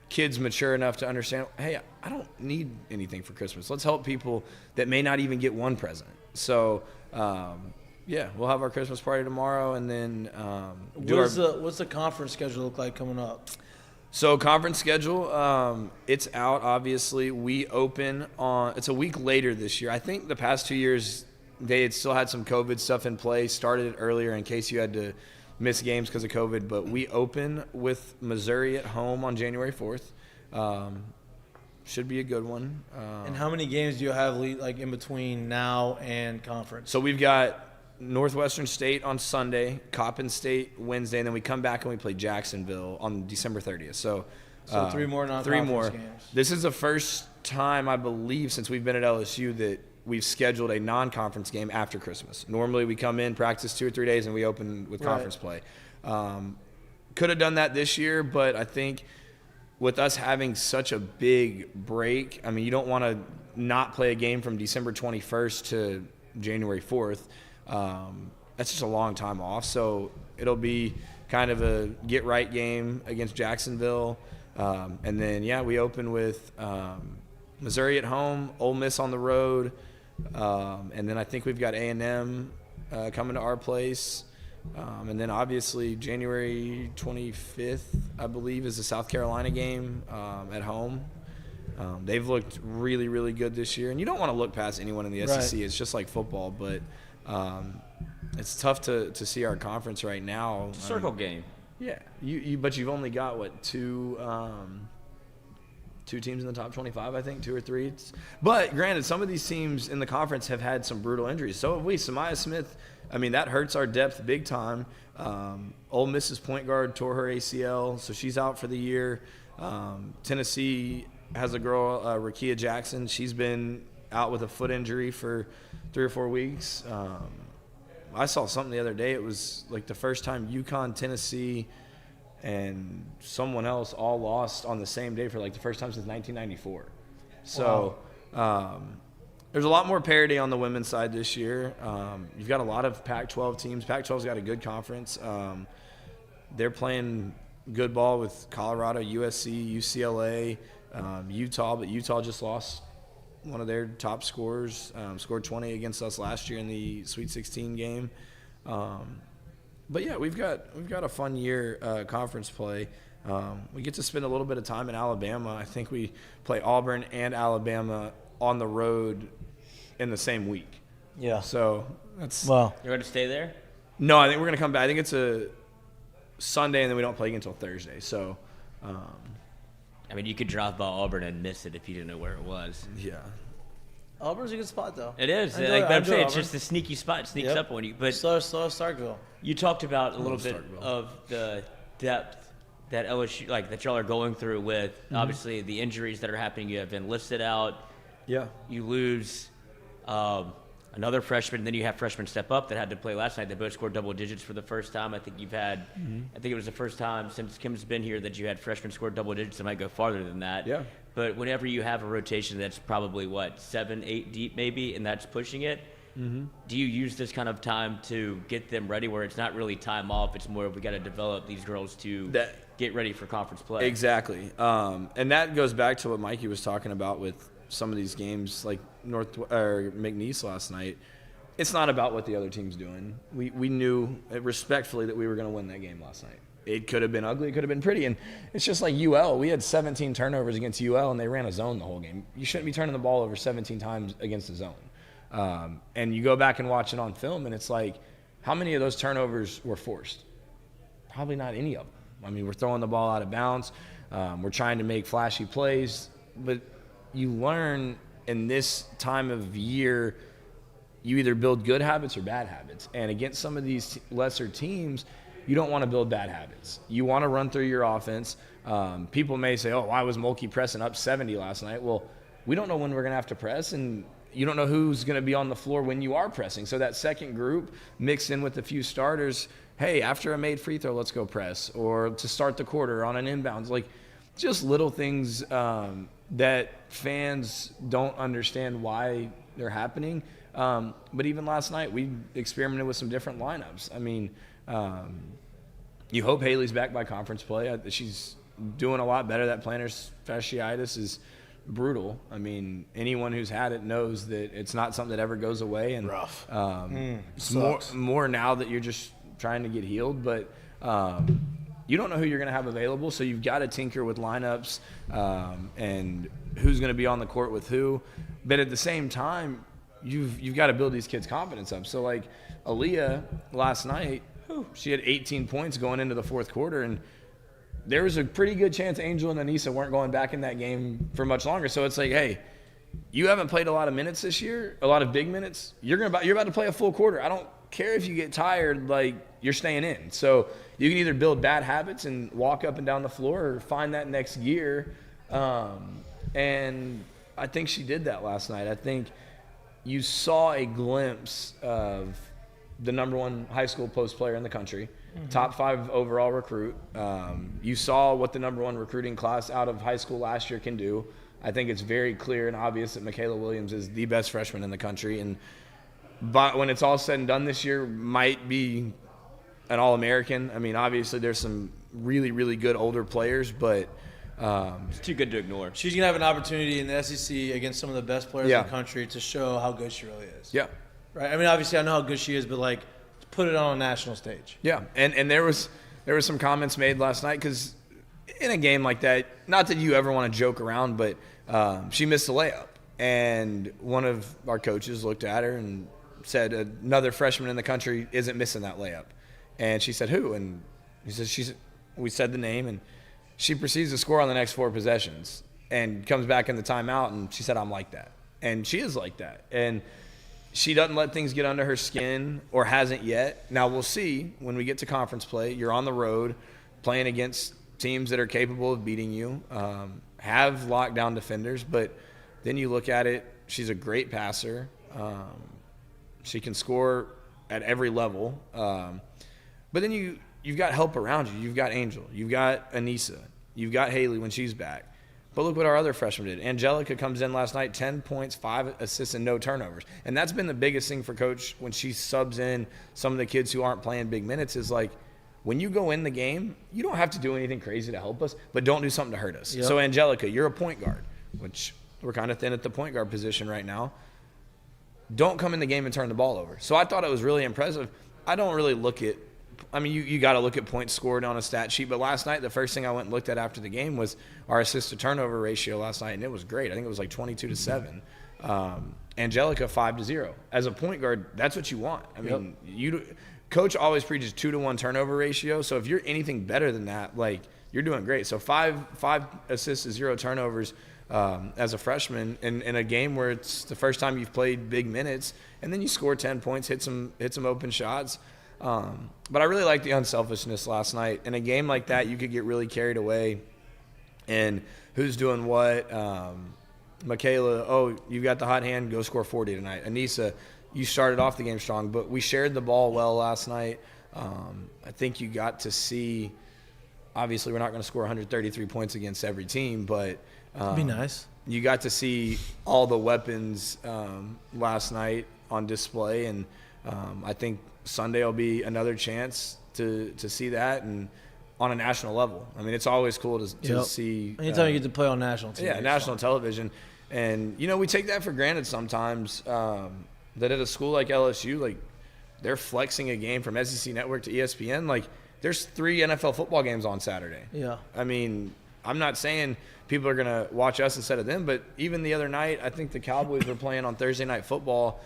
kids mature enough to understand, hey, I don't need anything for Christmas. Let's help people that may not even get one present. So we'll have our Christmas party tomorrow, and then what's the conference schedule look like coming up? So conference schedule, it's out, obviously. We open it's a week later this year. I think the past 2 years they had still had some COVID stuff in place, started it earlier in case you had to miss games because of COVID. But we open with Missouri at home on January 4th. Should be a good one. And how many games do you have like in between now and conference? So we've got Northwestern State on Sunday, Coppin State Wednesday, and then we come back and we play Jacksonville on December 30th. So 3 more non-conference games. This is the first time, I believe, since we've been at LSU that we've scheduled a non-conference game after Christmas. Normally we come in, practice 2 or 3 days, and we open with conference play. Could have done that this year, but I think with us having such a big break, I mean, you don't want to not play a game from December 21st to January 4th. That's just a long time off, so it'll be kind of a get-right game against Jacksonville. And then, we open with Missouri at home, Ole Miss on the road, and then I think we've got A&M coming to our place. And then, obviously, January 25th, I believe, is the South Carolina game at home. They've looked really, really good this year. And you don't want to look past anyone in the SEC. It's just like football, but it's tough to see our conference right now. Circle game. Yeah, but you've only got two teams in the top 25, I think, 2 or 3. But granted, some of these teams in the conference have had some brutal injuries. So have we. Samaya Smith, I mean, that hurts our depth big time. Ole Miss's point guard tore her ACL, so she's out for the year. Tennessee has a girl, Rakia Jackson. She's been out with a foot injury for 3 or 4 weeks. I saw something the other day. It was like the first time UConn, Tennessee, and someone else all lost on the same day for like the first time since 1994. So there's a lot more parity on the women's side this year. You've got a lot of Pac-12 teams. Pac-12's got a good conference. They're playing good ball with Colorado, USC, UCLA, Utah, but Utah just lost one of their top scorers, scored 20 against us last year in the Sweet 16 game. But yeah, we've got a fun year conference play. We get to spend a little bit of time in Alabama. I think we play Auburn and Alabama on the road in the same week. Yeah. So that's You're going to stay there? No, I think we're going to come back. I think it's a Sunday, and then we don't play again until Thursday. So. I mean, you could drive by Auburn and miss it if you didn't know where it was. Yeah. Auburn's a good spot, though. It is. I enjoy Like, but I'm saying Auburn. it's just the sneaky spot. It sneaks up on you. But slow Starkville. You talked about a little bit Starkville. of the depth that LSU, like that y'all are going through with obviously the injuries that are happening. You have been listed out. Yeah. You lose another freshman, and then you have freshmen step up that had to play last night. They both scored double digits for the first time. I think you've had, I think it was the first time since Kim's been here that you had freshmen score double digits. It might go farther than that. Yeah. But whenever you have a rotation that's probably, 7, 8 deep maybe, and that's pushing it, do you use this kind of time to get them ready where it's not really time off, it's more we got to develop these girls to get ready for conference play? Exactly. And that goes back to what Mikey was talking about with some of these games like McNeese last night. It's not about what the other team's doing. We knew respectfully that we were going to win that game last night. It could have been ugly. It could have been pretty. And it's just like UL. We had 17 turnovers against UL, and they ran a zone the whole game. You shouldn't be turning the ball over 17 times against a zone. And you go back and watch it on film, and it's like, how many of those turnovers were forced? Probably not any of them. I mean, we're throwing the ball out of bounds. We're trying to make flashy plays. But you learn in this time of year, you either build good habits or bad habits. And against some of these lesser teams, you don't want to build bad habits. You want to run through your offense. People may say, oh, why was Mulkey pressing up 70 last night? Well, we don't know when we're going to have to press, and you don't know who's going to be on the floor when you are pressing. So that second group mixed in with a few starters, hey, after a made free throw, let's go press. Or to start the quarter on an inbounds. Like, just little things that fans don't understand why they're happening. But even last night, we experimented with some different lineups. I mean, you hope Haley's back by conference play. She's doing a lot better. That plantar fasciitis is brutal. I mean, anyone who's had it knows that it's not something that ever goes away. And rough. It's more now that you're just trying to get healed. But you don't know who you're going to have available, so you've got to tinker with lineups and who's going to be on the court with who. But at the same time, you've got to build these kids' confidence up. So, like, Aaliyah last night, she had 18 points going into the fourth quarter, and there was a pretty good chance Angel and Anissa weren't going back in that game for much longer. So it's like, hey, you haven't played a lot of minutes this year, a lot of big minutes. You're about to play a full quarter. I don't care if you get tired, like, you're staying in. So you can either build bad habits and walk up and down the floor or find that next gear. And I think she did that last night. I think you saw a glimpse of the number one high school post player in the country, top 5 overall recruit. You saw what the number one recruiting class out of high school last year can do. I think it's very clear and obvious that Michaela Williams is the best freshman in the country. And but when it's all said and done this year, might be an All-American. I mean, obviously there's some really, really good older players, but it's too good to ignore. She's going to have an opportunity in the SEC against some of the best players in the country to show how good she really is. Yeah. Right? I mean, obviously I know how good she is, but, like, put it on a national stage. Yeah, and there was some comments made last night because in a game like that, not that you ever want to joke around, but she missed a layup. And one of our coaches looked at her and said, another freshman in the country isn't missing that layup. And she said, who? And he said, we said the name, and she proceeds to score on the next 4 possessions and comes back in the timeout, and she said, I'm like that. And she is like that. And she doesn't let things get under her skin, or hasn't yet. Now we'll see when we get to conference play. You're on the road playing against teams that are capable of beating you, have lockdown defenders, but then you look at it, she's a great passer. She can score at every level. But then you've got help around you. You've got Angel. You've got Anissa. You've got Haley when she's back. But look what our other freshman did. Angelica comes in last night, 10 points, 5 assists, and no turnovers. And that's been the biggest thing for Coach when she subs in some of the kids who aren't playing big minutes is like, when you go in the game, you don't have to do anything crazy to help us, but don't do something to hurt us. Yep. So, Angelica, you're a point guard, which we're kind of thin at the point guard position right now. Don't come in the game and turn the ball over. So I thought it was really impressive. I don't really look at – I mean, you got to look at points scored on a stat sheet. But last night, the first thing I went and looked at after the game was our assist-to-turnover ratio last night, and it was great. I think it was like 22-7. Angelica, 5-0. As a point guard, that's what you want. I mean, Coach always preaches 2-to-1 turnover ratio. So if you're anything better than that, like, you're doing great. So five assists to 0 turnovers as a freshman in a game where it's the first time you've played big minutes, and then you score 10 points, hit some open shots. But I really liked the unselfishness last night. In a game like that, you could get really carried away and who's doing what. Michaela, oh, you got the hot hand, go score 40 tonight. Anissa, you started off the game strong, but we shared the ball well last night. I think you got to see. Obviously, we're not going to score 133 points against every team, but It'd be nice. You got to see all the weapons last night on display, and I think Sunday will be another chance to see that and on a national level. I mean, it's always cool to see. Anytime you get to play on national TV. Yeah, national television. And, we take that for granted sometimes that at a school like LSU, like, they're flexing a game from SEC Network to ESPN. Like, there's 3 NFL football games on Saturday. Yeah. I mean, I'm not saying people are going to watch us instead of them, but even the other night, I think the Cowboys were playing on Thursday Night Football.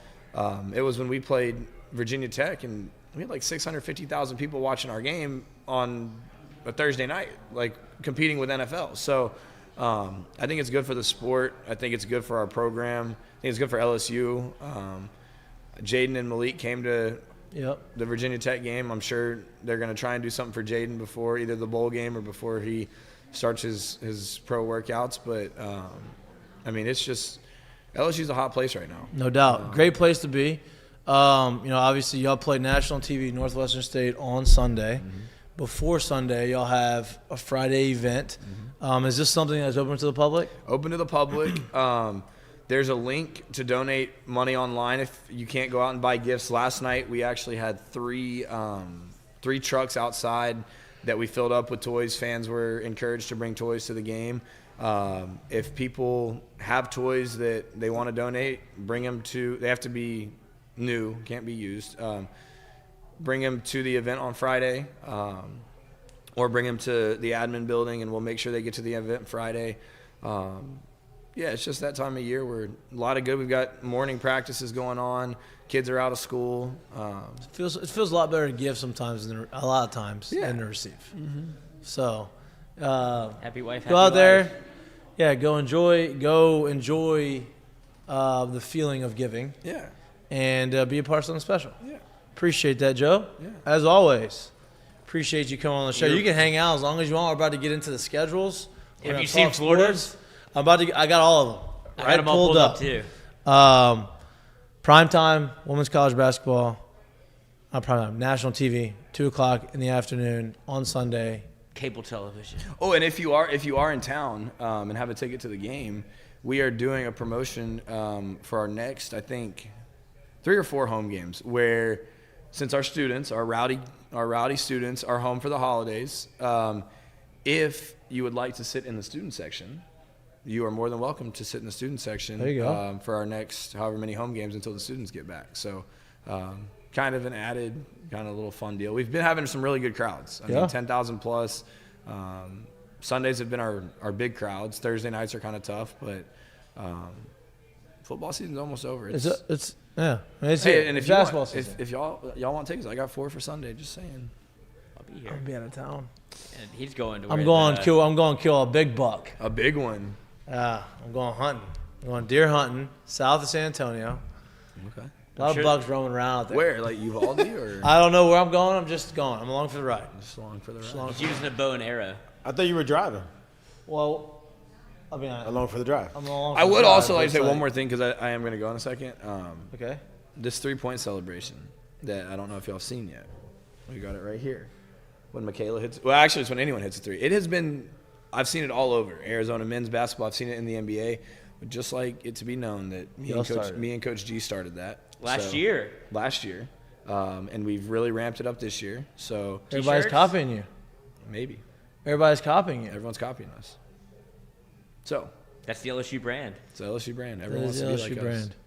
It was when we played Virginia Tech, and we had like 650,000 people watching our game on a Thursday night, like competing with NFL. So I think it's good for the sport. I think it's good for our program. I think it's good for LSU. Jaden and Malik came to the Virginia Tech game. I'm sure they're going to try and do something for Jaden before either the bowl game or before he starts his pro workouts. But, I mean, it's just LSU's a hot place right now. No doubt. Great place to be. Obviously, y'all play national TV, Northwestern State on Sunday. Mm-hmm. Before Sunday, y'all have a Friday event. Mm-hmm. Is this something that's open to the public? Open to the public. There's a link to donate money online if you can't go out and buy gifts. Last night, we actually had three trucks outside that we filled up with toys. Fans were encouraged to bring toys to the game. If people have toys that they want to donate, bring them to – they have to be new, can't be used. Bring them to the event on Friday or bring them to the admin building, and we'll make sure they get to the event Friday. Yeah, it's just that time of year where a lot of good. We've got morning practices going on. Kids are out of school. It feels a lot better to give sometimes than a lot of times than to receive. Mm-hmm. So, Happy wife. Go out there. Yeah, go enjoy the feeling of giving. Yeah. And be a part of something special. Yeah. Appreciate that, Joe. Yeah. As always, appreciate you coming on the show. You can hang out as long as you want. We're about to get into the schedules. Have you seen Florida's? I got all of them. I got them all pulled up too. Primetime, women's college basketball. Not primetime, national TV, 2:00 in the afternoon on Sunday. Cable television. Oh, and if you are in town and have a ticket to the game, we are doing a promotion for our next, I think, 3 or 4 home games. Where, since our students, our rowdy students, are home for the holidays, if you would like to sit in the student section, you are more than welcome to sit in the student section. There you go. For our next however many home games until the students get back. So kind of an added kind of little fun deal. We've been having some really good crowds. I mean, 10,000 plus. Sundays have been our big crowds. Thursday nights are kind of tough, but football season's almost over. It's and if basketball season. If y'all want tickets, I got 4 for Sunday. Just saying. I'll be here. I'll be out of town. And he's going to. I'm going to kill a big buck. A big one. I'm going hunting. I'm going deer hunting south of San Antonio. Okay. A lot of bucks roaming around out there. Where? Like Uvalde or? I don't know where I'm going. I'm just going. I'm along for the ride. Just along for the ride. He's using a bow and arrow. I thought you were driving. Well, I mean, along for the drive. I'm along for I the would drive, also like to but say it's one more thing because I am going to go in a second. Okay. This 3-point celebration that I don't know if y'all have seen yet. We got it right here. When Michaela hits, well, actually, it's when anyone hits a 3. It has been, I've seen it all over. Arizona men's basketball. I've seen it in the NBA. But just like it to be known that me and Coach G started that Last year. And we've really ramped it up this year. So everybody's copying you. Maybe. Everybody's copying you. Everyone's copying us. So That's the LSU brand. it's the LSU brand. It Everyone is wants the to be LSU like brand. us.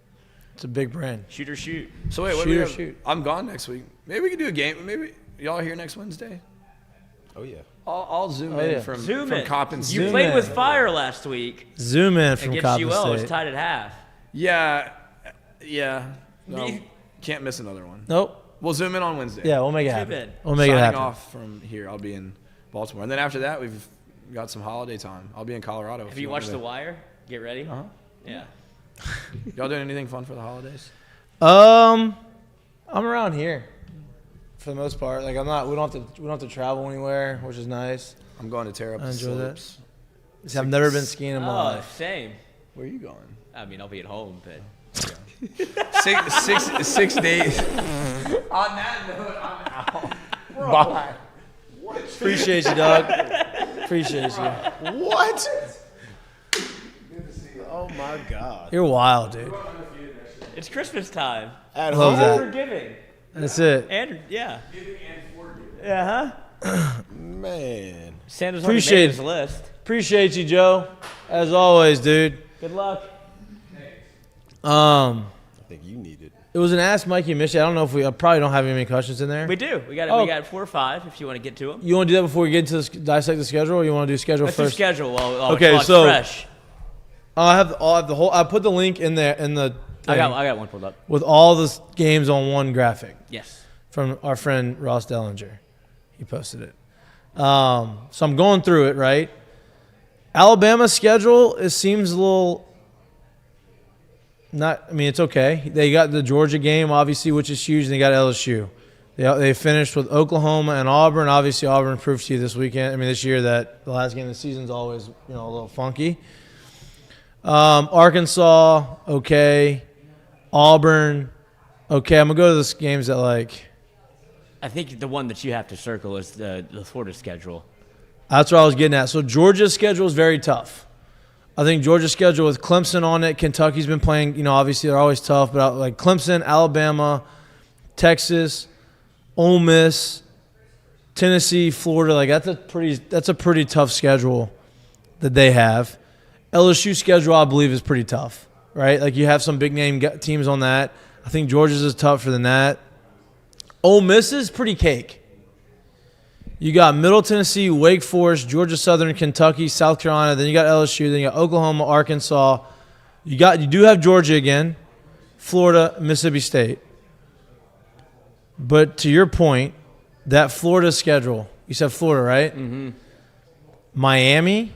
It's a big brand. Shoot or shoot. So wait, what Shoot do we or have? shoot. I'm gone next week. Maybe we can do a game. Maybe y'all are here next Wednesday. Oh yeah. I'll zoom in from Coppin State. You played with fire last week Zoom in from against Coppin UL. It was State. tied at half. Yeah. No, can't miss another one. Nope. We'll zoom in on Wednesday. Yeah, we'll make it happen. in. We'll make it Signing happen. off from here, I'll be in Baltimore, and then after that, we've got some holiday time. I'll be in Colorado. Have you watched The Wire? Get ready. Uh-huh. Yeah. Y'all doing anything fun for the holidays? I'm around here for the most part. Like we don't have to travel anywhere, which is nice. I'm going to tear up I the enjoy that. slopes. I've never been skiing in my Oh, life. same. Where are you going? I mean, I'll be at home, but Six days. On that note, I'm out. Bye. Appreciate you, dog. Appreciate you. What? Oh my God. You're wild, dude. It's Christmas time. At Love home. that. Forgiving. That's it. And yeah. Yeah, huh? Man. Santa's Appreciate on his list. Appreciate you, Joe. As always, dude. Good luck. I think you need it. It was an Ask Mikey and Mitch. I don't know if I probably don't have any questions in there. We do. We got Oh. we got 4 or 5 if you want to get to them. You want to do that before we get into dissect the schedule, or you want to do schedule Let's first? do schedule while Okay, it's so- fresh. I'll have the whole. I put the link in there in the. I thing got one pulled up. with all the games on one graphic Yes. from our friend Ross Dellinger. He posted it. So I'm going through it, right? Alabama's schedule, it seems a little not. I mean, it's okay. They got the Georgia game, obviously, which is huge, and they got LSU. They finished with Oklahoma and Auburn. Obviously, Auburn proved to you this weekend. I mean, this year that the last game of the season is always a little funky. Arkansas, okay. Auburn, okay. I'm gonna go to the games that I think the one that you have to circle is the Florida schedule. That's what I was getting at. So Georgia's schedule is very tough. I think Georgia's schedule with Clemson on it. Kentucky's been playing. Obviously they're always tough, but like Clemson, Alabama, Texas, Ole Miss, Tennessee, Florida. Like that's a pretty tough schedule that they have. LSU schedule, I believe, is pretty tough, right? Like you have some big name teams on that. I think Georgia's is tougher than that. Ole Miss is pretty cake. You got Middle Tennessee, Wake Forest, Georgia Southern, Kentucky, South Carolina. Then you got LSU. Then you got Oklahoma, Arkansas. You do have Georgia again, Florida, Mississippi State. But to your point, that Florida schedule, you said Florida, right? Mm-hmm. Miami.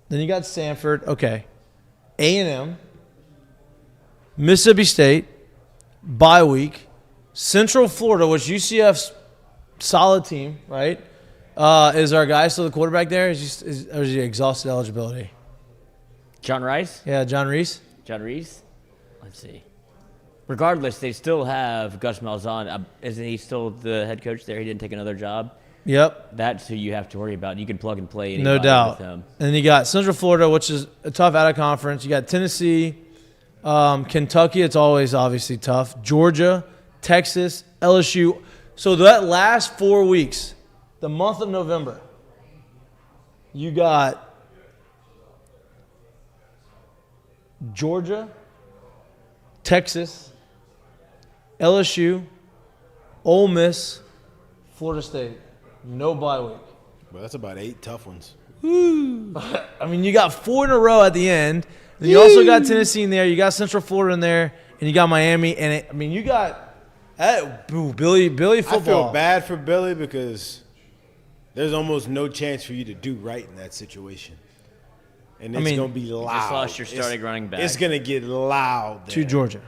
Then you got Stanford. Okay. A&M. Mississippi State. Bye week. Central Florida, which UCF's solid team, right? Is our guy still the quarterback there? Or is he exhausted eligibility? John Rice? Yeah, John Reese. John Reese? Let's see. Regardless, they still have Gus Malzahn. Isn't he still the head coach there? He didn't take another job. Yep. That's who you have to worry about. You can plug and play No anybody doubt. with him. And then you got Central Florida, which is a tough out of conference. You got Tennessee, Kentucky. It's always obviously tough. Georgia, Texas, LSU. So that last 4 weeks, the month of November, you got Georgia, Texas, LSU, Ole Miss, Florida State. No bye week. Well, that's about 8 tough ones. I mean, you got 4 in a row at the end. Then you also got Tennessee in there. You got Central Florida in there, and you got Miami. And you got Billy football. I feel bad for Billy because there's almost no chance for you to do right in that situation. And it's going to be loud. You just lost your starting running back. It's going to get loud there. To Georgia.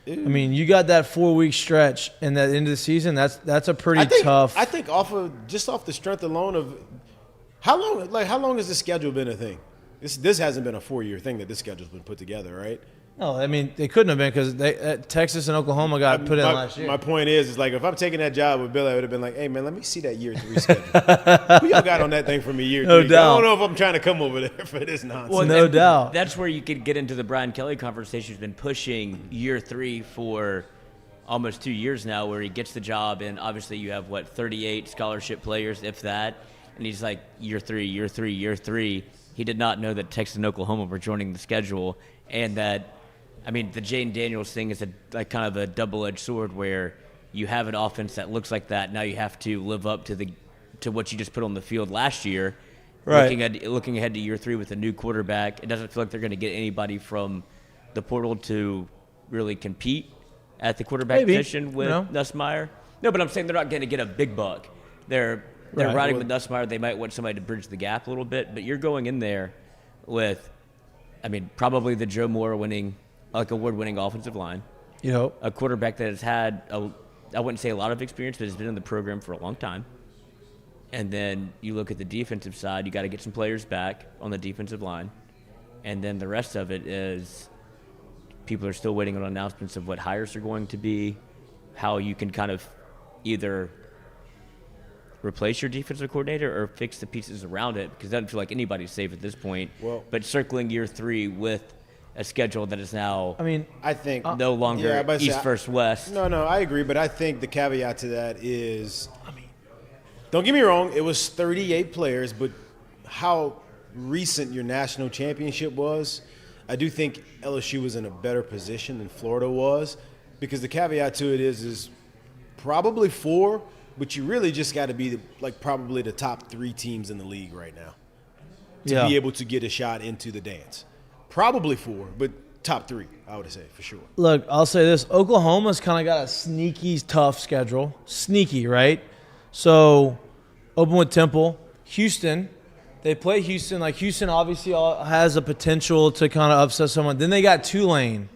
I mean, you got that 4-week stretch in that end of the season. That's a pretty tough. I think off the strength alone of how long has this schedule been a thing? This hasn't been a 4-year thing that this schedule's been put together, right? No, I mean they couldn't have been because Texas and Oklahoma got put in last year. My point is like if I'm taking that job with Billy, I would have been like, hey man, let me see that year 3 schedule. Who y'all got on that thing for me year 3? No doubt. I don't know if I'm trying to come over there for this nonsense. Well, no doubt. That's where you could get into the Brian Kelly conversation. He's been pushing year 3 for almost 2 years now, where he gets the job, and obviously you have 38 scholarship players, if that, and he's like year 3, year 3, year 3. He did not know that Texas and Oklahoma were joining the schedule, and that. I mean, the Jane Daniels thing is kind of a double-edged sword where you have an offense that looks like that. Now you have to live up to what you just put on the field last year. Right. Looking ahead to year 3 with a new quarterback, it doesn't feel like they're going to get anybody from the portal to really compete at the quarterback position with Nussmeier. No, but I'm saying they're not going to get a big buck. They're riding with Nussmeier. They might want somebody to bridge the gap a little bit, but you're going in there with, probably the Joe Moore award-winning offensive line. A quarterback that has had, I wouldn't say a lot of experience, but has been in the program for a long time. And then you look at the defensive side, you got to get some players back on the defensive line. And then the rest of it is people are still waiting on announcements of what hires are going to be, how you can kind of either replace your defensive coordinator or fix the pieces around it, because it doesn't feel like anybody's safe at this point. Well, but circling year 3 with a schedule that is now I think no longer East versus West. No, I agree, but I think the caveat to that is, don't get me wrong, it was 38 players, but how recent your national championship was, I do think LSU was in a better position than Florida was, because the caveat to it is probably 4, but you really just got to be probably the top 3 teams in the league right now to be able to get a shot into the dance. Probably 4, but top 3, I would say for sure. Look, I'll say this: Oklahoma's kind of got a sneaky, tough schedule. Sneaky, right? So, open with Temple, Houston. They play Houston. Like, Houston obviously has a potential to kind of upset someone. Then they got Tulane,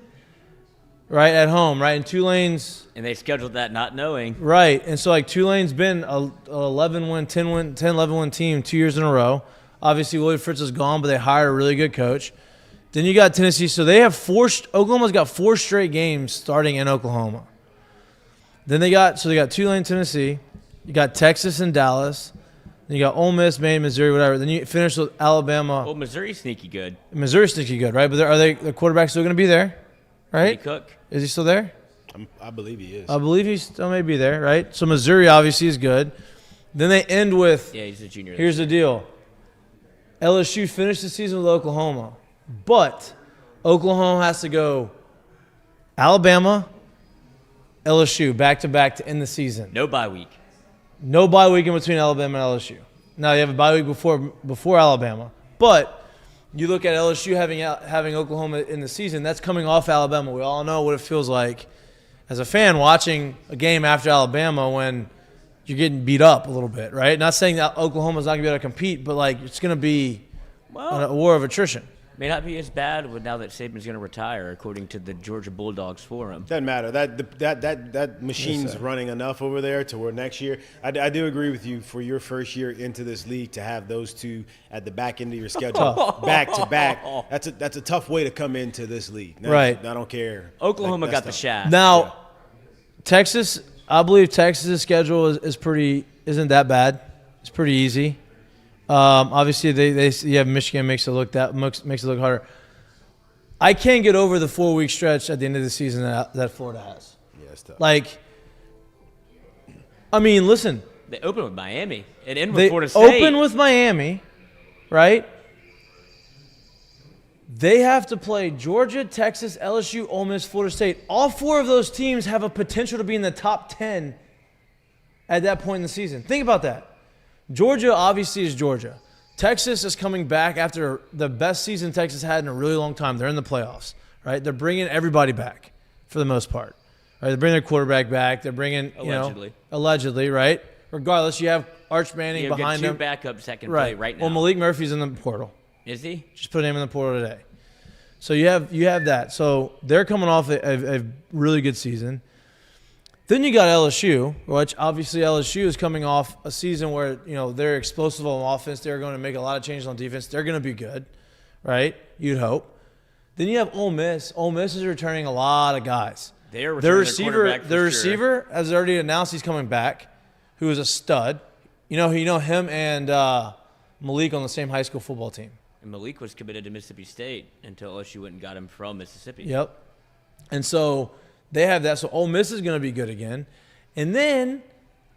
right, at home, right? And Tulane's – and they scheduled that not knowing. Right. And so, Tulane's been a 11-win, 11-win team 2 years in a row. Obviously, Willie Fritz is gone, but they hired a really good coach. Then you got Tennessee. So they have Oklahoma's got 4 straight games starting in Oklahoma. Then they got Tulane, Tennessee. You got Texas and Dallas. Then you got Ole Miss, Maine, Missouri, whatever. Then you finish with Alabama. Well, Missouri's sneaky good. Missouri's sneaky good, right? But are the quarterback still going to be there, right? Cook. Is he still there? I believe he is. I believe he still may be there, right? So Missouri obviously is good. Then they end with. Yeah, he's a junior. Here's the deal. LSU finished the season with Oklahoma, but Oklahoma has to go Alabama, LSU back-to-back to end the season. No bye week. No bye week in between Alabama and LSU. Now, you have a bye week before Alabama. But you look at LSU having Oklahoma in the season, that's coming off Alabama. We all know what it feels like as a fan watching a game after Alabama when you're getting beat up a little bit, right? Not saying that Oklahoma's not going to be able to compete, but, it's going to be a war of attrition. May not be as bad now that Saban's going to retire, according to the Georgia Bulldogs forum. Doesn't matter. That machine's running enough over there to where next year. I do agree with you, for your first year into this league to have those 2 at the back end of your schedule back to back. That's a tough way to come into this league. Now, right. I don't care. Oklahoma got the shaft. Now, Texas, I believe Texas' schedule isn't that bad. It's pretty easy. Obviously, you have Michigan makes it look harder. I can't get over the 4-week stretch at the end of the season that Florida has. Yeah, it's tough. Listen. They open with Miami and end They with Florida State. open with Miami, right? They have to play Georgia, Texas, LSU, Ole Miss, Florida State. All 4 of those teams have a potential to be in the top 10 at that point in the season. Think about that. Georgia obviously is Georgia. Texas is coming back after the best season Texas had in a really long time. They're in the playoffs, right? They're bringing everybody back for the most part. Right? They're bringing their quarterback back. They're bringing, allegedly, right? Regardless, you have Arch Manning behind him. You have 2 backups that can play right now. Well, Malik Murphy's in the portal. Is he? Just put him in the portal today. So you have that. So they're coming off a really good season. Then you got LSU, which obviously LSU is coming off a season where, they're explosive on offense. They're going to make a lot of changes on defense. They're going to be good, right? You'd hope. Then you have Ole Miss. Ole Miss is returning a lot of guys. Their receiver has already announced he's coming back, who is a stud. You know him and Malik on the same high school football team. And Malik was committed to Mississippi State until LSU went and got him from Mississippi. Yep. And so they have that. So Ole Miss is going to be good again. And then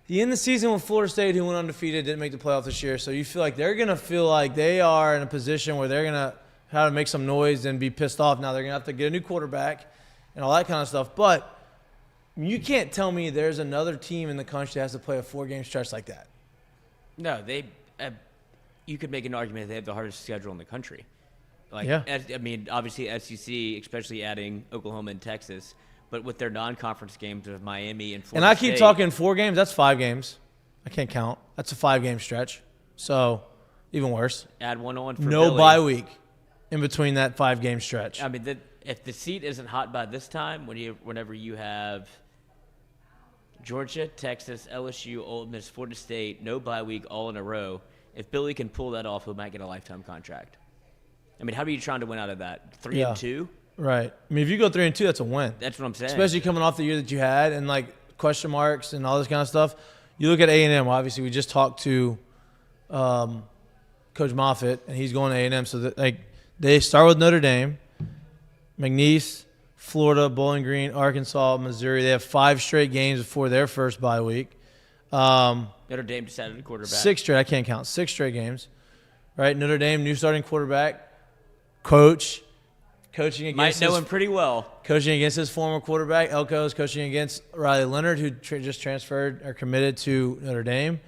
you end the season with Florida State, who went undefeated, didn't make the playoff this year. So you feel like they're going to feel like they are in a position where they're going to have to make some noise and be pissed off. Now they're going to have to get a new quarterback and all that kind of stuff. But you can't tell me there's another team in the country that has to play a 4-game stretch like that. No, you could make an argument that they have the hardest schedule in the country. Obviously SEC, especially adding Oklahoma and Texas, but with their non-conference games of Miami and Florida And I keep State, talking 4 games. That's 5 games. I can't count. That's a 5-game stretch. So even worse. Add one on for no Billy. bye week in between that 5-game stretch. If the seat isn't hot by this time, whenever you have Georgia, Texas, LSU, Ole Miss, Florida State, no bye week, all in a row, if Billy can pull that off, he might get a lifetime contract. How are you trying to win out of that? 3-2? Right. I mean, if you go 3-2, that's a win. That's what I'm saying. Especially coming off the year that you had and like question marks and all this kind of stuff. You look at A&M. Obviously, we just talked to Coach Moffitt, and he's going to A&M. So that, like, they start with Notre Dame, McNeese, Florida, Bowling Green, Arkansas, Missouri. They have 5 straight games before their first bye week. Notre Dame decided to quarterback. 6 straight. I can't count. 6 straight games. Right. Notre Dame, new starting quarterback, coaching against Might know him pretty well. Coaching against his former quarterback. Elko is coaching against Riley Leonard, who just transferred or committed to Notre Dame.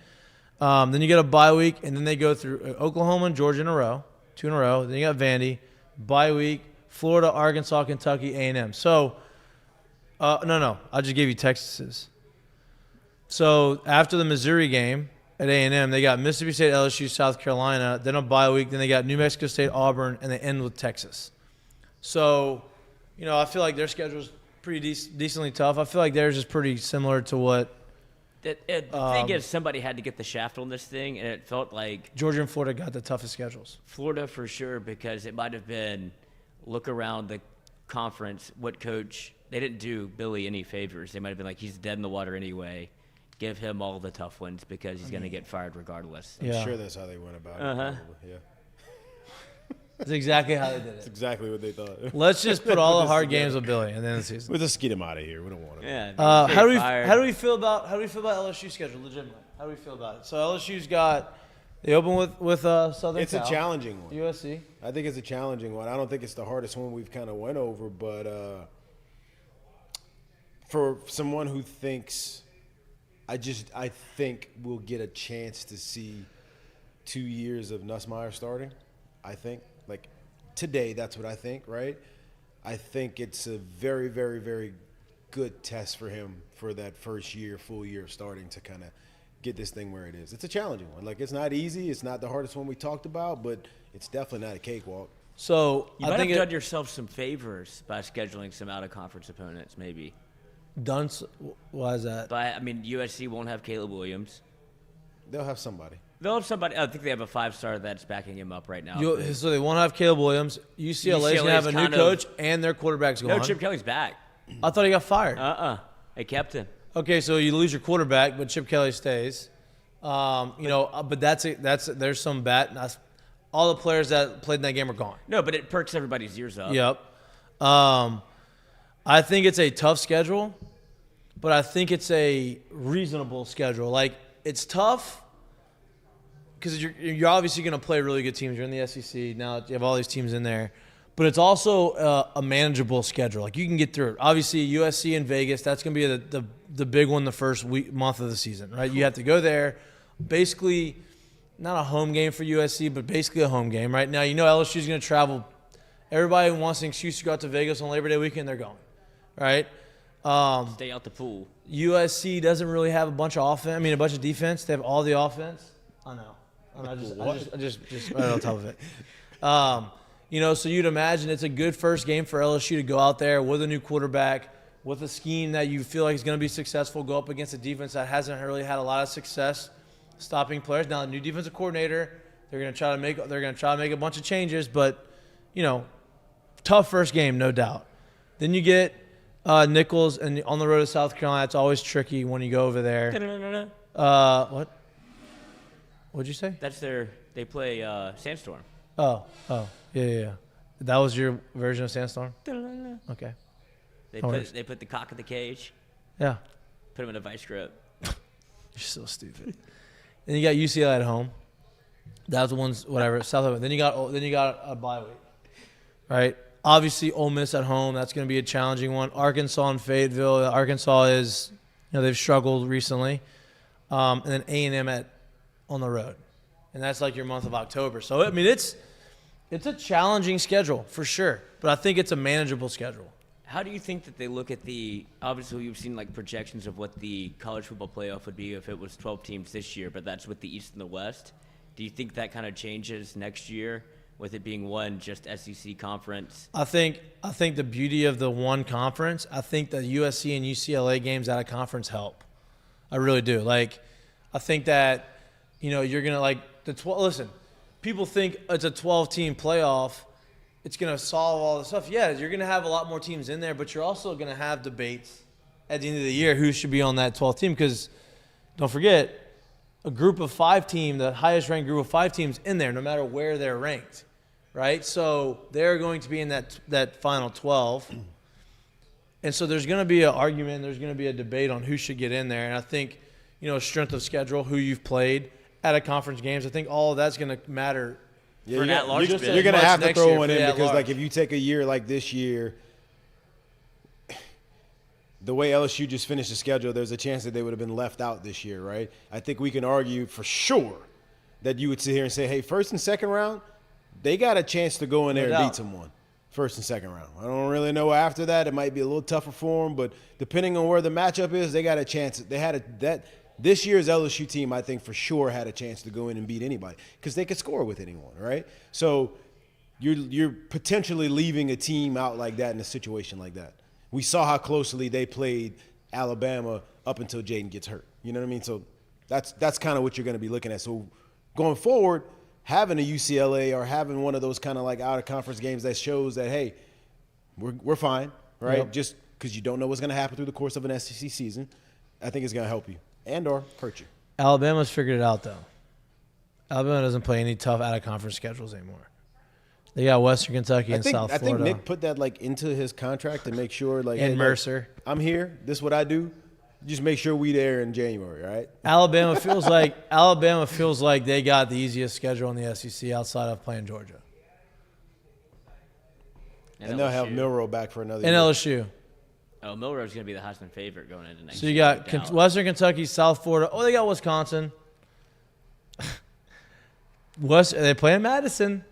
Then you get a bye week, and then they go through Oklahoma and Georgia in a row, 2 in a row. Then you got Vandy, bye week, Florida, Arkansas, Kentucky, A&M. So, no, I just gave you Texas's. So after the Missouri game at A&M, they got Mississippi State, LSU, South Carolina, then a bye week, then they got New Mexico State, Auburn, and they end with Texas. So, I feel like their schedule is pretty decently tough. I feel like theirs is pretty similar to what The thing is, somebody had to get the shaft on this thing, and it felt like Georgia and Florida got the toughest schedules. Florida for sure, because it might have been look around the conference. What coach? They didn't do Billy any favors. They might have been like, he's dead in the water anyway. Give him all the tough ones because he's going to get fired regardless. I'm sure that's how they went about it. Probably. Yeah. That's exactly how they did it. That's exactly what they thought. Let's just put all the hard games with Billy and then the season. We'll just get him out of here. We don't want him. Yeah. How do we feel about LSU's schedule legitimately? How do we feel about it? So LSU's they open with Southern It's Cal. a challenging one. USC. I think it's a challenging one. I don't think it's the hardest one we've kind of went over, but for someone who thinks, I think we'll get a chance to see 2 years of Nussmeier starting. I think, like, today, that's what I think, right? I think it's a very, very, very good test for him for that first year, full year of starting to kind of get this thing where it is. It's a challenging one. Like, it's not easy. It's not the hardest one we talked about, but it's definitely not a cakewalk. So you might have done yourself some favors by scheduling some out-of-conference opponents, maybe. Why is that? USC won't have Caleb Williams. They'll have somebody. I think they have a 5-star that's backing him up right now. So they won't have Caleb Williams. UCLA's going to have a new coach, and their quarterback's gone. No, Chip Kelly's back. I thought he got fired. They kept him. Okay, so you lose your quarterback, but Chip Kelly stays. But there's some bad. All the players that played in that game are gone. No, but it perks everybody's ears up. Yep. I think it's a tough schedule, but I think it's a reasonable schedule. Like, it's tough because you're obviously going to play really good teams. You're in the SEC. Now you have all these teams in there. But it's also a manageable schedule. Like, you can get through it. Obviously, USC and Vegas, that's going to be the big one the first month of the season, right? You have to go there. Basically, not a home game for USC, but basically a home game. Right now, LSU is going to travel. Everybody wants an excuse to go out to Vegas on Labor Day weekend, they're going, right? Stay out the pool. USC doesn't really have a bunch of offense. A bunch of defense. They have all the offense. I know. I just right on top of it. So you'd imagine it's a good first game for LSU to go out there with a new quarterback, with a scheme that you feel like is going to be successful, go up against a defense that hasn't really had a lot of success stopping players. Now, the new defensive coordinator, they're going to try to make a bunch of changes, but tough first game, no doubt. Then you get Nichols, and on the road to South Carolina, it's always tricky when you go over there. What? What'd you say? They play Sandstorm. Oh, yeah. That was your version of Sandstorm? Okay. They put the cock in the cage. Yeah. Put him in a vice grip. You're so stupid. Then you got UCLA at home. That was the ones, whatever. South. Then you got a bye week, right? Obviously, Ole Miss at home. That's going to be a challenging one. Arkansas and Fayetteville. Arkansas is, they've struggled recently. And then A&M on the road, and that's like your month of October. So it's a challenging schedule for sure, but I think it's a manageable schedule. How do you think that they look at obviously you've seen like projections of what the college football playoff would be if it was 12 teams this year, but that's with the East and the West. Do you think that kind of changes next year with it being one just SEC conference? I think the beauty of the one conference, I think the USC and UCLA games out of conference help. I really do. Like, I think that, you're going to like the 12. Listen, people think it's a 12-team playoff. it's going to solve all the stuff. Yeah, you're going to have a lot more teams in there, but you're also going to have debates at the end of the year who should be on that 12th team because don't forget, a group of 5 team, the highest ranked group of 5 teams in there, no matter where they're ranked, right? So they're going to be in that final 12. And so there's going to be an argument, there's going to be a debate on who should get in there. And I think, strength of schedule, who you've played at a conference games, I think all of that's going to matter. Yeah, you're going to have to throw one in because, like, if you take a year like this year, the way LSU just finished the schedule, there's a chance that they would have been left out this year, right? I think we can argue for sure that you would sit here and say, hey, first and second round, they got a chance to go in there and beat someone. First and second round. I don't really know after that. It might be a little tougher for them, but depending on where the matchup is, they got a chance. This year's LSU team, I think, for sure had a chance to go in and beat anybody because they could score with anyone, right? So you're potentially leaving a team out like that in a situation like that. We saw how closely they played Alabama up until Jaden gets hurt. You know what I mean? So that's kind of what you're going to be looking at. So going forward, having a UCLA or having one of those kind of like out-of-conference games that shows that, hey, we're fine, right? Yep. Just because you don't know what's going to happen through the course of an SEC season, I think it's going to help you and or hurt you. Alabama's figured it out, though. Alabama doesn't play any tough out-of-conference schedules anymore. They got Western Kentucky and South Florida. I think Nick put that like into his contract to make sure, like, and hey, Mercer. Look, I'm here. This is what I do. Just make sure we there in January, right? Alabama feels like they got the easiest schedule in the SEC outside of playing Georgia. And they'll have Milroe back for another year. And LSU. Oh, Milroe's going to be the Heisman favorite going into next year. So you got Western Kentucky, South Florida. Oh, they got Wisconsin. Are they playing Madison?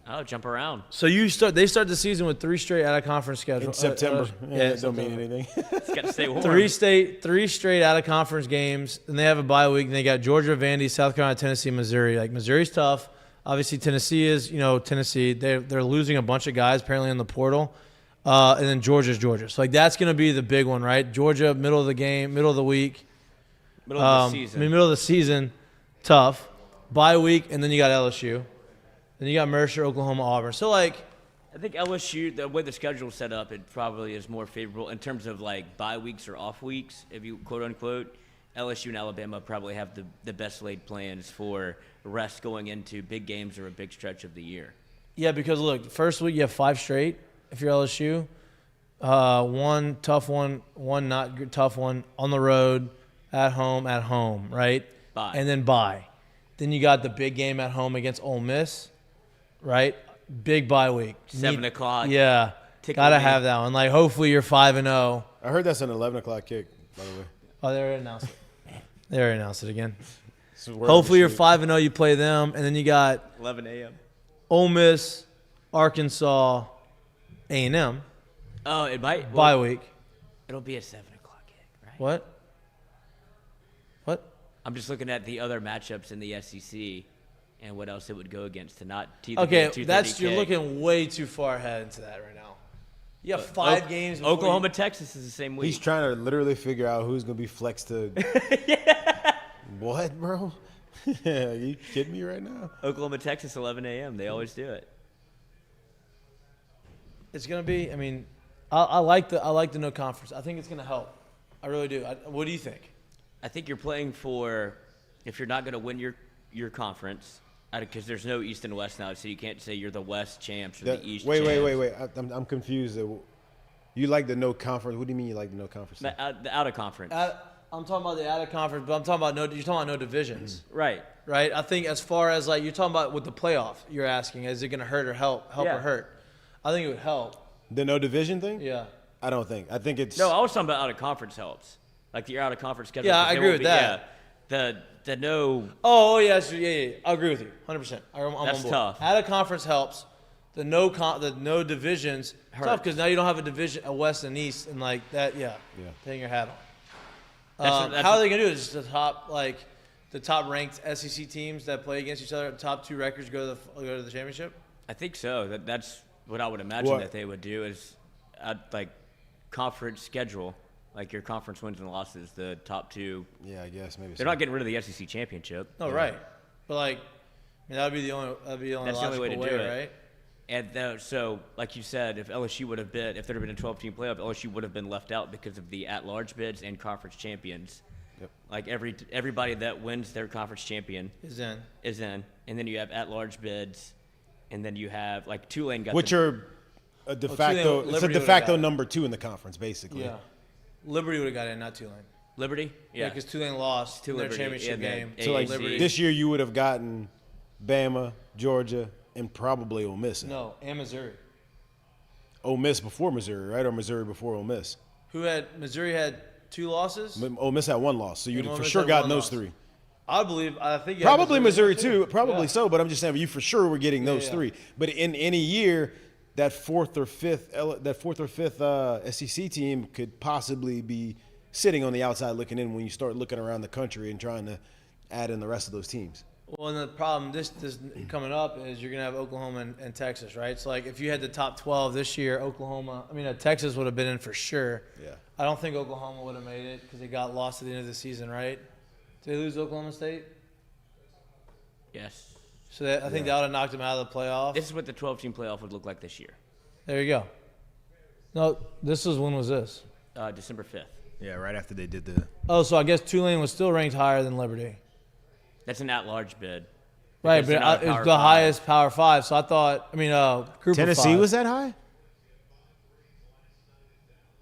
Oh, jump around. So they start the season with 3 straight out-of-conference schedules. In September. It don't mean anything. It's got to stay warm. 3 straight out-of-conference games, and they have a bye week, and they got Georgia, Vandy, South Carolina, Tennessee, Missouri. Like, Missouri's tough. Obviously, Tennessee is, Tennessee. They're losing a bunch of guys apparently in the portal. And then Georgia's Georgia. So, like, that's going to be the big one, right? Georgia, middle of the game, middle of the week. Middle of the season. Middle of the season, tough. Bye week, and then you got LSU. Then you got Mercer, Oklahoma, Auburn. So, like, I think LSU, the way the schedule is set up, it probably is more favorable in terms of, like, bye weeks or off weeks, if you quote-unquote. LSU and Alabama probably have the best laid plans for rest going into big games or a big stretch of the year. Yeah, because, look, first week you have 5 straight if you're LSU. 1 tough one, 1 not good, tough one, on the road, at home, right? Bye. And then bye. Then you got the big game at home against Ole Miss. Right? Big bye week. 7 o'clock. Yeah. Got to have that one. Like, hopefully you're 5-0. I heard that's an 11 o'clock kick, by the way. Oh, they already announced it. They already announced it again. Hopefully you're 5-0, you play them. And then you got 11 a.m. Ole Miss, Arkansas, A&M. Oh, it might. Bye week. It'll be a 7 o'clock kick, right? What? I'm just looking at the other matchups in the SEC. And what else it would go against to not okay, you're looking way too far ahead into that right now. You have 5 games. Oklahoma, Texas is the same week. He's trying to literally figure out who's going to be flexed to. What, bro? Are you kidding me right now? Oklahoma, Texas, 11 a.m. They always do it. It's going to be. I mean, I like the no conference. I think it's going to help. I really do. What do you think? I think you're playing for, if you're not going to win your conference. Because there's no East and West now, so you can't say you're the West champs or the East champs. Wait. I'm confused. You like the no conference. What do you mean you like the no conference? The out of conference. I'm talking about the out of conference, but I'm talking about you're talking about no divisions. Right. Right? I think as far as, like, you're talking about with the playoff, you're asking, is it going to hurt or help or hurt? I think it would help. The no division thing? Yeah. I don't think. I think it's. No, I was talking about out of conference helps. Like your out of conference schedule. Yeah, I agree with that. Yeah. The no. Oh yes, yeah. I agree with you, 100%. I'm That's on board. tough. Out of conference helps. The no divisions tough because now you don't have a division, a West and East, and like that. Yeah. Taking your hat on. How are they gonna do it? Just the top ranked SEC teams that play against each other, top 2 records go to the championship. I think so. That's what I would imagine that they would do is like conference schedule. Like your conference wins and losses, the top 2. Yeah, I guess maybe. They're not getting rid of the SEC championship. No, right. But like, I mean, that'd be the only That's the only way to do it, right? And so, like you said, if there had been a 12-team playoff, LSU would have been left out because of the at-large bids and conference champions. Yep. Like everybody that wins their conference champion Is in. and then you have at-large bids, and then you have like Tulane got Which are a de facto, it's a Liberty de would've facto got it. number 2 in the conference, basically. Yeah. Liberty would have got in, not Tulane. Liberty. Yeah, because Tulane lost To in their Liberty, championship and then game. So like Liberty. this year, you would have gotten Bama, Georgia, and probably Ole Miss. No, and Missouri. Ole Miss before Missouri, right? Or Missouri before Ole Miss. Missouri had 2 losses? Ole Miss had 1 loss, so you'd And have Ole for Miss sure had gotten 1 those loss. 3. I think you had Probably Missouri too, probably Yeah. so. But I'm just saying, you for sure were getting those Yeah. 3. But in any year, that fourth or fifth SEC team could possibly be sitting on the outside looking in when you start looking around the country and trying to add in the rest of those teams. Well, and the problem this coming up is you're going to have Oklahoma and Texas, right? So, like, if you had the top 12 this year, Texas would have been in for sure. Yeah. I don't think Oklahoma would have made it because they got lost at the end of the season, right? Did they lose to Oklahoma State? Yes. So I think that would have knocked them out of the playoff. This is what the 12-team playoff would look like this year. There you go. No, when was this? December 5th. Yeah, right after they did the. Oh, so I guess Tulane was still ranked higher than Liberty. That's an at-large bid. Right, Because they're not but a it's Power the Five. highest Power 5. So I thought, group Tennessee of 5. was that high?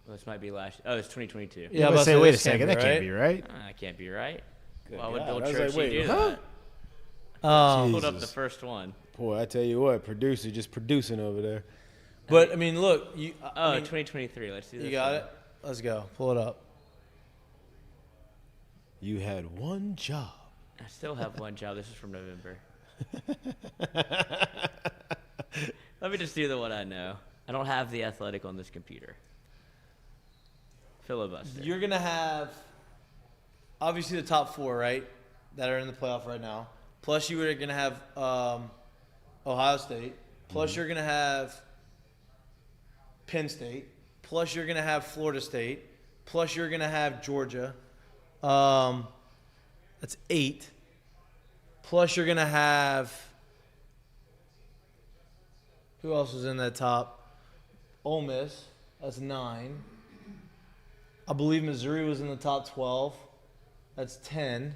Well, this might be last. Oh, it's 2022. Yeah, Let's but say, wait a this second, that can't be right. That can't be right. Good Why would God. Bill I was Church like, wait, do huh? that? Hold up the Jesus. first one. Boy, I tell you what, producer just producing over there. But, look. 2023. Let's do this. You got one. it? Let's go. Pull it up. You had one job. I still have one job. This is from November. Let me just do the one I know. I don't have the athletic on this computer. Filibuster. You're going to have, obviously, the top 4, right, that are in the playoff right now. Plus, you are going to have Ohio State. Plus, you're going to have Penn State. Plus, you're going to have Florida State. Plus, you're going to have Georgia. That's 8. Plus, you're going to have – who else is in that top? Ole Miss. That's 9. I believe Missouri was in the top 12. That's 10.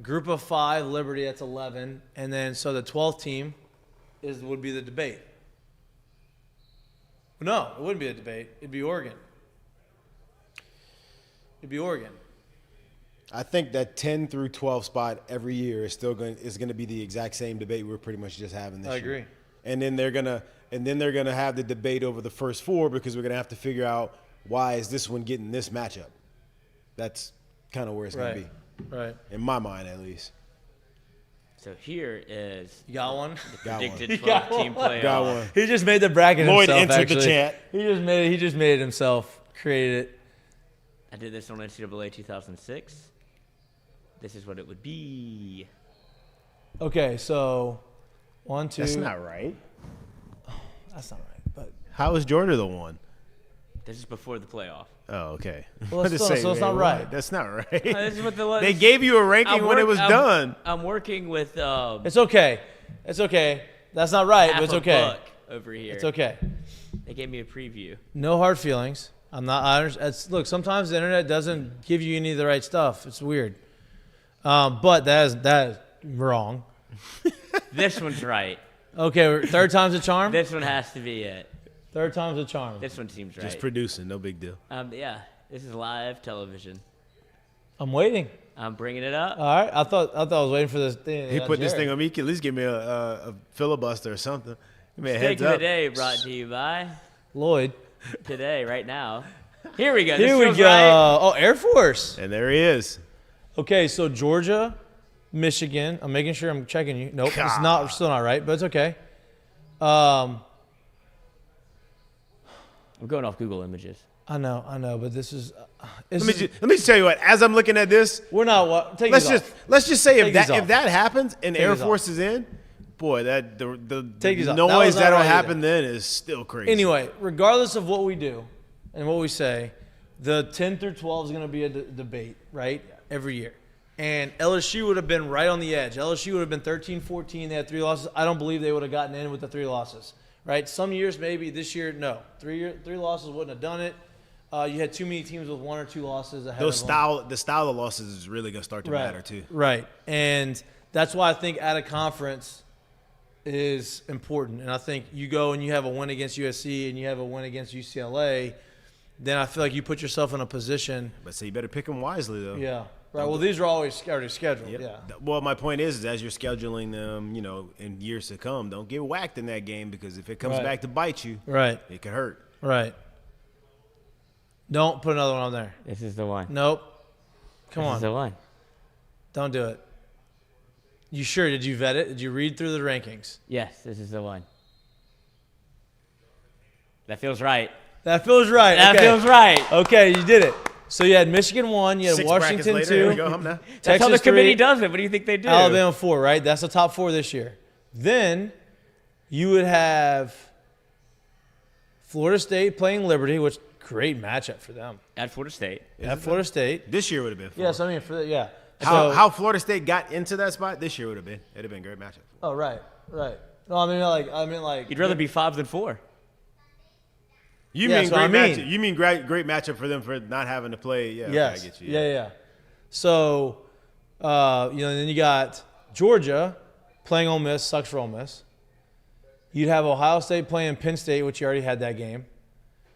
Group of 5, Liberty, that's 11. And then, so the 12th team would be the debate. No, it wouldn't be a debate. It'd be Oregon. I think that 10 through 12 spot every year is still going to be the exact same debate we're pretty much just having this year. I agree. And then they're gonna have the debate over the first 4 because we're gonna have to figure out why is this one getting this matchup. That's kind of where it's gonna be, Right. in my mind at least. So here is You got one? Got one. predicted 12-team playoff. Got one. He just made the bracket Lloyd himself, entered the actually. chat. He just made it himself. Created it. I did this on NCAA 2006. This is what it would be. Okay, so 1, 2. That's not right. That's not right. But How is Georgia the one? This is before the playoff. Oh, okay. Well, What to so it's man, not what? right. That's not right. This is what the They gave you a ranking when it was done. I'm working with it's okay. It's okay. That's not right, half but it's a okay. buck over here. It's okay. They gave me a preview. No hard feelings. Look, sometimes the internet doesn't give you any of the right stuff. It's weird. But that is wrong. This one's right. Okay, third time's a charm? This one has to be it. Third time's a charm. This one seems right. Just producing, no big deal. Yeah, this is live television. I'm waiting. I'm bringing it up. All right. I thought I was waiting for this thing. He put this thing on me. At least give me a filibuster or something. Give me a Steak heads of the up. day brought to you by Lloyd. Today, right now. Here we go. Here This we feels go. right. Oh, Air Force. And there he is. Okay, so Georgia, Michigan. I'm making sure I'm checking you. Nope, it's not. Still not right, but it's okay. I'm going off Google Images. I know, but this is. Let me just tell you what. As I'm looking at this, We're not what. Take let's these just off. let's just say Take these off. if that happens and Take Air these off. Force is in, boy, that the Take these off. That was noise not that'll right happen then is still crazy. Anyway, regardless of what we do and what we say, the 10 through 12 is going to be a debate, right? Every year. And LSU would have been right on the edge. LSU would have been 13-14. They had 3 losses. I don't believe they would have gotten in with the 3 losses. Right? Some years maybe. This year, no. 3 losses wouldn't have done it. You had too many teams with 1 or 2 losses ahead of them. The style of losses is really going to start to matter too. Right. And that's why I think at a conference is important. And I think you go and you have a win against USC and you have a win against UCLA, then I feel like you put yourself in a position. But so you better pick them wisely though. Yeah. Right. Well, these are always already scheduled. Yep. Yeah. Well, my point is as you're scheduling them, in years to come, don't get whacked in that game because if it comes back to bite you, it could hurt. Right. Don't put another one on there. This is the one. Nope. Come on. This is the one. Don't do it. You sure? Did you vet it? Did you read through the rankings? Yes, this is the one. That feels right. That feels right. That okay. feels right. Okay, you did it. So you had Michigan 1, you had 6 Washington brackets 2. later, here we go, I'm done. That's Texas how the 3, committee does it. What do you think they do? Alabama 4, right? That's the top 4 this year. Then you would have Florida State playing Liberty, which great matchup for them. At Florida State. At Florida State. This year would have been fun. Yes, I mean yeah. How Florida State got into that spot this year would have been. It'd have been a great matchup. Oh, right. No, I mean like. You'd rather be 5 than 4. You Yeah, mean so great I mean- matchup? You mean great matchup for them for not having to play? Yeah. Yes. Okay, I get you. Yeah. So, then you got Georgia playing Ole Miss. Sucks for Ole Miss. You'd have Ohio State playing Penn State, which you already had that game.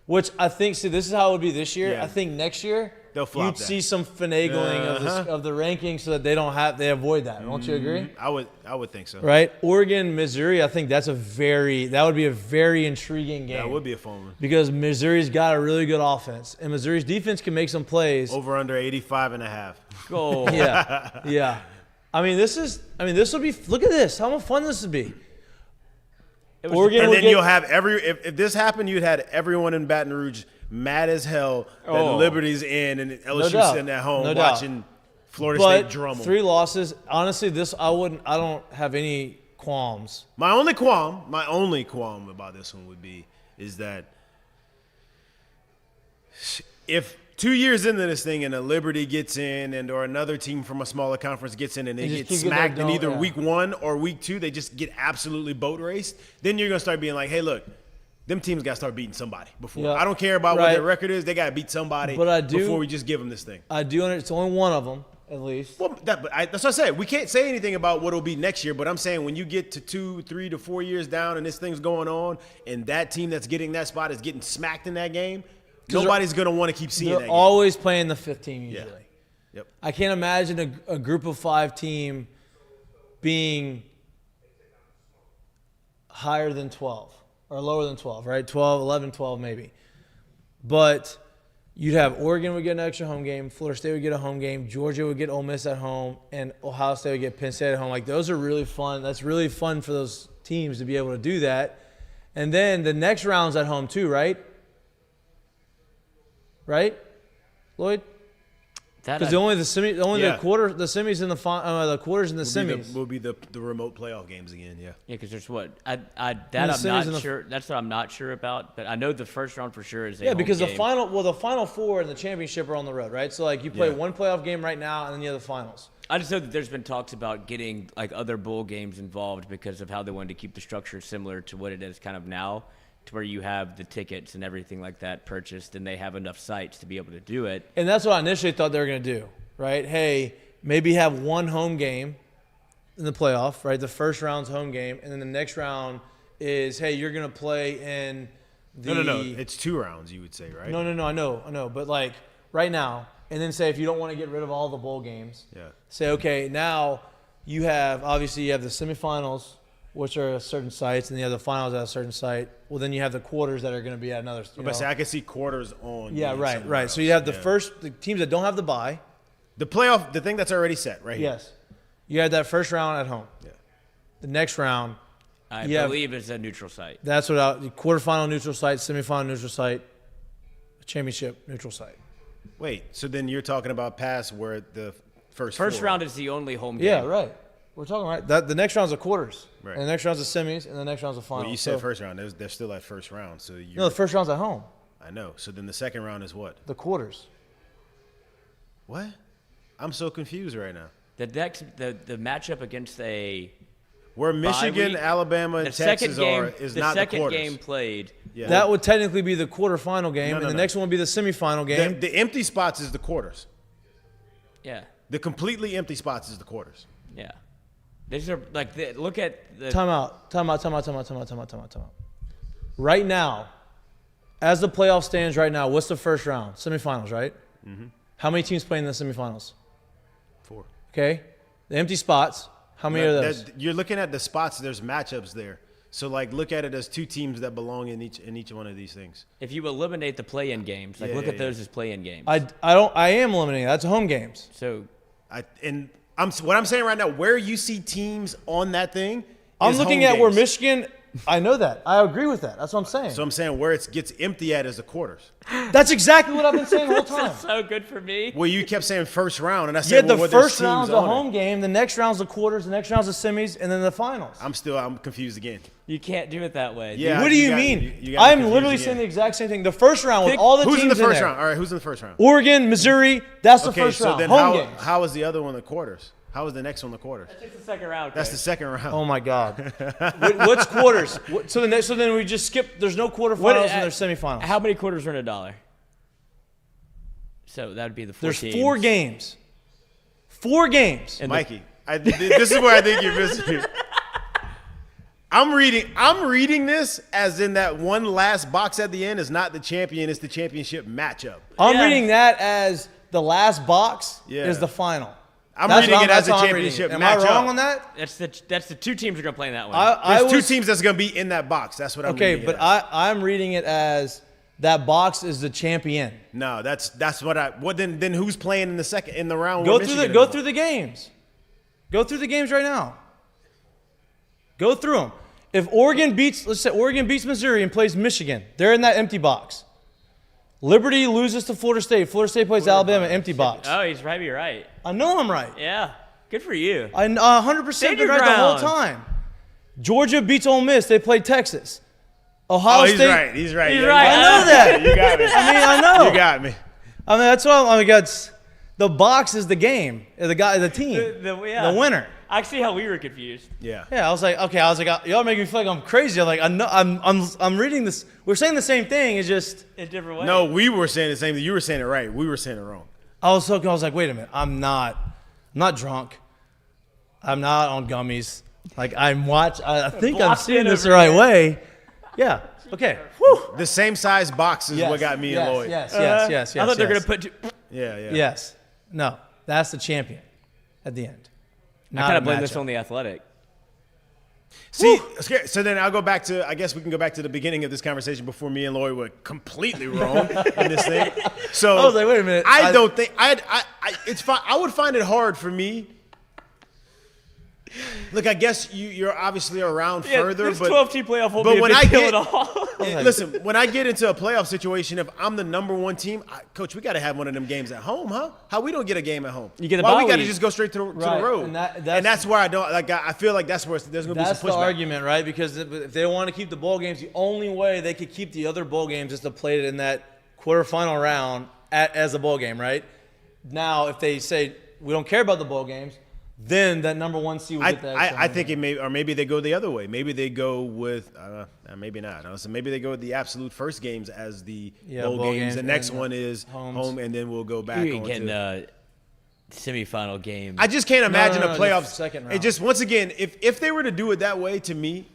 Which I think, this is how it would be this year. Yeah. I think next year They'll flop you'd that. see some finagling of the rankings so that they avoid that. Don't you agree? I would think so. Right? Oregon, Missouri, I think that would be a very intriguing game. That would be a fun one. Because Missouri's got a really good offense. And Missouri's defense can make some plays. Over under 85.5. Go. Yeah. I mean, this will be, look at this. How much fun this would be. Oregon And would then get- you'll have if this happened, you'd had everyone in Baton Rouge mad as hell that Liberty's in and LSU doubt. sitting at home No doubt. watching Florida But State drum 'em. 3 losses. Honestly, I don't have any qualms. My only qualm about this one is that if 2 years into this thing and a Liberty gets in or another team from a smaller conference gets in and they They get just keep smacked getting in either yeah. week 1 or week 2, they just get absolutely boat raced, then you're going to start being like, hey, look, them teams got to start beating somebody before. Yeah. I don't care about what Right. their record is. They got to beat somebody before we just give them this thing. It's only one of them, at least. Well, that's what I said. We can't say anything about what it'll be next year, but I'm saying when you get to 2, 3 to 4 years down and this thing's going on and that team that's getting that spot is getting smacked in that game, nobody's going to want to keep seeing that They're game. always playing the 5th team usually. Yeah. Yep. I can't imagine a group of 5 team being higher than 12 or lower than 12, right? 12, 11, 12 maybe. But you'd have Oregon would get an extra home game, Florida State would get a home game, Georgia would get Ole Miss at home, and Ohio State would get Penn State at home. Like, those are really fun. That's really fun for those teams to be able to do that. And then the next round's at home too, right? Right, Lloyd? Because the semis and the quarters and the semis will be the remote playoff games again. Yeah. Yeah, because there's what I'm not sure. That's what I'm not sure about. But I know the first round for sure is a home because game. the final 4 and the championship are on the road, right? So like you play one playoff game right now and then you have the finals. I just know that there's been talks about getting like other bowl games involved because of how they wanted to keep the structure similar to what it is kind of now, to where you have the tickets and everything like that purchased, and they have enough sites to be able to do it. And that's what I initially thought they were going to do, right? Hey, maybe have one home game in the playoff, right? The first round's home game, and then the next round is, hey, you're going to play in the... No. It's 2 rounds, you would say, right? No. I know. But, like, right now, and then say if you don't want to get rid of all the bowl games, say, okay, now you have the semifinals, which are at certain sites, and you have the finals at a certain site. Well, then you have the quarters that are going to be at another. I can see quarters on. Yeah, right. So you have the teams that don't have the bye. The playoff, the thing that's already set, right? Yes. You had that first round at home. Yeah. The next round, I believe it's a neutral site. That's what the quarterfinal neutral site, semifinal neutral site, championship neutral site. Wait, so then you're talking about past where the first round is the only home game. Yeah, right. We're talking right. The next round's the quarters, right. And the next round's the semis, and the next round's the final. Well, you said first round. They're still at first round. So the first round's at home. I know. So then the second round is what? The quarters. What? I'm so confused right now. The matchup against where Michigan, week, Alabama, and Texas is not the quarters. The second game played. Yeah. That would technically be the quarterfinal game, and the next one would be the semifinal game. The empty spots is the quarters. Yeah. The completely empty spots is the quarters. Yeah. These are like look at the Time out. Right now, as the playoff stands right now, what's the first round? Semifinals, right? Mm-hmm. How many teams play in the semifinals? 4. Okay. The empty spots. How many are those? You're looking at the spots. There's matchups there. So like, look at it as 2 teams that belong in each one of these things. If you eliminate the play-in games, look at those as play-in games. I am eliminating. That's home games. So what I'm saying right now, where you see teams on that thing, I'm is looking home at where games. Michigan. I know that. I agree with that. That's what I'm saying. So I'm saying where it gets empty at is the quarters. That's exactly what I've been saying the whole time. That's so good for me. Well, you kept saying first round, and I said, the well, first round's the home game, the next round's the quarters, the next round's the semis, and then the finals. I'm confused again. You can't do it that way. Yeah. What do you mean? I'm literally saying the exact same thing. The first round with all the who's teams in the first there. round? All right, who's in the first round? Oregon, Missouri. That's the first round. Then home games. how is the other one the quarters? How is the next one the quarters? That's the second round. That's the second round. Oh my God. What's quarters? So then we just skip. There's no quarterfinals and there's semifinals. How many quarters are in $1? So that would be the 4 There's teams. 4 games. 4 games. And Mikey, this is where I think you're missing. I'm reading this as in that one last box at the end is not the champion, it's the championship matchup. I'm reading that as the last box is the final. I'm reading it as a championship Am matchup. I wrong on that? That's the 2 teams that are going to play in that one. There's 2 teams that's going to be in that box. That's what I'm reading. Okay, but I'm reading it as that box is the champion. No, that's what I. What then? Who's playing in the round? Go through the games. Go through the games right now. Go through them. If Oregon beats, let's say Oregon beats Missouri and plays Michigan, they're in that empty box. Liberty loses to Florida State. Florida State plays Alabama, empty box. Oh, he's right. You're right. I know I'm right. Yeah. Good for you. I 100% been right the whole time. Georgia beats Ole Miss. They play Texas. Ohio State. He's right. He's right. I know that. You got me. I know. You got me. That's what the box is the game. The team. The winner. I see how we were confused. Yeah. Yeah, I was like, y'all making me feel like I'm crazy. I'm like, I'm reading this. We're saying the same thing. It's just in a different way. No, we were saying the same thing. You were saying it right. We were saying it wrong. I was like, wait a minute. I'm not drunk. I'm not on gummies. Like I think I'm seeing this the right way. Yeah. Okay. Whew. The same size box is what got me and Lloyd. Yes. I thought they were going to put. Yeah. Yes. No. That's the champion at the end. I kind of blame this on the Athletic. See, so then I'll go back to, I guess we can go back to the beginning of this conversation before me and Lloyd were completely wrong in this thing. So I was like, wait a minute. I don't think, it's fine. I would find it hard for me. Look, I guess you're obviously around further, this but 12-team playoff will be a big deal at all. Listen, when I get into a playoff situation, if I'm the number 1 team, Coach, we got to have one of them games at home, huh? How we don't get a game at home? You get the Why bye we got to week. just go straight to the road? And that's where I don't like. I feel like that's where there's going to be some pushback. That's the argument, right? Because if they want to keep the bowl games, the only way they could keep the other bowl games is to play it in that quarterfinal round as a bowl game, right? Now, if they say we don't care about the bowl games, then that number 1 seed will get that. I think it may, or maybe they go the other way. Maybe they go with, maybe not. So maybe they go with the absolute first games as the bowl games. The next one is home, and then we'll go back. You get a semifinal game. I just can't imagine a playoff second round. It just once again, if they were to do it that way, to me,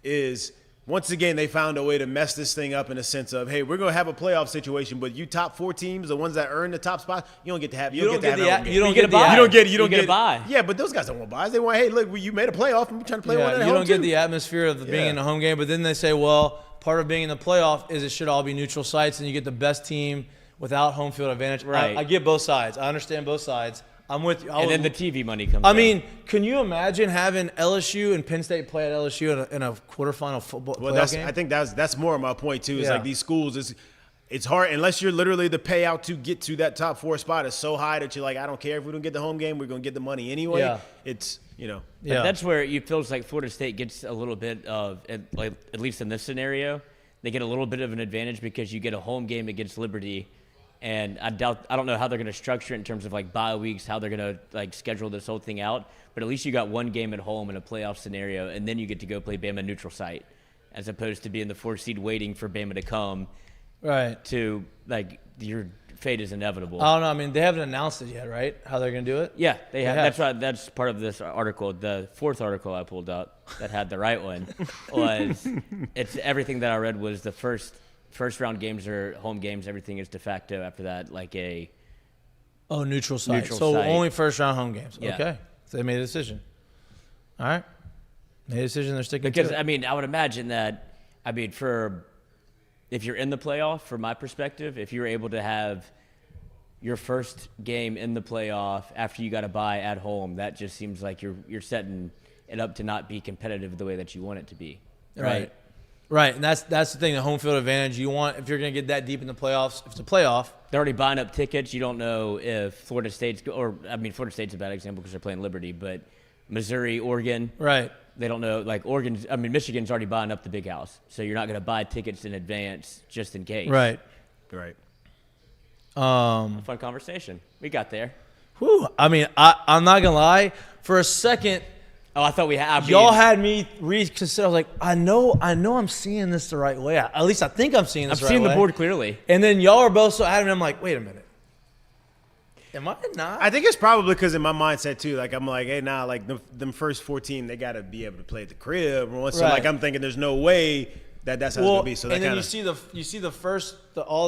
is once again they found a way to mess this thing up in a sense of, hey, we're gonna have a playoff situation, but you top 4 teams, the ones that earn the top spot, you don't get to have. You don't get a bye. Yeah, but those guys don't want buys. They want, hey, look, you made a playoff. I'm trying to play one at home. You don't get the atmosphere of being in a home game, but then they say, well, part of being in the playoff is it should all be neutral sites, and you get the best team without home field advantage. Right. I get both sides. I understand both sides. I'm with you. And then the TV money comes. I mean, can you imagine having LSU and Penn State play at LSU in a quarterfinal football game? I think that's more of my point too. Is like these schools, it's hard unless you're literally the payout to get to that top 4 spot is so high that you're like, I don't care if we don't get the home game, we're gonna get the money anyway. Yeah. It's But that's where it feels like Florida State gets a little bit of, at least in this scenario, they get a little bit of an advantage because you get a home game against Liberty And I don't know how they're going to structure it in terms of like bye weeks, how they're going to like schedule this whole thing out. But at least you got one game at home in a playoff scenario, and then you get to go play Bama neutral site, as opposed to being the 4th seed waiting for Bama to come. Right. To like your fate is inevitable. I don't know. I mean, they haven't announced it yet, right? How they're going to do it? Yeah, they have. That's right. That's part of this article. The 4th article I pulled up that had the right one was it's everything that I read was the first round games or home games. Everything is de facto after that, like a neutral site. Neutral so site. only first round home games. Yeah. Okay, so they made a decision. All right, made a decision. They're sticking because to it. I mean I would imagine that if you're in the playoff, from my perspective, if you're able to have your first game in the playoff after you got a bye at home, that just seems like you're setting it up to not be competitive the way that you want it to be. Right. Right, and that's the thing, the home field advantage you want if you're going to get that deep in the playoffs. If it's a playoff, they're already buying up tickets. You don't know if Florida State's Florida State's a bad example because they're playing Liberty, but Missouri, Oregon, right? They don't know. Like Michigan's already buying up the big house, so you're not going to buy tickets in advance just in case. Right. Fun conversation. We got there. Whew. I mean, I'm not gonna lie. For a second, I thought we had. Y'all had me reconsider. I was like, I know, I'm seeing this the right way. At least I think I'm seeing this the right way. I'm seeing the board clearly. And then y'all are both so adamant. I'm like, wait a minute. Am I not? I think it's probably because in my mindset too, like I'm like, hey, like them first 14, they got to be able to play at the crib. So like I'm thinking, there's no way that's how it's gonna be. So and then you see all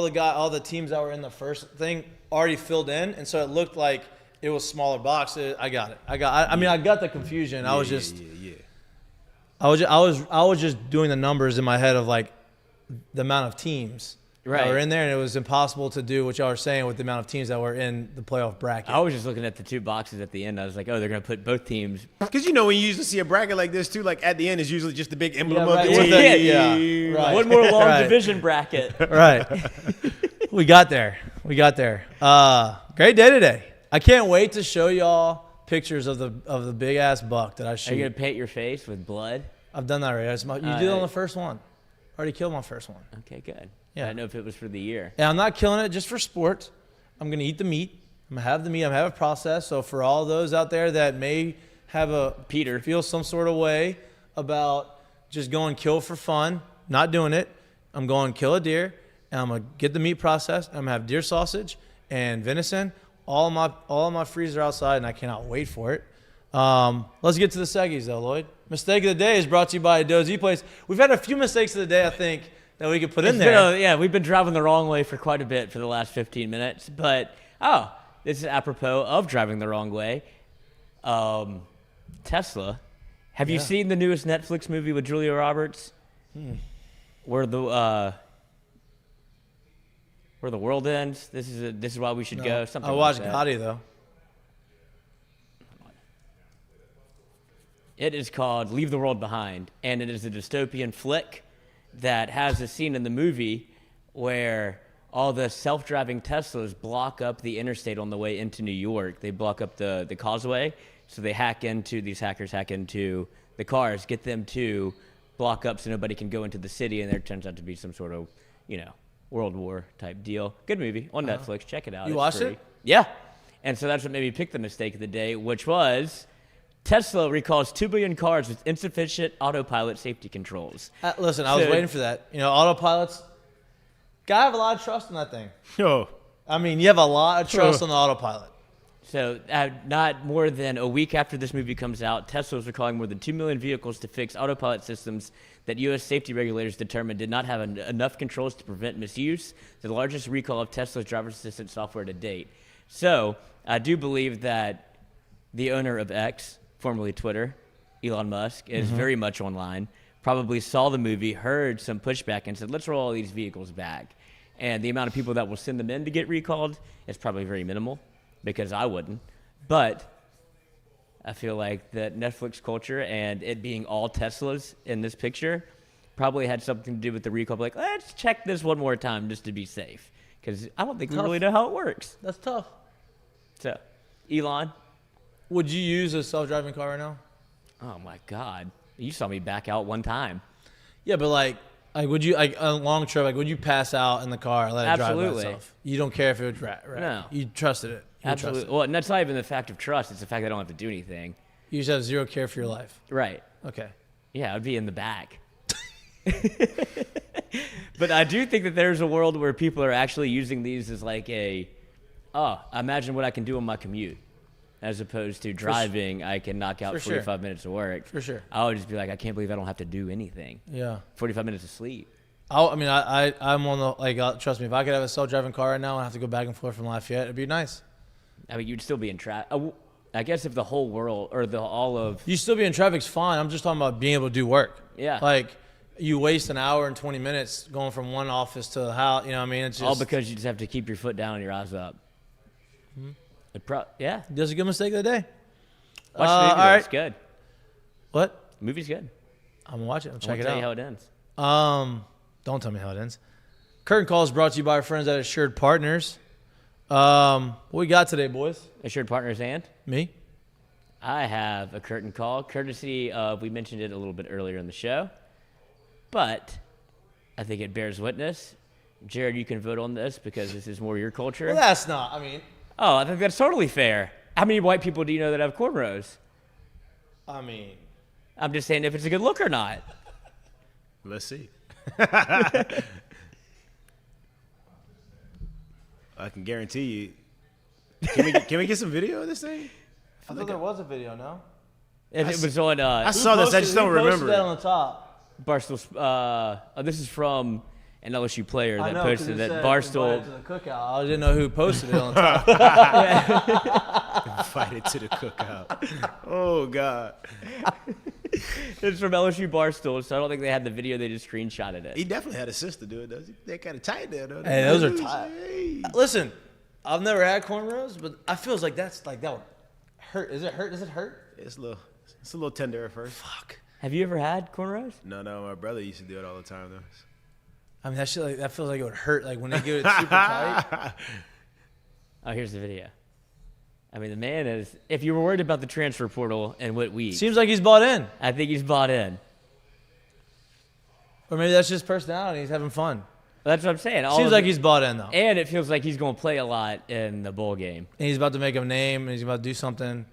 the teams that were in the first thing already filled in, and so it looked like it was smaller boxes. I got it. I got the confusion. I was just doing the numbers in my head of like the amount of teams that were in there, and it was impossible to do what y'all were saying with the amount of teams that were in the playoff bracket. I was just looking at the 2 boxes at the end. I was like, oh, they're going to put both teams. Because when you usually see a bracket like this too, like at the end is usually just the big emblem of the team. Right. One more long division bracket. Right. We got there. Great day today. I can't wait to show y'all pictures of the big ass buck that I shoot. Are you gonna paint your face with blood? I've done that already. You did it on the first one. Already killed my first one. Okay, good. Yeah. I didn't know if it was for the year. Yeah, I'm not killing it just for sport. I'm gonna eat the meat. I'm gonna have the meat. I'm gonna have a process. So for all those out there that may have feel some sort of way about just going kill for fun, not doing it. I'm going kill a deer, and I'm gonna get the meat processed. I'm gonna have deer sausage and venison. All of my freezer outside, and I cannot wait for it. Let's get to the seggies, though, Lloyd. Mistake of the day is brought to you by Dozy Place. We've had a few mistakes of the day, I think, that we could put in there. We've been driving the wrong way for quite a bit for the last 15 minutes. But, this is apropos of driving the wrong way. Tesla. Have you seen the newest Netflix movie with Julia Roberts? Where the world ends. This is why we should go. Something I watched like Gotti though. It is called Leave the World Behind, and it is a dystopian flick that has a scene in the movie where all the self-driving Teslas block up the interstate on the way into New York. They block up the causeway, so these hackers hack into the cars, get them to block up so nobody can go into the city, and there turns out to be some sort of, World War type deal. Good movie on Netflix. Check it out. You watched it? Yeah. And so that's what made me pick the mistake of the day, which was Tesla recalls 2 billion cars with insufficient autopilot safety controls. Listen, I was waiting for that. Autopilots, gotta have a lot of trust in that thing. Oh. I mean, you have a lot of trust on the autopilot. So not more than a week after this movie comes out, Tesla is recalling more than 2 million vehicles to fix autopilot systems that U.S. safety regulators determined did not have enough controls to prevent misuse, the largest recall of Tesla's driver assistant software to date. So I do believe that the owner of X, formerly Twitter, Elon Musk, is very much online, probably saw the movie, heard some pushback, and said, let's roll all these vehicles back. And the amount of people that will send them in to get recalled is probably very minimal, because I wouldn't. But I feel like the Netflix culture and it being all Teslas in this picture probably had something to do with the recall. Like, let's check this one more time just to be safe, because I don't think we really know how it works. That's tough. So, Elon. Would you use a self-driving car right now? Oh, my God. You saw me back out one time. Yeah, but Like, would you like a long trip? Like, would you pass out in the car and let it drive by Absolutely. itself? You don't care if it would right? No. You trusted it. You Absolutely. trusted it. Well, and that's not even the fact of trust. It's the fact that I don't have to do anything. You just have zero care for your life. Right. Okay. Yeah, I'd be in the back. But I do think that there's a world where people are actually using these as like imagine what I can do on my commute. As opposed to driving, I can knock out For 45 sure. minutes of work. For sure. I would just be like, I can't believe I don't have to do anything. Yeah. 45 minutes of sleep. I'm on the trust me. If I could have a self-driving car right now and have to go back and forth from Lafayette, it'd be nice. I mean, you'd still be in traffic. I guess if the whole world or all of You still be in traffic's fine. I'm just talking about being able to do work. Yeah. Like you waste an hour and 20 minutes going from one office to the house. You know what I mean? It's just all because you just have to keep your foot down and your eyes up. Yeah. That's a good mistake of the day. Watch the movie. all right. It's good. What? The movie's good. I'm gonna watch it. I'll I check won't it tell out. you how it ends. Don't tell me how it ends. Curtain Call is brought to you by our friends at Assured Partners. What we got today, boys? Assured Partners and Me? I have a curtain call, courtesy of, we mentioned it a little bit earlier in the show, but I think it bears witness. Jared, you can vote on this because this is more your culture. Well, that's not. I mean, I think that's totally fair. How many white people do you know that have cornrows? I'm just saying if it's a good look or not. Let's see. I can guarantee you. Can we get some video of this thing? I thought there was a video. No. If it was on I saw this. I just don't remember. That on the top. Barstool. This is from an LSU player I that know, 'cause posted it that said Barstool. invited to the cookout. I didn't know who posted it on the top. Invited to the cookout. Oh God. It's from LSU Barstool, so I don't think they had the video. They just screenshotted it. He definitely had a sister do it, does he? They're kind of tight there, though. Hey, those are tight. Hey. Listen, I've never had cornrows, but I feels like that would hurt. Is it hurt? Does it hurt? It's a little tender at first. Fuck. Have you ever had cornrows? No, my brother used to do it all the time, though. I mean, that feels like it would hurt. Like when they get it super tight. Oh, here's the video. I mean, the man is. If you were worried about the transfer portal and what week, Seems like he's bought in. I think he's bought in. Or maybe that's just personality. He's having fun. That's what I'm saying. Seems like he's bought in, though. And it feels like he's going to play a lot in the bowl game. And he's about to make a name, and he's about to do something.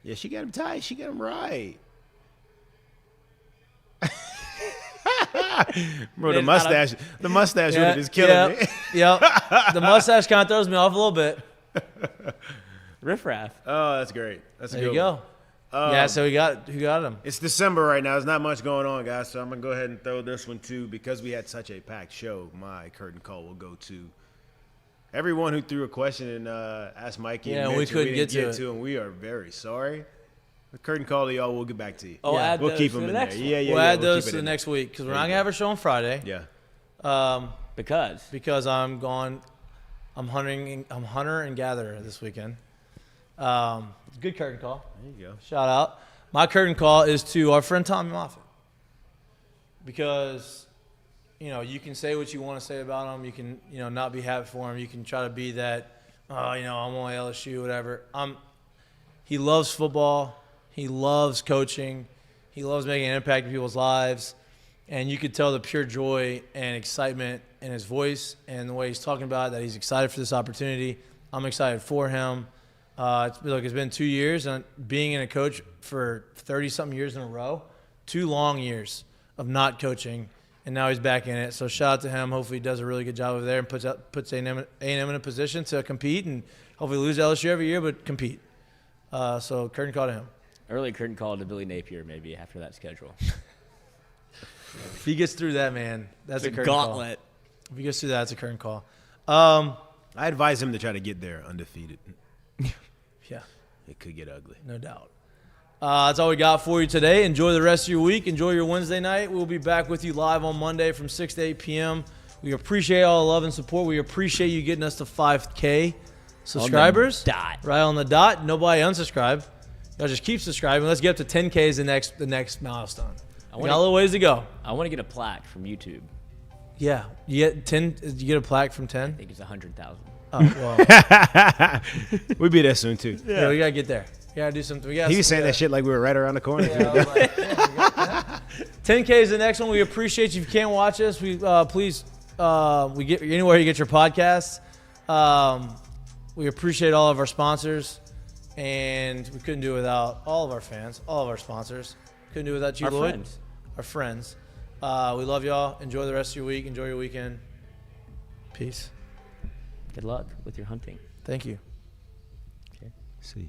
Yeah, she got him tight. She got him right. Bro, the mustache really is killing me. Yep. The mustache kind of throws me off a little bit. Riff raff. Oh, that's great. That's a There good you go. one. Yeah, so who got him? It's December right now. There's not much going on, guys, so I'm going to go ahead and throw this one, too. Because we had such a packed show, my curtain call will go to everyone who threw a question and asked Mikey and Mitch, we and couldn't didn't get to it. and we are very sorry. The curtain call to y'all, we'll get back to you. Oh, add we'll those keep to them the in there. next one. Yeah, We'll add keep those it to the in next week because we're There not you going to have a show on Friday. there. Yeah. Because I'm hunter and gatherer this weekend. Good curtain call. There you go. Shout out. My curtain call is to our friend Tommy Moffitt. Because, you can say what you want to say about him. You can, not be happy for him. You can try to be that, I'm only LSU, whatever. He loves football. He loves coaching. He loves making an impact in people's lives. And you could tell the pure joy and excitement in his voice and the way he's talking about it, that he's excited for this opportunity. I'm excited for him. It's been 2 years, and being in a coach for 30-something years in a row, 2 long years of not coaching, and now he's back in it. So shout out to him. Hopefully he does a really good job over there and puts A&M in a position to compete and hopefully lose LSU every year, but compete. So curtain call to him. early curtain call to Billy Napier maybe after that schedule. If he gets through that, man, that's a curtain gauntlet. call. If he gets through that, it's a curtain call. I advise him to try to get there undefeated. Yeah, It could get ugly. no doubt. That's all we got for you today. Enjoy the rest of your week. Enjoy your Wednesday night. We'll be back with you live on Monday from 6 to 8 p.m. We appreciate all the love and support. We appreciate you getting us to 5K subscribers. dot. Right on the dot. Nobody unsubscribe. Y'all just keep subscribing. Let's get up to 10K is the next milestone. We got a little ways to go. I want to get a plaque from YouTube. Yeah. You get 10. You get a plaque from 10? I think it's 100,000. Oh, well. We'll be there soon, too. Yeah, we got to get there. We gotta do something. He was saying that shit like we were right around the corner. Yeah, I was like, yeah, 10K is the next one. We appreciate you. If you can't watch us, please we get anywhere you get your podcasts. We appreciate all of our sponsors, and we couldn't do it without all of our fans, all of our sponsors. Couldn't do it without you, Our Lloyd. friends. Our friends. We love y'all. Enjoy the rest of your week. Enjoy your weekend. Peace. Good luck with your hunting. Thank you. Okay. See you.